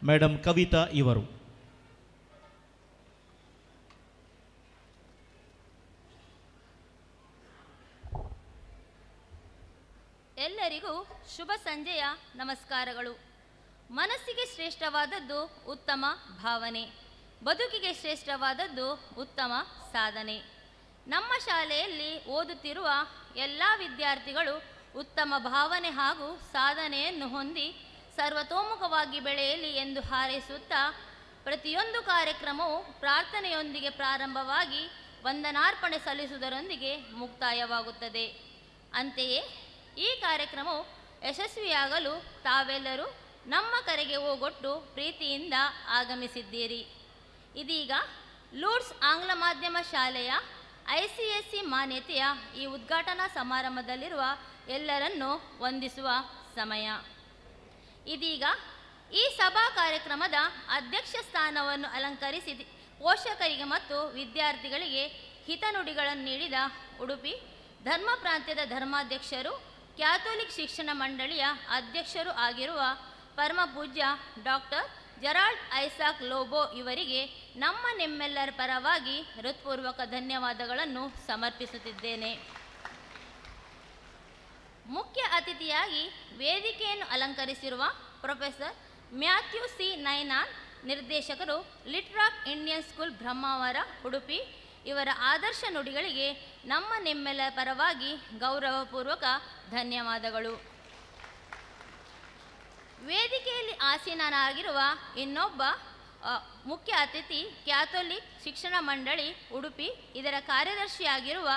ಮೇಡಮ್ ಕವಿತಾ ಇವರು. ಎಲ್ಲರಿಗೂ ಶುಭ ಸಂಜೆಯ ನಮಸ್ಕಾರಗಳು. ಮನಸ್ಸಿಗೆ ಶ್ರೇಷ್ಠವಾದದ್ದು ಉತ್ತಮ ಭಾವನೆ, ಬದುಕಿಗೆ ಶ್ರೇಷ್ಠವಾದದ್ದು ಉತ್ತಮ ಸಾಧನೆ. ನಮ್ಮ ಶಾಲೆಯಲ್ಲಿ ಓದುತ್ತಿರುವ ಎಲ್ಲ ವಿದ್ಯಾರ್ಥಿಗಳು ಉತ್ತಮ ಭಾವನೆ ಹಾಗೂ ಸಾಧನೆಯನ್ನು ಹೊಂದಿ ಸರ್ವತೋಮುಖವಾಗಿ ಬೆಳೆಯಲಿ ಎಂದು ಹಾರೈಸುತ್ತಾ, ಪ್ರತಿಯೊಂದು ಕಾರ್ಯಕ್ರಮವು ಪ್ರಾರ್ಥನೆಯೊಂದಿಗೆ ಪ್ರಾರಂಭವಾಗಿ ವಂದನಾರ್ಪಣೆ ಸಲ್ಲಿಸುವುದರೊಂದಿಗೆ ಮುಕ್ತಾಯವಾಗುತ್ತದೆ. ಅಂತೆಯೇ ಈ ಕಾರ್ಯಕ್ರಮವು ಯಶಸ್ವಿಯಾಗಲು ತಾವೆಲ್ಲರೂ ನಮ್ಮ ಕರೆಗೆ ಓಗೊಟ್ಟು ಪ್ರೀತಿಯಿಂದ ಆಗಮಿಸಿದ್ದೀರಿ. ಇದೀಗ ಲೂರ್ಡ್ಸ್ ಆಂಗ್ಲ ಮಾಧ್ಯಮ ಶಾಲೆಯ ICSE ಮಾನ್ಯತೆಯ ಈ ಉದ್ಘಾಟನಾ ಸಮಾರಂಭದಲ್ಲಿರುವ ಎಲ್ಲರನ್ನೂ ವಂದಿಸುವ ಸಮಯ. ಇದೀಗ ಈ ಸಭಾ ಕಾರ್ಯಕ್ರಮದ ಅಧ್ಯಕ್ಷ ಸ್ಥಾನವನ್ನು ಅಲಂಕರಿಸಿ ಪೋಷಕರಿಗೆ ಮತ್ತು ವಿದ್ಯಾರ್ಥಿಗಳಿಗೆ ಹಿತನುಡಿಗಳನ್ನು ನೀಡಿದ ಉಡುಪಿ ಧರ್ಮ ಪ್ರಾಂತ್ಯದ ಧರ್ಮಾಧ್ಯಕ್ಷರು, ಕ್ಯಾಥೋಲಿಕ್ ಶಿಕ್ಷಣ ಮಂಡಳಿಯ ಅಧ್ಯಕ್ಷರು ಆಗಿರುವ ಪರಮ ಪೂಜ್ಯ ಡಾಕ್ಟರ್ ಜೆರಾಲ್ಡ್ ಐಸಾಕ್ ಲೋಬೋ ಇವರಿಗೆ ನಿಮ್ಮೆಲ್ಲರ ಪರವಾಗಿ ಹೃತ್ಪೂರ್ವಕ ಧನ್ಯವಾದಗಳನ್ನು ಸಮರ್ಪಿಸುತ್ತಿದ್ದೇನೆ. ಮುಖ್ಯ ಅತಿಥಿಯಾಗಿ ವೇದಿಕೆಯನ್ನು ಅಲಂಕರಿಸಿರುವ ಪ್ರೊಫೆಸರ್ ಮ್ಯಾಥ್ಯೂ C. ನೈನಾನ್, ನಿರ್ದೇಶಕರು ಲಿಟ್ರಾಕ್ ಇಂಡಿಯನ್ ಸ್ಕೂಲ್ ಬ್ರಹ್ಮಾವರ ಉಡುಪಿ, ಇವರ ಆದರ್ಶ ನುಡಿಗಳಿಗೆ ನಿಮ್ಮೆಲ್ಲರ ಪರವಾಗಿ ಗೌರವಪೂರ್ವಕ ಧನ್ಯವಾದಗಳು. ವೇದಿಕೆಯಲ್ಲಿ ಆಸೀನನಾಗಿರುವ ಇನ್ನೊಬ್ಬ ಮುಖ್ಯ ಅತಿಥಿ ಕ್ಯಾಥೋಲಿಕ್ ಶಿಕ್ಷಣ ಮಂಡಳಿ ಉಡುಪಿ, ಇದರ ಕಾರ್ಯದರ್ಶಿಯಾಗಿರುವ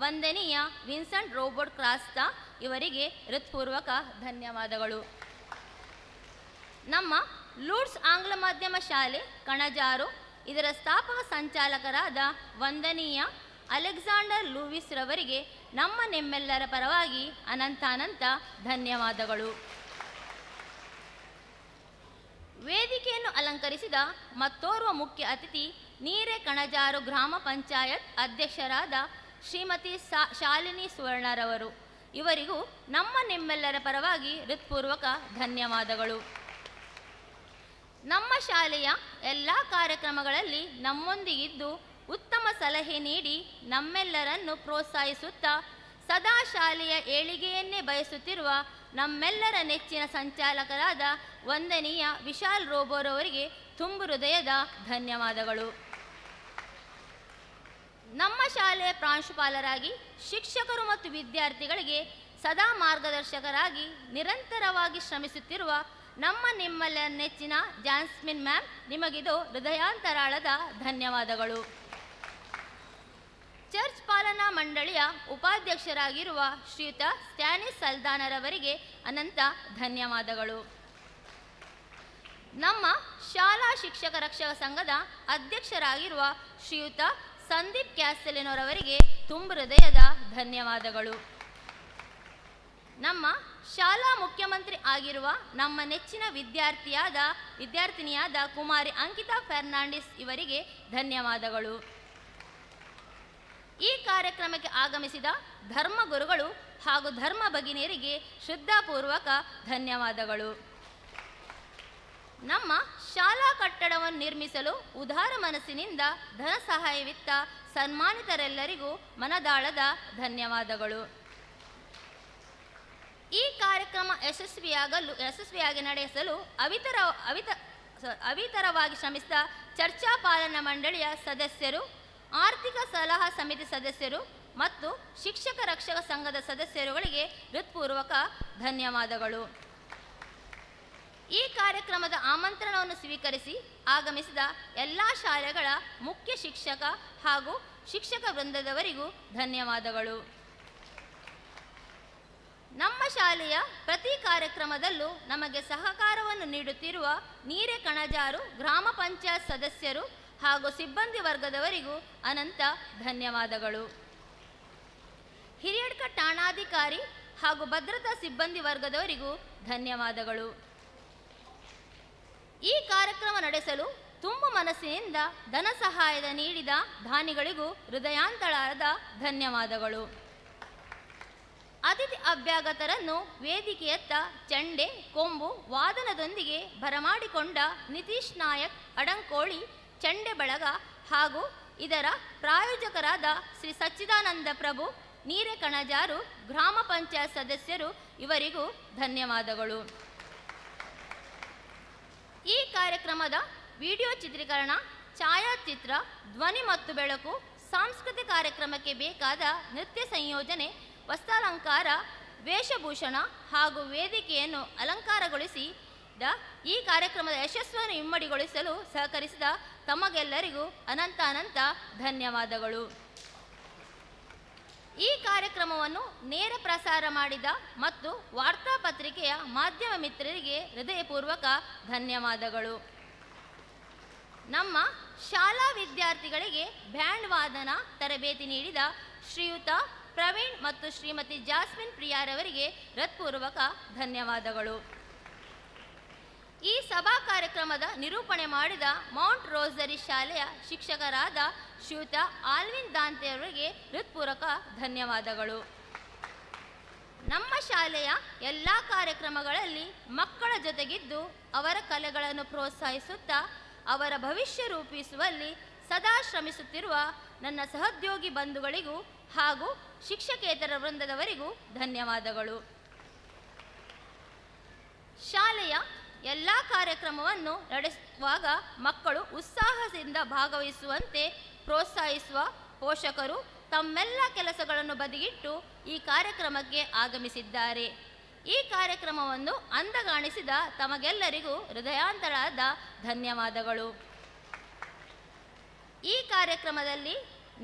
ವಂದನೀಯ ವಿನ್ಸೆಂಟ್ ರೋಬೋಟ್ ಕ್ರಾಸ್ತಾ ಇವರಿಗೆ ಹೃತ್ಪೂರ್ವಕ ಧನ್ಯವಾದಗಳು. ನಮ್ಮ ಲೂರ್ಡ್ಸ್ ಆಂಗ್ಲ ಮಾಧ್ಯಮ ಶಾಲೆ ಕಣಜಾರು, ಇದರ ಸ್ಥಾಪಕ ಸಂಚಾಲಕರಾದ ವಂದನೀಯ ಅಲೆಕ್ಸಾಂಡರ್ ಲೂವಿಸ್ ರವರಿಗೆ ನಿಮ್ಮೆಲ್ಲರ ಪರವಾಗಿ ಅನಂತಾನಂತ ಧನ್ಯವಾದಗಳು. ವೇದಿಕೆಯನ್ನು ಅಲಂಕರಿಸಿದ ಮತ್ತೋರ್ವ ಮುಖ್ಯ ಅತಿಥಿ ನೀರೆ ಕಣಜಾರು ಗ್ರಾಮ ಪಂಚಾಯತ್ ಅಧ್ಯಕ್ಷರಾದ ಶ್ರೀಮತಿ ಶಾಲಿನಿ ಸುವರ್ಣರವರು, ಇವರಿಗೂ ನಿಮ್ಮೆಲ್ಲರ ಪರವಾಗಿ ಹೃತ್ಪೂರ್ವಕ ಧನ್ಯವಾದಗಳು. ನಮ್ಮ ಶಾಲೆಯ ಎಲ್ಲ ಕಾರ್ಯಕ್ರಮಗಳಲ್ಲಿ ನಮ್ಮೊಂದಿಗಿದ್ದು ಉತ್ತಮ ಸಲಹೆ ನೀಡಿ ನಮ್ಮೆಲ್ಲರನ್ನು ಪ್ರೋತ್ಸಾಹಿಸುತ್ತಾ ಸದಾ ಶಾಲೆಯ ಏಳಿಗೆಯನ್ನೇ ಬಯಸುತ್ತಿರುವ ನಮ್ಮೆಲ್ಲರ ನೆಚ್ಚಿನ ಸಂಚಾಲಕರಾದ ವಂದನೀಯ ವಿಶಾಲ್ ರೋಬೋರವರಿಗೆ ತುಂಬು ಹೃದಯದ ಧನ್ಯವಾದಗಳು. ನಮ್ಮ ಶಾಲೆಯ ಪ್ರಾಂಶುಪಾಲರಾಗಿ ಶಿಕ್ಷಕರು ಮತ್ತು ವಿದ್ಯಾರ್ಥಿಗಳಿಗೆ ಸದಾ ಮಾರ್ಗದರ್ಶಕರಾಗಿ ನಿರಂತರವಾಗಿ ಶ್ರಮಿಸುತ್ತಿರುವ ನಿಮ್ಮೆಲ್ಲರ ನೆಚ್ಚಿನ ಜಾನ್ಸ್ಮಿನ್ ಮ್ಯಾಮ್, ನಿಮಗಿದು ಹೃದಯಾಂತರಾಳದ ಧನ್ಯವಾದಗಳು. ಚರ್ಚ್ ಪಾಲನಾ ಮಂಡಳಿಯ ಉಪಾಧ್ಯಕ್ಷರಾಗಿರುವ ಶ್ರೀಯುತ ಸ್ಟ್ಯಾನಿಸ್ ಸಲ್ದಾನರವರಿಗೆ ಅನಂತ ಧನ್ಯವಾದಗಳು. ನಮ್ಮ ಶಾಲಾ ಶಿಕ್ಷಕ ರಕ್ಷಕ ಸಂಘದ ಅಧ್ಯಕ್ಷರಾಗಿರುವ ಶ್ರೀಯುತ ಸಂದೀಪ್ ಕ್ಯಾಸ್ಟೆಲಿನೋರವರಿಗೆ ತುಂಬು ಹೃದಯದ ಧನ್ಯವಾದಗಳು. ನಮ್ಮ ಶಾಲಾ ಮುಖ್ಯಮಂತ್ರಿ ಆಗಿರುವ ನಮ್ಮ ನೆಚ್ಚಿನ ವಿದ್ಯಾರ್ಥಿನಿಯಾದ ಕುಮಾರಿ ಅಂಕಿತಾ ಫೆರ್ನಾಂಡಿಸ್ ಇವರಿಗೆ ಧನ್ಯವಾದಗಳು. ಈ ಕಾರ್ಯಕ್ರಮಕ್ಕೆ ಆಗಮಿಸಿದ ಧರ್ಮಗುರುಗಳು ಹಾಗೂ ಧರ್ಮ ಭಗಿನಿಯರಿಗೆ ಶ್ರದ್ಧಾಪೂರ್ವಕ ಧನ್ಯವಾದಗಳು. ನಮ್ಮ ಶಾಲಾ ಕಟ್ಟಡವನ್ನು ನಿರ್ಮಿಸಲು ಉದಾರ ಮನಸ್ಸಿನಿಂದ ಧನ ಸಹಾಯವಿತ್ತ ಸನ್ಮಾನಿತರೆಲ್ಲರಿಗೂ ಮನದಾಳದ ಧನ್ಯವಾದಗಳು. ಈ ಕಾರ್ಯಕ್ರಮ ಯಶಸ್ವಿಯಾಗಿ ನಡೆಸಲು ಅವಿತರವಾಗಿ ಶ್ರಮಿಸಿದ ಚರ್ಚಾ ಪಾಲನಾ ಮಂಡಳಿಯ ಸದಸ್ಯರು, ಆರ್ಥಿಕ ಸಲಹಾ ಸಮಿತಿ ಸದಸ್ಯರು ಮತ್ತು ಶಿಕ್ಷಕ ರಕ್ಷಕ ಸಂಘದ ಸದಸ್ಯರುಗಳಿಗೆ ಹೃತ್ಪೂರ್ವಕ ಧನ್ಯವಾದಗಳು. ಈ ಕಾರ್ಯಕ್ರಮದ ಆಮಂತ್ರಣವನ್ನು ಸ್ವೀಕರಿಸಿ ಆಗಮಿಸಿದ ಎಲ್ಲ ಶಾಲೆಗಳ ಮುಖ್ಯ ಶಿಕ್ಷಕ ಹಾಗೂ ಶಿಕ್ಷಕ ವೃಂದದವರಿಗೂ ಧನ್ಯವಾದಗಳು. ನಮ್ಮ ಶಾಲೆಯ ಪ್ರತಿ ಕಾರ್ಯಕ್ರಮದಲ್ಲೂ ನಮಗೆ ಸಹಕಾರವನ್ನು ನೀಡುತ್ತಿರುವ ನೀರೆ ಕಣಜಾರು ಗ್ರಾಮ ಪಂಚಾಯತ್ ಸದಸ್ಯರು ಹಾಗೂ ಸಿಬ್ಬಂದಿ ವರ್ಗದವರಿಗೂ ಅನಂತ ಧನ್ಯವಾದಗಳು. ಹಿರಿಯಡ್ಕ ಠಾಣಾಧಿಕಾರಿ ಹಾಗೂ ಭದ್ರತಾ ಸಿಬ್ಬಂದಿ ವರ್ಗದವರಿಗೂ ಧನ್ಯವಾದಗಳು. ಈ ಕಾರ್ಯಕ್ರಮ ನಡೆಸಲು ತುಂಬ ಮನಸ್ಸಿನಿಂದ ಧನ ಸಹಾಯದ ನೀಡಿದ ದಾನಿಗಳಿಗೂ ಹೃದಯಾಂತರಾಳದ ಧನ್ಯವಾದಗಳು. ಅತಿಥಿ ಅಭ್ಯಾಗತರನ್ನು ವೇದಿಕೆಯತ್ತ ಚೆಂಡೆ, ಕೊಂಬು, ವಾದನದೊಂದಿಗೆ ಬರಮಾಡಿಕೊಂಡ ನಿತೀಶ್ ನಾಯಕ್ ಅಡಂಕೋಳಿ ಚೆಂಡೆ ಬಳಗ ಹಾಗೂ ಇದರ ಪ್ರಾಯೋಜಕರಾದ ಶ್ರೀ ಸಚ್ಚಿದಾನಂದ ಪ್ರಭು ನೀರೆ ಕಣಜಾರು ಗ್ರಾಮ ಪಂಚಾಯತ್ ಸದಸ್ಯರು ಇವರಿಗೂ ಧನ್ಯವಾದಗಳು. ಈ ಕಾರ್ಯಕ್ರಮದ ವಿಡಿಯೋ ಚಿತ್ರೀಕರಣ, ಛಾಯಾಚಿತ್ರ, ಧ್ವನಿ ಮತ್ತು ಬೆಳಕು, ಸಾಂಸ್ಕೃತಿಕ ಕಾರ್ಯಕ್ರಮಕ್ಕೆ ಬೇಕಾದ ನೃತ್ಯ ಸಂಯೋಜನೆ, ವಸ್ತ್ರಾಲಂಕಾರ, ವೇಷಭೂಷಣ ಹಾಗೂ ವೇದಿಕೆಯನ್ನು ಅಲಂಕಾರಗೊಳಿಸಿದ ಈ ಕಾರ್ಯಕ್ರಮದ ಯಶಸ್ಸನ್ನು ಇಮ್ಮಡಿಗೊಳಿಸಲು ಸಹಕರಿಸಿದ ತಮಗೆಲ್ಲರಿಗೂ ಅನಂತ ಧನ್ಯವಾದಗಳು. ಈ ಕಾರ್ಯಕ್ರಮವನ್ನು ನೇರ ಪ್ರಸಾರ ಮಾಡಿದ ಮತ್ತು ವಾರ್ತಾಪತ್ರಿಕೆಯ ಮಾಧ್ಯಮ ಮಿತ್ರರಿಗೆ ಹೃದಯಪೂರ್ವಕ ಧನ್ಯವಾದಗಳು. ನಮ್ಮ ಶಾಲಾ ವಿದ್ಯಾರ್ಥಿಗಳಿಗೆ ಬ್ಯಾಂಡ್ ವಾದನ ತರಬೇತಿ ನೀಡಿದ ಶ್ರೀಯುತ ಪ್ರವೀಣ್ ಮತ್ತು ಶ್ರೀಮತಿ ಜಾಸ್ಮಿನ್ ಪ್ರಿಯಾರವರಿಗೆ ಹೃತ್ಪೂರ್ವಕ ಧನ್ಯವಾದಗಳು. ಈ ಸಭಾ ಕಾರ್ಯಕ್ರಮದ ನಿರೂಪಣೆ ಮಾಡಿದ ಮೌಂಟ್ ರೋಸರಿ ಶಾಲೆಯ ಶಿಕ್ಷಕರಾದ ಶ್ರೀಯುತ ಆಲ್ವಿನ್ ದಾಂತೆಯವರಿಗೆ ಹೃತ್ಪೂರ್ವಕ ಧನ್ಯವಾದಗಳು. ನಮ್ಮ ಶಾಲೆಯ ಎಲ್ಲ ಕಾರ್ಯಕ್ರಮಗಳಲ್ಲಿ ಮಕ್ಕಳ ಜೊತೆಗಿದ್ದು ಅವರ ಕಲೆಗಳನ್ನು ಪ್ರೋತ್ಸಾಹಿಸುತ್ತಾ ಅವರ ಭವಿಷ್ಯ ರೂಪಿಸುವಲ್ಲಿ ಸದಾ ಶ್ರಮಿಸುತ್ತಿರುವ ನನ್ನ ಸಹೋದ್ಯೋಗಿ ಬಂಧುಗಳಿಗೂ ಹಾಗೂ ಶಿಕ್ಷಕೇತರ ವೃಂದದವರಿಗೂ ಧನ್ಯವಾದಗಳು. ಶಾಲೆಯ ಎಲ್ಲ ಕಾರ್ಯಕ್ರಮವನ್ನು ನಡೆಸುವಾಗ ಮಕ್ಕಳು ಉತ್ಸಾಹದಿಂದ ಭಾಗವಹಿಸುವಂತೆ ಪ್ರೋತ್ಸಾಹಿಸುವ ಪೋಷಕರು ತಮ್ಮೆಲ್ಲ ಕೆಲಸಗಳನ್ನು ಬದಿಗಿಟ್ಟು ಈ ಕಾರ್ಯಕ್ರಮಕ್ಕೆ ಆಗಮಿಸಿದ್ದಾರೆ. ಈ ಕಾರ್ಯಕ್ರಮವನ್ನು ಅಂದಗಾಣಿಸಿದ ತಮಗೆಲ್ಲರಿಗೂ ಹೃದಯಾಂತರಾದ ಧನ್ಯವಾದಗಳು. ಈ ಕಾರ್ಯಕ್ರಮದಲ್ಲಿ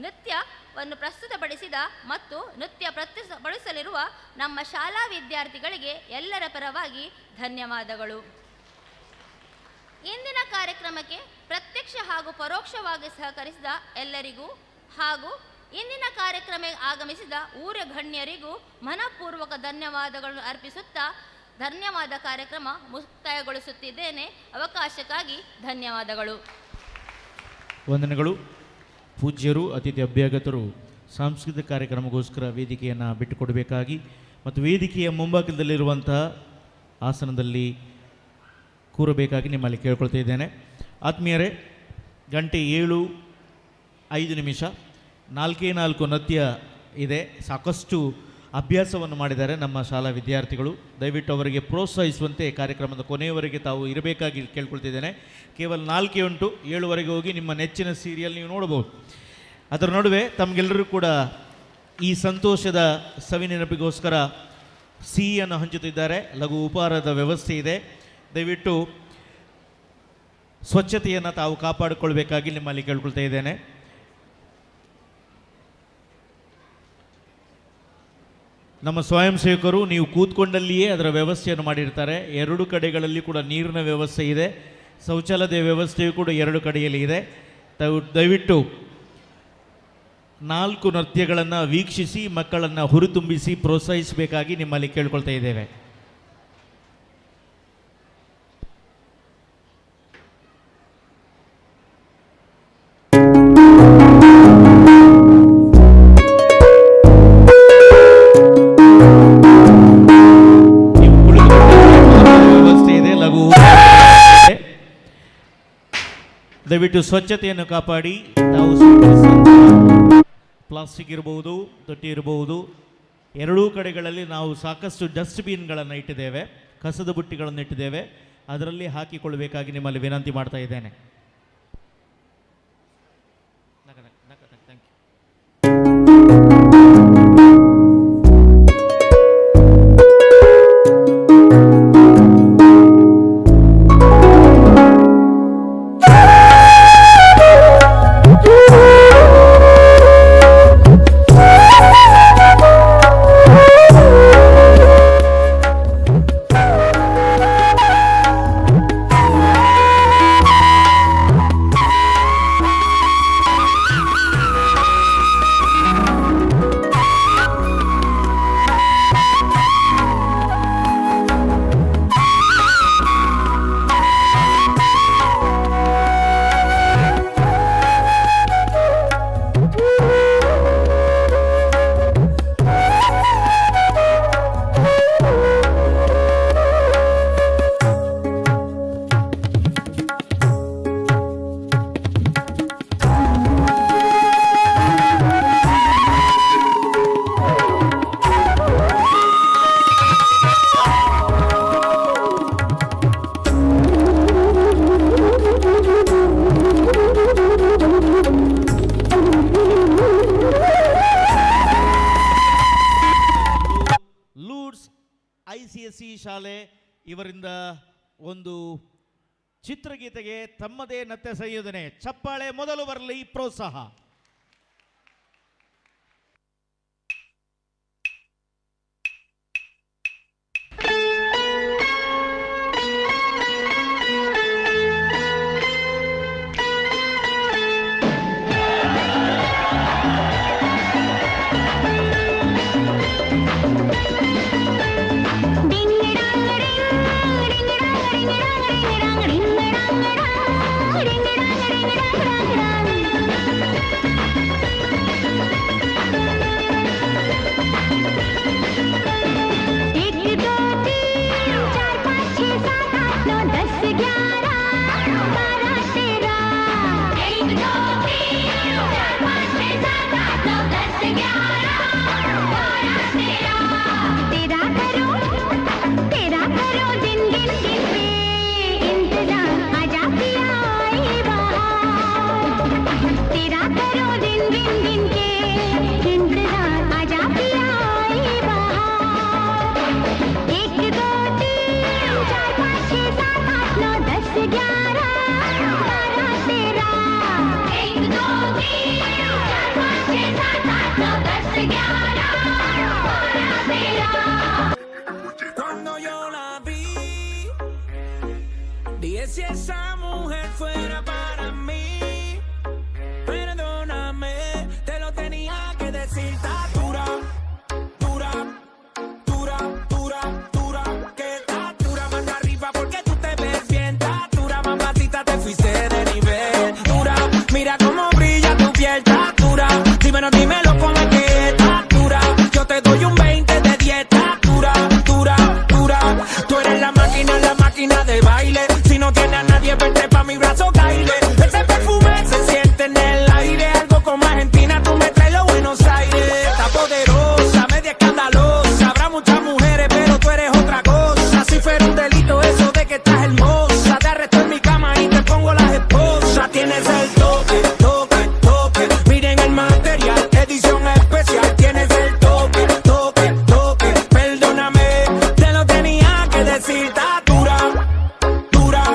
ನೃತ್ಯವನ್ನು ಪ್ರಸ್ತುತಪಡಿಸಿದ ಮತ್ತು ನೃತ್ಯ ಪ್ರಸ್ತುತಪಡಿಸಲಿರುವ ನಮ್ಮ ಶಾಲಾ ವಿದ್ಯಾರ್ಥಿಗಳಿಗೆ ಎಲ್ಲರ ಪರವಾಗಿ ಧನ್ಯವಾದಗಳು. ಇಂದಿನ ಕಾರ್ಯಕ್ರಮಕ್ಕೆ ಪ್ರತ್ಯಕ್ಷ ಹಾಗೂ ಪರೋಕ್ಷವಾಗಿ ಸಹಕರಿಸಿದ ಎಲ್ಲರಿಗೂ ಹಾಗೂ ಇಂದಿನ ಕಾರ್ಯಕ್ರಮ ಆಗಮಿಸಿದ ಊರ ಗಣ್ಯರಿಗೂ ಮನಪೂರ್ವಕ ಧನ್ಯವಾದಗಳನ್ನು ಅರ್ಪಿಸುತ್ತಾ ಧನ್ಯವಾದ ಕಾರ್ಯಕ್ರಮ ಮುಕ್ತಾಯಗೊಳಿಸುತ್ತಿದ್ದೇನೆ. ಅವಕಾಶಕ್ಕಾಗಿ ಧನ್ಯವಾದಗಳು. ವಂದನೆಗಳು. ಪೂಜ್ಯರು, ಅತಿಥಿ ಅಭ್ಯಾಗತರು ಸಾಂಸ್ಕೃತಿಕ ಕಾರ್ಯಕ್ರಮಕ್ಕೋಸ್ಕರ ವೇದಿಕೆಯನ್ನು ಬಿಟ್ಟುಕೊಡಬೇಕಾಗಿ ಮತ್ತು ವೇದಿಕೆಯ ಮುಂಭಾಗದಲ್ಲಿರುವಂತಹ ಆಸನದಲ್ಲಿ ಕೂರಬೇಕಾಗಿ ನಿಮ್ಮಲ್ಲಿ ಕೇಳ್ಕೊಳ್ತಾ ಇದ್ದೇನೆ. ಆತ್ಮೀಯರೇ, ಗಂಟೆ 7:05 4 ನೃತ್ಯ ಇದೆ. ಸಾಕಷ್ಟು ಅಭ್ಯಾಸವನ್ನು ಮಾಡಿದ್ದಾರೆ ನಮ್ಮ ಶಾಲಾ ವಿದ್ಯಾರ್ಥಿಗಳು. ದಯವಿಟ್ಟು ಅವರಿಗೆ ಪ್ರೋತ್ಸಾಹಿಸುವಂತೆ ಕಾರ್ಯಕ್ರಮದ ಕೊನೆಯವರೆಗೆ ತಾವು ಇರಬೇಕಾಗಿ ಕೇಳ್ಕೊಳ್ತಿದ್ದೇನೆ. ಕೇವಲ 4 ಉಂಟು, 7ವರೆಗೆ ಹೋಗಿ ನಿಮ್ಮ ನೆಚ್ಚಿನ ಸೀರಿಯಲ್ ನೀವು ನೋಡ್ಬೋದು. ಅದರ ನಡುವೆ ತಮಗೆಲ್ಲರೂ ಕೂಡ ಈ ಸಂತೋಷದ ಸವಿನೆನಪಿಗೋಸ್ಕರ ಸಿಹಿಯನ್ನು ಹಂಚುತ್ತಿದ್ದಾರೆ. ಲಘು ಉಪಹಾರದ ವ್ಯವಸ್ಥೆ ಇದೆ. ದಯವಿಟ್ಟು ಸ್ವಚ್ಛತೆಯನ್ನು ತಾವು ಕಾಪಾಡಿಕೊಳ್ಬೇಕಾಗಿ ನಿಮ್ಮಲ್ಲಿ ಕೇಳ್ಕೊಳ್ತಾ ಇದ್ದೇನೆ. ನಮ್ಮ ಸ್ವಯಂ ಸೇವಕರು ನೀವು ಕೂತ್ಕೊಂಡಲ್ಲಿಯೇ ಅದರ ವ್ಯವಸ್ಥೆಯನ್ನು ಮಾಡಿರ್ತಾರೆ. 2 ಕಡೆಗಳಲ್ಲಿ ಕೂಡ ನೀರಿನ ವ್ಯವಸ್ಥೆ ಇದೆ. ಶೌಚಾಲಯದ ವ್ಯವಸ್ಥೆಯು ಕೂಡ 2 ಕಡೆಯಲ್ಲಿ ಇದೆ. ದಯವಿಟ್ಟು 4 ನೃತ್ಯಗಳನ್ನು ವೀಕ್ಷಿಸಿ ಮಕ್ಕಳನ್ನು ಹುರಿತುಂಬಿಸಿ ಪ್ರೋತ್ಸಾಹಿಸಬೇಕಾಗಿ ನಿಮ್ಮಲ್ಲಿ ಕೇಳ್ಕೊಳ್ತಾ ಇದ್ದೇವೆ. ದಯವಿಟ್ಟು ಸ್ವಚ್ಛತೆಯನ್ನು ಕಾಪಾಡಿ. ತಾವು ಪ್ಲಾಸ್ಟಿಕ್ ಇರಬಹುದು, ತೊಟ್ಟಿ ಇರಬಹುದು, 2 ಕಡೆಗಳಲ್ಲಿ ನಾವು ಸಾಕಷ್ಟು ಡಸ್ಟ್ಬಿನ್ಗಳನ್ನು ಇಟ್ಟಿದ್ದೇವೆ, ಕಸದ ಬುಟ್ಟಿಗಳನ್ನು ಇಟ್ಟಿದ್ದೇವೆ. ಅದರಲ್ಲಿ ಹಾಕಿಕೊಳ್ಳಬೇಕಾಗಿ ನಿಮ್ಮಲ್ಲಿ ವಿನಂತಿ ಮಾಡ್ತಾ ಇದ್ದೇನೆ. ICSE ಶಾಲೆ ಇವರಿಂದ ಒಂದು ಚಿತ್ರಗೀತೆಗೆ ತಮ್ಮದೇ ನೃತ್ಯ ಸಂಯೋಜನೆ. ಚಪ್ಪಾಳೆ ಮೊದಲು ಬರಲಿ, ಪ್ರೋತ್ಸಾಹ. Cuando yo la vi, dije si esa mujer fuera para mí. Perdóname, te lo tenía que decir. Está dura, dura, dura, dura, dura. Que está dura, mano arriba porque tú te ves bien. Está dura, mamacita, te fuiste de nivel. Dura, mira cómo brilla tu piel. Está dura, dímelo cómo es que está dura. Yo te doy un 20 de dieta. Dura, dura, dura. Tú eres la máquina de baile. Si no tienes a nadie, vente pa' mi brazo, caile. Ese perfume se siente en el aire. Algo como Argentina, tú me traes los Buenos Aires. Está poderosa, media escandalosa. Habrá muchas mujeres, pero tú eres otra cosa. Si fuera un delito eso de que estás hermosa, te arresto en mi cama y te pongo las esposas. Tienes el toque, toque, toque. Miren el material, edición especial. Tienes el toque, toque, toque. Perdóname, te lo tenía que decir. Está dura, dura,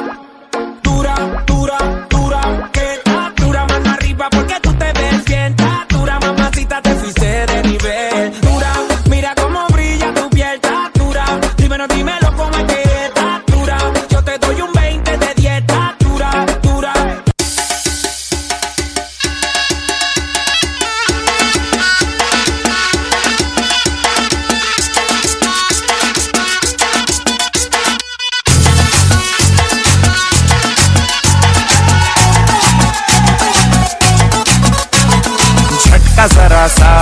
dura, dura, dura. Que está dura, mano arriba porque tú te ves bien. Está dura, mamacita, te fuiste de nivel. Dura, mira cómo brilla tu piel. Está dura, dímelo cómo es que está dura. Yo te doy un 20 de dieta. Dura, dura. झटका जरा सा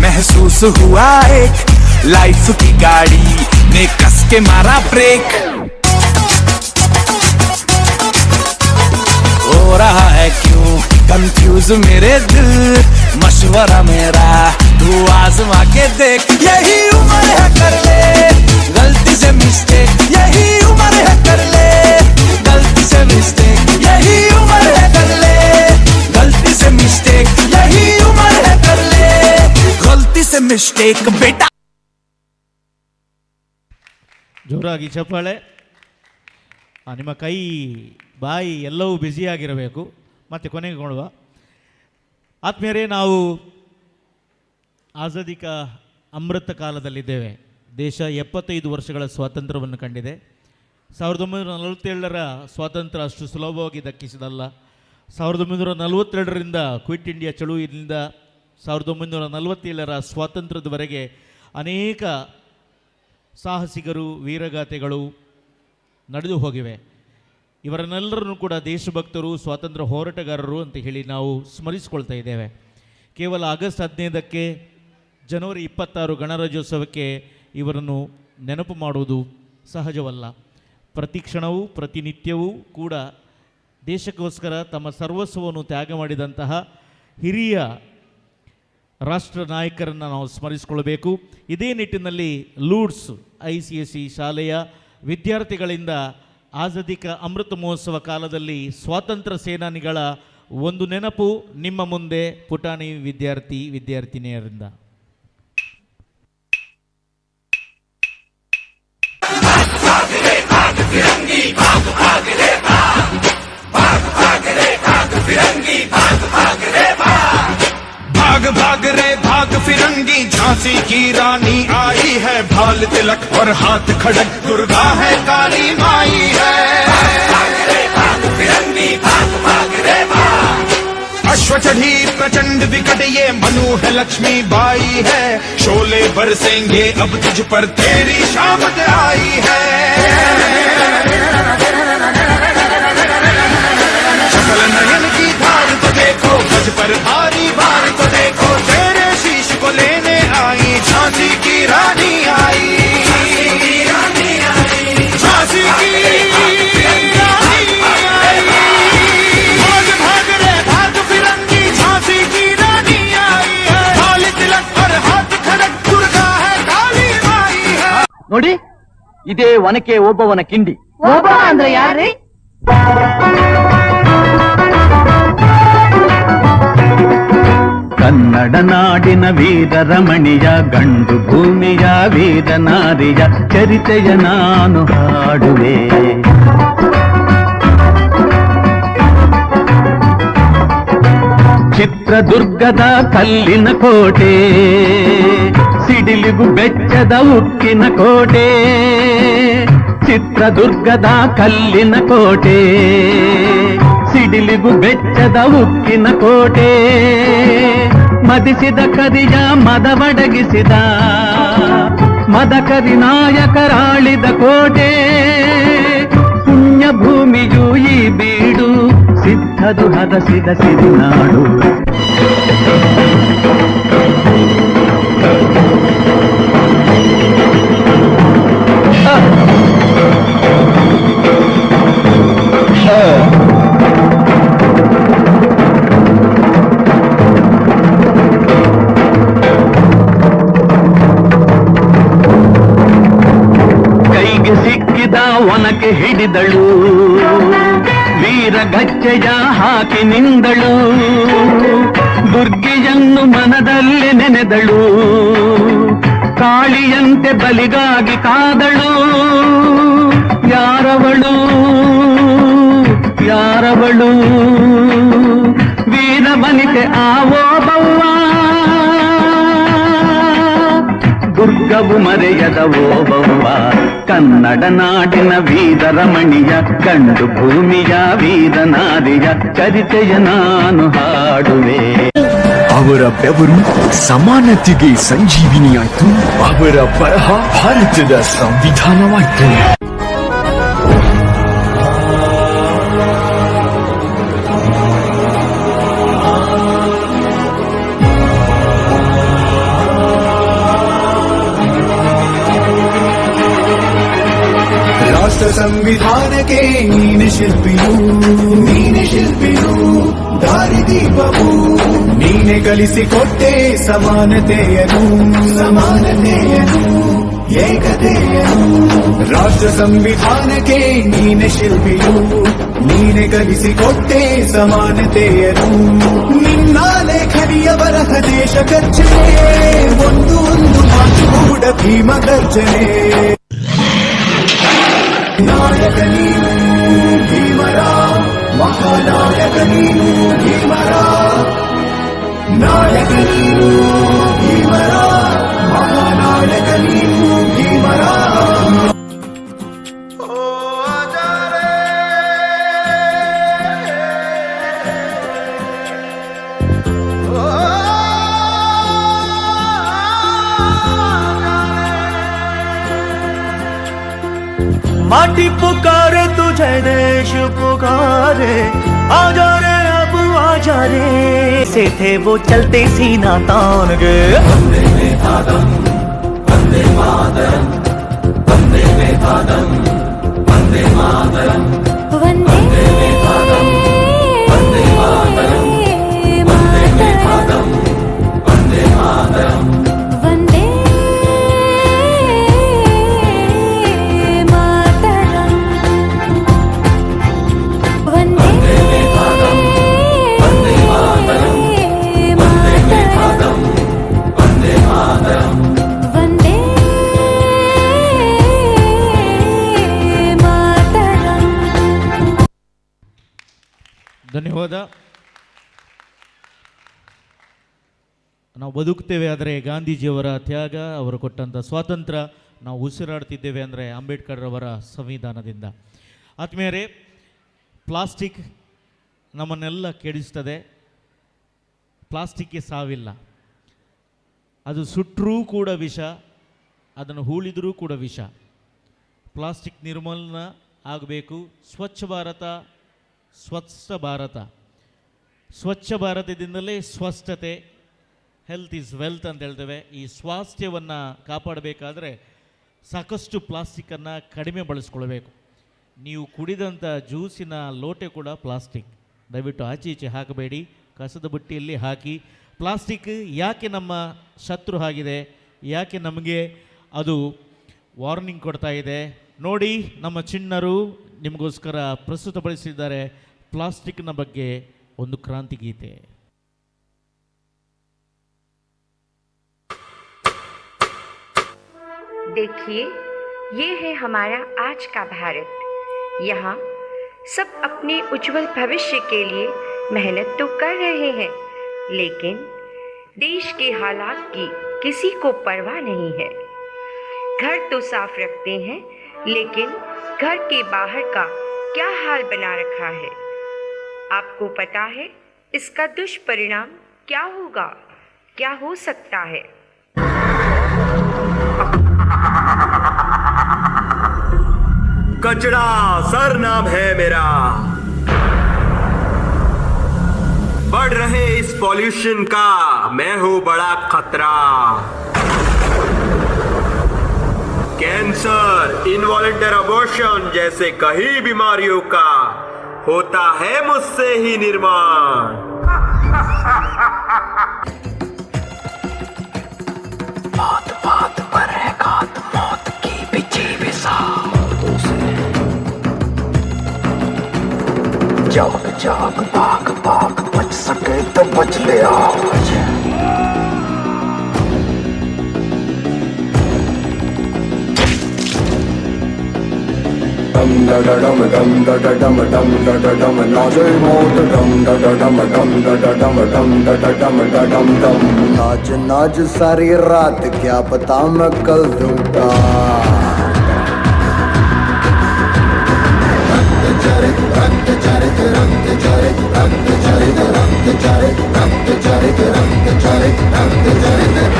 महसूस हुआ एक, life की गाड़ी ने कस के मारा ब्रेक। हो रहा है क्यों कंफ्यूज मेरे दिल, मशवरा मेरा तू आजमा के देख। यही उम्र है कर ले गलती से मिस्टेक, यही उम्र है कर ले गलती से मिस्टेक, यही उम्र है कर ले गलती से मिस्टेक, यही उम्र है कर ले गलती से मिस्टेक बेटा। ಜೋರಾಗಿ ಚಪ್ಪಾಳೆ. ನಿಮ್ಮ ಕೈ ಬಾಯಿ ಎಲ್ಲವೂ ಬ್ಯುಸಿಯಾಗಿರಬೇಕು. ಮತ್ತು ಕೊನೆಗೆ ನೋಡುವ ಆತ್ಮೀಯರೇ, ನಾವು ಆಜಾದಿ ಕಾ ಅಮೃತ ಕಾಲದಲ್ಲಿದ್ದೇವೆ. ದೇಶ 75 ವರ್ಷಗಳ ಸ್ವಾತಂತ್ರ್ಯವನ್ನು ಕಂಡಿದೆ. 1947ರ ಸ್ವಾತಂತ್ರ್ಯ ಅಷ್ಟು ಸುಲಭವಾಗಿ ದಕ್ಕಿಸಿದಲ್ಲ. 1942ರಿಂದ ಕ್ವಿಟ್ ಇಂಡಿಯಾ ಚಳುವಳಿಯಿಂದ 1947ರ ಸ್ವಾತಂತ್ರ್ಯದವರೆಗೆ ಅನೇಕ ಸಾಹಸಿಗರು, ವೀರಗಾಥೆಗಳು ನಡೆದು ಹೋಗಿವೆ. ಇವರನ್ನೆಲ್ಲರನ್ನು ಕೂಡ ದೇಶಭಕ್ತರು, ಸ್ವಾತಂತ್ರ್ಯ ಹೋರಾಟಗಾರರು ಅಂತ ಹೇಳಿ ನಾವು ಸ್ಮರಿಸಿಕೊಳ್ತಾ ಇದ್ದೇವೆ. ಕೇವಲ ಆಗಸ್ಟ್ 15ಕ್ಕೆ, ಜನವರಿ 26 ಗಣರಾಜ್ಯೋತ್ಸವಕ್ಕೆ ಇವರನ್ನು ನೆನಪು ಮಾಡುವುದು ಸಹಜವಲ್ಲ. ಪ್ರತಿ ಕ್ಷಣವೂ ಪ್ರತಿನಿತ್ಯವೂ ಕೂಡ ದೇಶಕ್ಕೋಸ್ಕರ ತಮ್ಮ ಸರ್ವಸ್ವವನ್ನು ತ್ಯಾಗ ಮಾಡಿದಂತಹ ಹಿರಿಯ ರಾಷ್ಟ್ರ ನಾಯಕರನ್ನು ನಾವು ಸ್ಮರಿಸಿಕೊಳ್ಳಬೇಕು. ಇದೇ ನಿಟ್ಟಿನಲ್ಲಿ ಲೂಡ್ಸ್ ICSE ಶಾಲೆಯ ವಿದ್ಯಾರ್ಥಿಗಳಿಂದ ಆಜಾದಿ ಕಾ ಅಮೃತ ಮಹೋತ್ಸವ ಕಾಲದಲ್ಲಿ ಸ್ವಾತಂತ್ರ್ಯ ಸೇನಾನಿಗಳ ಒಂದು ನೆನಪು ನಿಮ್ಮ ಮುಂದೆ ಪುಟಾಣಿ ವಿದ್ಯಾರ್ಥಿ, ವಿದ್ಯಾರ್ಥಿನಿಯರಿಂದ. भाग भाग रे भाग फिरंगी, झांसी की रानी आई है, भाल तिलक और हाथ खड़क, दुर्गा है काली माई है। अश्व चढ़ी प्रचंड विकट ये मनु है, लक्ष्मी बाई है, शोले बरसेंगे अब तुझ पर, तेरी शामत आई है। शकल नयन की धार तो देखो, गज पर भारी भार तो देखो, तेरे शीश को लेने आई झांसी की रानी आई, झांसी की रानी आई। भाग भाग रे भाग फिरंगी, झांसी की रानी आई है, भाल तिलक और हाथ खड़क, दुर्गा है काली माई है। ನೋಡಿ, ಇದೇ ಒನಕೆ ಓಬವ್ವನ ಕಿಂಡಿ. ಓಬವ್ವ ಅಂದ್ರೆ ಯಾರ್ರೀ? ಕನ್ನಡ ನಾಡಿನ ವೀರ ರಮಣಿಯ, ಗಂಡು ಭೂಮಿಯ ವೀರ ನಾರಿಯ ಚರಿತೆಯ ನಾನು ಹಾಡುವೆ. ಚಿತ್ರದುರ್ಗದ ಕಲ್ಲಿನ ಕೋಟೆ, ಸಿಡಿಲಿಗು ಬೆಚ್ಚದ ಉಕ್ಕಿನ ಕೋಟೆ. ಚಿತ್ರದುರ್ಗದ ಕಲ್ಲಿನ ಕೋಟೆ, ಸಿಡಿಲಿಗು ಬೆಚ್ಚದ ಉಕ್ಕಿನ ಕೋಟೆ. ಮದಿಸಿದ ಕರಿಯ ಮದವಡಗಿಸಿದ ಮದಕರಿ ನಾಯಕರಾಳಿದ ಕೋಟೆ. ಪುಣ್ಯ ಭೂಮಿಯು ಈ ಬೀಡು, ಸಿದ್ಧದು ಹದಸಿದ ಸಿರಿನಾಡು. ಕೈಗೆ ಸಿಕ್ಕಿದ ಒನಕೆ ಹಿಡಿದಳು, ವೀರಗಚ್ಚೆಯ ಹಾಕಿ ನಿಂದಳು. ದುರ್ಗೆಯನ್ನು ಮನದಲ್ಲಿ ನೆನೆದಳು, ಕಾಳಿಯಂತೆ ಬಲಿಗಾಗಿ ಕಾದಳು. ಯಾರವಳು ಯಾರವಳು, ವೀರವನಿತೆ ಆ ಓಬವ್ವ. ದುರ್ಗವು ಮರೆಯದ ಓಬವ್ವ, ಕನ್ನಡ ನಾಡಿನ ವೀರ ರಮಣಿಯ, ಗಂಡು ಭೂಮಿಯ ವೀರ ನಾರಿಯ ಚರಿತೆಯ ನಾನು ಹಾಡುವೆ. ಅವರ ಬೆವರು ಸಮಾನತೆಗೆ ಸಂಜೀವಿನಿಯಾಯಿತು, ಅವರ ಬರಹ ಭಾರತದ ಸಂವಿಧಾನವಾಯಿತು. ರಾಷ್ಟ್ರ ಸಂವಿಧಾನಕ್ಕೆ ನೀನೆ ಶಿಲ್ಪಿಯು, ದಾರಿದೀಪವು ನೀನೆ ಕಲಿಸಿಕೊಟ್ಟೆ, ಸಮಾನತೆಯನು ಏಕತೆಯನು. ರಾಷ್ಟ್ರ ಸಂವಿಧಾನಕ್ಕೆ ನೀನೆ ಶಿಲ್ಪಿಯು, ನೀನೆ ಕಲಿಸಿಕೊಟ್ಟೆ, ಸಮಾನತೆಯನು. ನಿನ್ನ ಲೇಖನಿಯ ಬರಹ ದೇಶ ಗರ್ಜನೆ, ಒಂದು ಮಾತು ಕೂಡ ಭೀಮ ಗರ್ಜನೆ. ನಾಯಕ ನೀನು ಭೀಮರ, ಮಹಾನಾಯಕ ನೀನು ಭೀಮರ, ನಾಯಕ ನೀನು ಭೀಮರ, ಮಹಾನಾಯಕ ನೀನು ಭೀಮರ. माटी पुकारे तुझे, देश पुकारे, आजा रे अब आजा रे। से थे वो चलते सीना तान के, वंदे मातरम, वंदे मातरम, वंदे मातरम, वंदे मातरम, वंदे मातरम, वंदे मातरम, वंदे मातरम, वंदे मातरम, वंदे ಧನ್ಯವಾದ. ನಾವು ಬದುಕ್ತೇವೆ ಆದರೆ ಗಾಂಧೀಜಿಯವರ ತ್ಯಾಗ, ಅವರು ಕೊಟ್ಟಂಥ ಸ್ವಾತಂತ್ರ್ಯ, ನಾವು ಉಸಿರಾಡ್ತಿದ್ದೇವೆ ಅಂದರೆ ಅಂಬೇಡ್ಕರ್ ಅವರ ಸಂವಿಧಾನದಿಂದ. ಆತ್ಮೀಯರೇ, ಪ್ಲಾಸ್ಟಿಕ್ ನಮ್ಮನ್ನೆಲ್ಲ ಕೆಡಿಸ್ತದೆ. ಪ್ಲಾಸ್ಟಿಕ್ಗೆ ಸಾವಿಲ್ಲ. ಅದು ಸುಟ್ಟರೂ ಕೂಡ ವಿಷ, ಅದನ್ನು ಹೂಳಿದರೂ ಕೂಡ ವಿಷ. ಪ್ಲಾಸ್ಟಿಕ್ ನಿರ್ಮೂಲನ ಆಗಬೇಕು. ಸ್ವಚ್ಛ ಭಾರತ, ಸ್ವಚ್ಛ ಭಾರತ. ಸ್ವಚ್ಛ ಭಾರತದಿಂದಲೇ ಸ್ವಸ್ಥತೆ, ಹೆಲ್ತ್ ಈಸ್ ವೆಲ್ತ್ ಅಂತ ಹೇಳ್ತೇವೆ. ಈ ಸ್ವಾಸ್ಥ್ಯವನ್ನು ಕಾಪಾಡಬೇಕಾದ್ರೆ ಸಾಕಷ್ಟು ಪ್ಲಾಸ್ಟಿಕ್ಕನ್ನು ಕಡಿಮೆ ಬಳಸ್ಕೊಳ್ಬೇಕು. ನೀವು ಕುಡಿದಂಥ ಜ್ಯೂಸಿನ ಲೋಟೆ ಕೂಡ ಪ್ಲಾಸ್ಟಿಕ್. ದಯವಿಟ್ಟು ಆಚೆ ಈಚೆ ಹಾಕಬೇಡಿ, ಕಸದ ಬುಟ್ಟಿಯಲ್ಲಿ ಹಾಕಿ. ಪ್ಲಾಸ್ಟಿಕ್ ಯಾಕೆ ನಮ್ಮ ಶತ್ರು ಆಗಿದೆ, ಯಾಕೆ ನಮಗೆ ಅದು ವಾರ್ನಿಂಗ್ ಕೊಡ್ತಾ ಇದೆ ನೋಡಿ. ನಮ್ಮ ಚಿಣ್ಣರು ನಿಮಗೋಸ್ಕರ ಪ್ರಸ್ತುತಪಡಿಸಿದ್ದಾರೆ ಪ್ಲಾಸ್ಟಿಕ್ನ ಬಗ್ಗೆ ಒಂದು ಕ್ರಾಂತಿ ಗೀತೆ. देखिए, ये है हमारा आज का भारत। यहाँ सब अपने उज्जवल भविष्य के लिए मेहनत तो कर रहे हैं, लेकिन देश के हालात की किसी को परवाह नहीं है। घर तो साफ रखते हैं, लेकिन घर के बाहर का क्या हाल बना रखा है। आपको पता है इसका दुष्परिणाम क्या होगा, क्या हो सकता है? कचड़ा सर नाम है मेरा। बढ़ रहे इस पॉल्यूशन का मैं हूं बड़ा खतरा। कैंसर, इनवॉलंटरी अबॉर्शन जैसे कई बीमारियों का होता है मुझसे ही निर्माण। बात बात पर है घात मौत की बिछी विसा। जाग जाग भाग भाग, बच सके तो बच ले आज। डम डम डम डम डम डम डम नाचे मौत डम डम डम डम डम डम डम। नाच नाच सारी रात, क्या पता मैं कल दूंगा। रक्त चरित रक्त चरित रक्त चरित रक्त चरित रक्त चरित रक्त चरित रक्त चरित।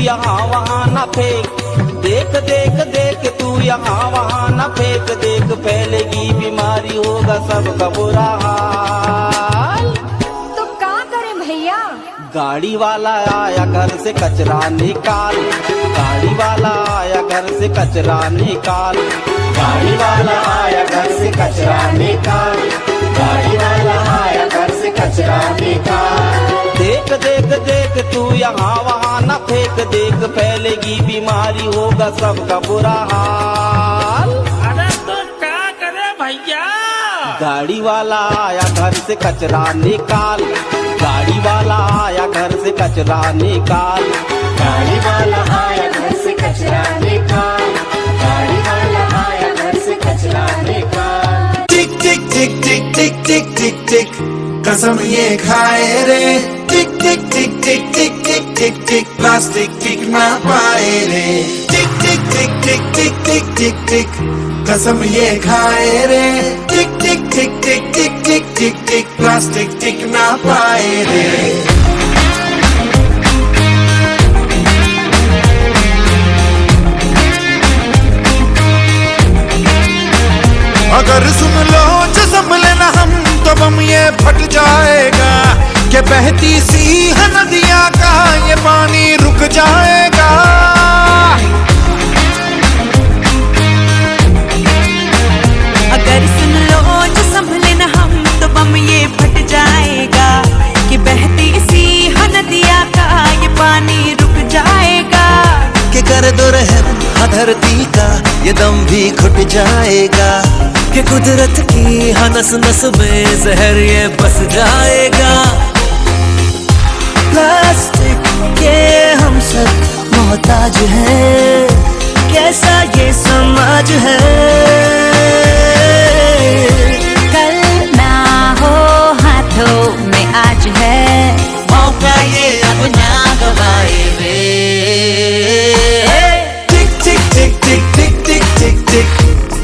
यहाँ वहाँ न फेंक, देख देख देख तू यहाँ वहाँ न फेंक। देख फैलेगी बीमारी, होगा सबका बुरा हाल। तो क्या करें भैया? गाड़ी वाला आया घर से कचरा निकाल, गाड़ी वाला आया घर से कचरा निकाल, गाड़ी वाला आया घर से कचरा निकाल, गाड़ी वाला आया घर से कचरा निकाल। देख देख देख तू यहाँ वहाँ न फेंक, देख फैलेगी बीमारी, होगा सबका बुरा हाल। अरे तो क्या करे भैया? गाड़ी वाला आया घर से कचरा निकाल, गाड़ी वाला आया घर से कचरा निकाल, गाड़ी वाला आया घर से कचरा निकाल, गाड़ी वाला आया घर से कचरा निकाल। टिक टिक टिक टिक टिक टिक टिक टिक, कसम ये खाए रे। टिक टिक टिक टिक टिक टिक टिक टिक, प्लास्टिक टिक ना पाए रे। टिक टिक टिक टिक टिक टिक टिक टिक, कसम ये खाए रे। टिक टिक टिक टिक टिक टिक टिक टिक, प्लास्टिक टिक ना पाए रे। अगर सुन लो जो संभले ना हम, तो बम ये फट जाएगा कि बहती सी है नदियाँ का ये पानी जाएगा। अगर सुन लो जो संभले न हम तो बम ये फट जाएगा कि बहती सी नदिया का ये पानी रुक जाएगा। कि कर दो रहम धरती का ये दम भी घुट जाएगा। कि कुदरत की नस नस में जहर ये बस जाएगा। प्लास्टिक के हम सब मोहताज हैं, कैसा ये समाज है। कल ना हो हाथों में आज है, मौका ये अब ना गवाए वे। टिक टिक टिक टिक टिक टिक टिक टिक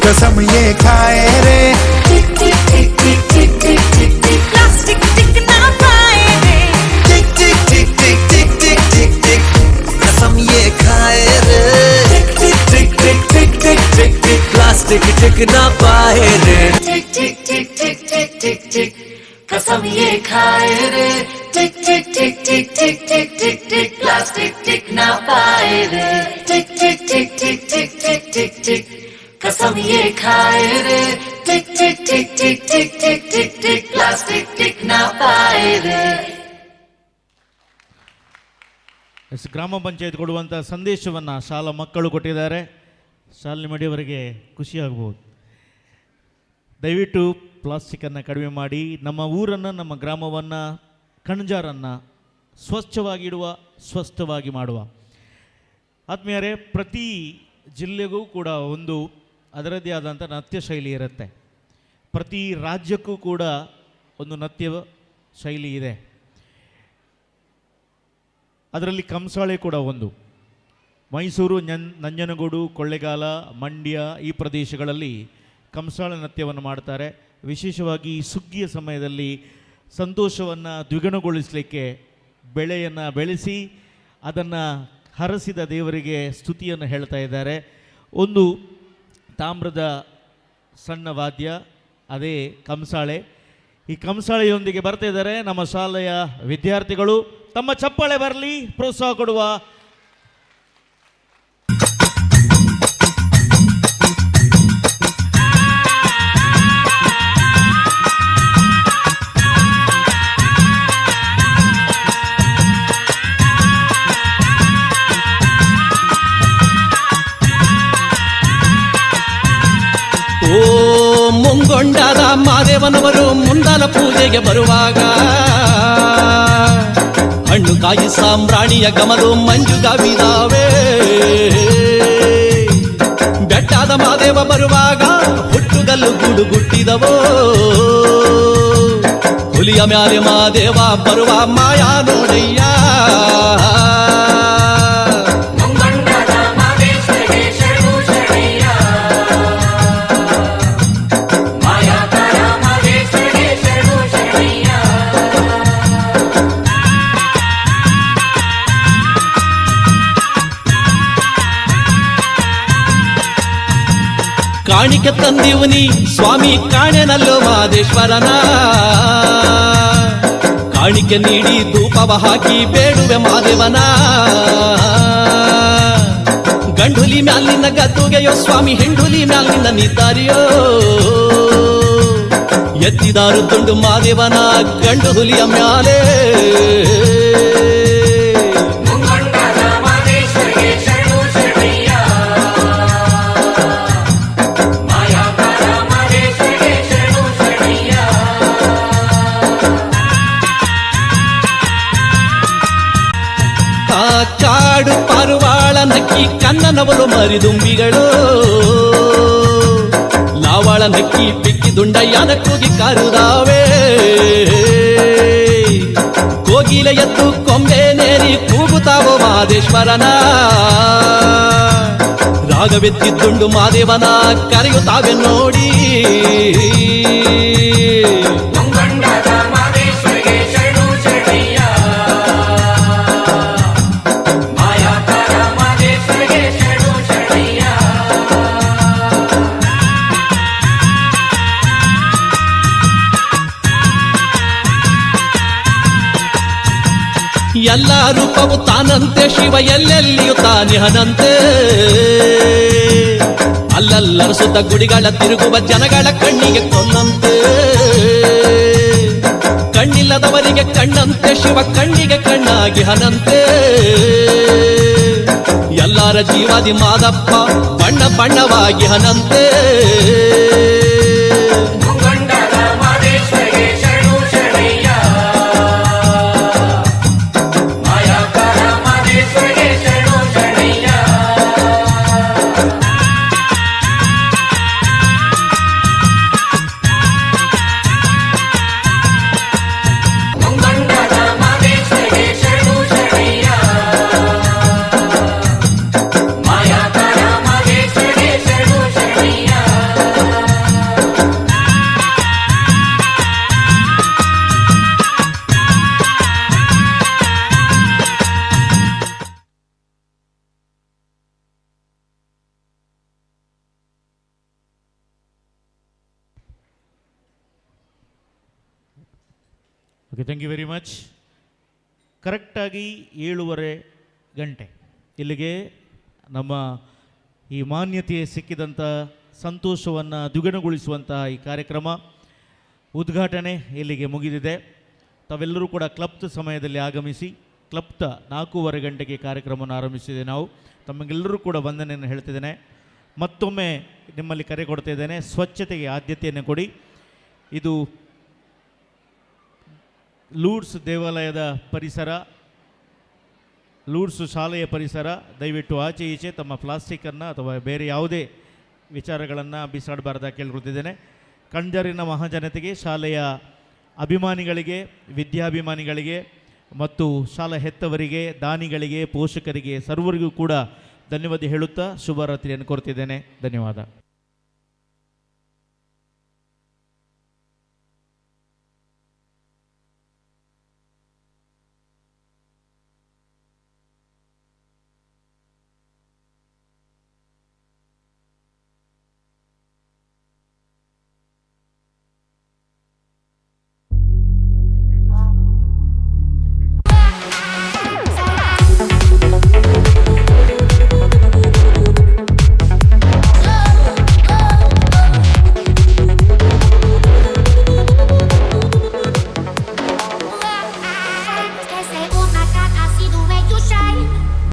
कसम ये खाए रे। टिक टिक टिक टिक टिक टिक टिक टिक प्लास्टिक टिक ना पाए रे। टिक टिक टिक टिक टिक टिक टिक टिक कसम ये खाए रे। टिक टिक टिक टिक टिक टिक टिक टिक प्लास्टिक टिक ना पाए रे। टिक टिक टिक टिक टिक टिक टिक कसम ये खाए रे। टिक टिक टिक टिक टिक टिक टिक टिक प्लास्टिक टिक ना पाए रे। टिक टिक टिक टिक टिक टिक टिक टिक कसम ये खाए रे। टिक टिक टिक टिक टिक टिक टिक टिक प्लास्टिक टिक ना पाए रे। ಗ್ರಾಮ ಪಂಚಾಯತ್ ಕೊಡುವಂಥ ಸಂದೇಶವನ್ನು ಶಾಲಾ ಮಕ್ಕಳು ಕೊಟ್ಟಿದ್ದಾರೆ. ಶಾಲೆ ಮಡಿಯವರಿಗೆ ಖುಷಿಯಾಗಬಹುದು. ದಯವಿಟ್ಟು ಪ್ಲಾಸ್ಟಿಕ್ಕನ್ನು ಕಡಿಮೆ ಮಾಡಿ ನಮ್ಮ ಊರನ್ನು, ನಮ್ಮ ಗ್ರಾಮವನ್ನು, ಕಣ್ಜಾರನ್ನು ಸ್ವಚ್ಛವಾಗಿಡುವ, ಸ್ವಸ್ಥವಾಗಿ ಮಾಡುವ. ಆತ್ಮೀಯರೇ, ಪ್ರತಿ ಜಿಲ್ಲೆಗೂ ಕೂಡ ಒಂದು ಅದರದ್ದೇ ಆದಂಥ ನೃತ್ಯ ಶೈಲಿ ಇರುತ್ತೆ. ಪ್ರತಿ ರಾಜ್ಯಕ್ಕೂ ಕೂಡ ಒಂದು ನೃತ್ಯ ಶೈಲಿ ಇದೆ. ಅದರಲ್ಲಿ ಕಂಸಾಳೆ ಕೂಡ ಒಂದು. ಮೈಸೂರು, ನಂಜನಗೂಡು, ಕೊಳ್ಳೇಗಾಲ, ಮಂಡ್ಯ ಈ ಪ್ರದೇಶಗಳಲ್ಲಿ ಕಂಸಾಳೆ ನೃತ್ಯವನ್ನು ಮಾಡ್ತಾರೆ. ವಿಶೇಷವಾಗಿ ಸುಗ್ಗಿಯ ಸಮಯದಲ್ಲಿ ಸಂತೋಷವನ್ನು ದ್ವಿಗುಣಗೊಳಿಸಲಿಕ್ಕೆ ಬೆಳೆಯನ್ನು ಬೆಳೆಸಿ ಅದನ್ನು ಹರಸಿದ ದೇವರಿಗೆ ಸ್ತುತಿಯನ್ನು ಹೇಳ್ತಾ ಇದ್ದಾರೆ. ಒಂದು ತಾಮ್ರದ ಸಣ್ಣ ವಾದ್ಯ, ಅದೇ ಕಂಸಾಳೆ. ಈ ಕಂಸಾಳೆಯೊಂದಿಗೆ ಬರ್ತಾ ಇದ್ದಾರೆ ನಮ್ಮ ಶಾಲೆಯ ವಿದ್ಯಾರ್ಥಿಗಳು. ತಮ್ಮ ಚಪ್ಪಾಳೆ ಬರಲಿ, ಪ್ರೋತ್ಸಾಹ ಕೊಡುವ. ಓ ಮುಂಗೊಂಡಾದ ಮಾದೇವನವರು ಮುಂದಾಲ ಪೂಜೆಗೆ ಬರುವಾಗ ಹಣ್ಣು ಕಾಯಿ ಸಾಂಬ್ರಾಣಿಯ ಗಮಲು ಮಂಜುಗಾವಿದಾವೆ. ಬೆಟ್ಟಾದ ಮಾದೇವ ಬರುವಾಗ ಹುಟ್ಟುಗಲ್ಲು ಗುಡುಗುಟ್ಟಿದವೋ. ಹುಲಿಯ ಮ್ಯಾಲೆ ಮಾದೇವ ಬರುವ ಮಾಯಾ ನೋಡಯ್ಯ. ಕಾಣಿಕೆ ತಂದಿವನಿ ಸ್ವಾಮಿ ಕಾಣೆನಲ್ಲೋ ಮಾದೇಶ್ವರನ. ಕಾಣಿಕೆ ನೀಡಿ ಧೂಪವ ಹಾಕಿ ಬೇಡುವೆ ಮಾದೇವನ. ಗಂಡುಲಿ ಮ್ಯಾಲಿನ ಗದ್ದುಗೆಯೋ ಸ್ವಾಮಿ, ಹೆಂಡುಲಿ ಮ್ಯಾಲಿನ ನಿದ್ದಾರಿಯೋ. ಎತ್ತಿದಾರು ತುಂಡು ಮಾದೇವನ ಗಂಡು ಹುಲಿಯ ಮ್ಯಾಲೆ. ಕಾಡು ಪಾರುವಾಳ ನಕ್ಕಿ ಕನ್ನನವರು ಮರಿದುಂಬಿಗಳು. ಲಾವಾಳ ನಕ್ಕಿ ಪಿಕ್ಕಿ ದುಂಡಯ್ಯನ ಕೂಗಿ ಕಾರುದಾವೆ. ಕೋಗಿಲೆ ಎದ್ದು ಕೊಂಬೆ ನೇರಿ ಕೂಗುತ್ತಾವೋ ಮಾದೇಶ್ವರನ. ರಾಗವೆತ್ತಿದ್ದುಂಡು ಮಾದೇವನ ಕರೆಯುತ್ತಾವೆ ನೋಡಿ. ಎಲ್ಲ ರೂಪವು ತಾನಂತೆ ಶಿವ ಎಲ್ಲೆಲ್ಲಿಯೂ ತಾನಿಹನಂತೆ ಅಲ್ಲಲ್ಲರಸುತ್ತ ಗುಡಿಗಳ ತಿರುಗುವ ಜನಗಳ ಕಣ್ಣಿಗೆ ಕೊಲ್ಲಂತೆ ಕಣ್ಣಿಲ್ಲದವರಿಗೆ ಕಣ್ಣಂತೆ ಶಿವ ಕಣ್ಣಿಗೆ ಕಣ್ಣಾಗಿ ಹನಂತೆ ಎಲ್ಲರ ಜೀವಾದಿ ಮಾದಪ್ಪ ಬಣ್ಣ ಬಣ್ಣವಾಗಿ ಹನಂತೆ okay, thank you very much. ಕರೆಕ್ಟಾಗಿ 7:30 ಗಂಟೆ ಇಲ್ಲಿಗೆ ನಮ್ಮ ಈ ಮಾನ್ಯತೆ ಸಿಕ್ಕಿದಂಥ ಸಂತೋಷವನ್ನು ದ್ವಿಗುಣಗೊಳಿಸುವಂತಹ ಈ ಕಾರ್ಯಕ್ರಮ ಉದ್ಘಾಟನೆ ಇಲ್ಲಿಗೆ ಮುಗಿದಿದೆ. ತಾವೆಲ್ಲರೂ ಕೂಡ ಕ್ಲಬ್ದ ಸಮಯದಲ್ಲಿ ಆಗಮಿಸಿ ಕ್ಲಬ್ದ 4:15 ಗಂಟೆಗೆ ಕಾರ್ಯಕ್ರಮವನ್ನು ಆರಂಭಿಸಿದೆ. ನಾವು ತಮಗೆಲ್ಲರೂ ಕೂಡ ವಂದನೆಯನ್ನು ಹೇಳ್ತಿದ್ದೇನೆ. ಮತ್ತೊಮ್ಮೆ ನಿಮ್ಮಲ್ಲಿ ಕರೆ ಕೊಡ್ತಾ ಇದ್ದೇನೆ, ಸ್ವಚ್ಛತೆಗೆ ಆದ್ಯತೆಯನ್ನು ಕೊಡಿ. ಇದು ಲೂರ್ಡ್ಸ್ ದೇವಾಲಯದ ಪರಿಸರ, ಲೂರ್ಡ್ಸ್ ಶಾಲೆಯ ಪರಿಸರ. ದಯವಿಟ್ಟು ಆಚೆ ಈಚೆ ತಮ್ಮ ಪ್ಲಾಸ್ಟಿಕ್ಕನ್ನು ಅಥವಾ ಬೇರೆ ಯಾವುದೇ ವಿಚಾರಗಳನ್ನು ಬಿಸಾಡಬಾರ್ದಾಗಿ ಕೇಳ್ಕೊಳ್ತಿದ್ದೇನೆ. ಕಣ್ಜರಿನ ಮಹಾಜನತೆಗೆ, ಶಾಲೆಯ ಅಭಿಮಾನಿಗಳಿಗೆ, ವಿದ್ಯಾಭಿಮಾನಿಗಳಿಗೆ ಮತ್ತು ಶಾಲಾ ಹೆತ್ತವರಿಗೆ, ದಾನಿಗಳಿಗೆ, ಪೋಷಕರಿಗೆ ಸರ್ವರಿಗೂ ಕೂಡ ಧನ್ಯವಾದ ಹೇಳುತ್ತಾ ಶುಭರಾತ್ರಿಯನ್ನು ಕೋರ್ತಿದ್ದೇನೆ. ಧನ್ಯವಾದ.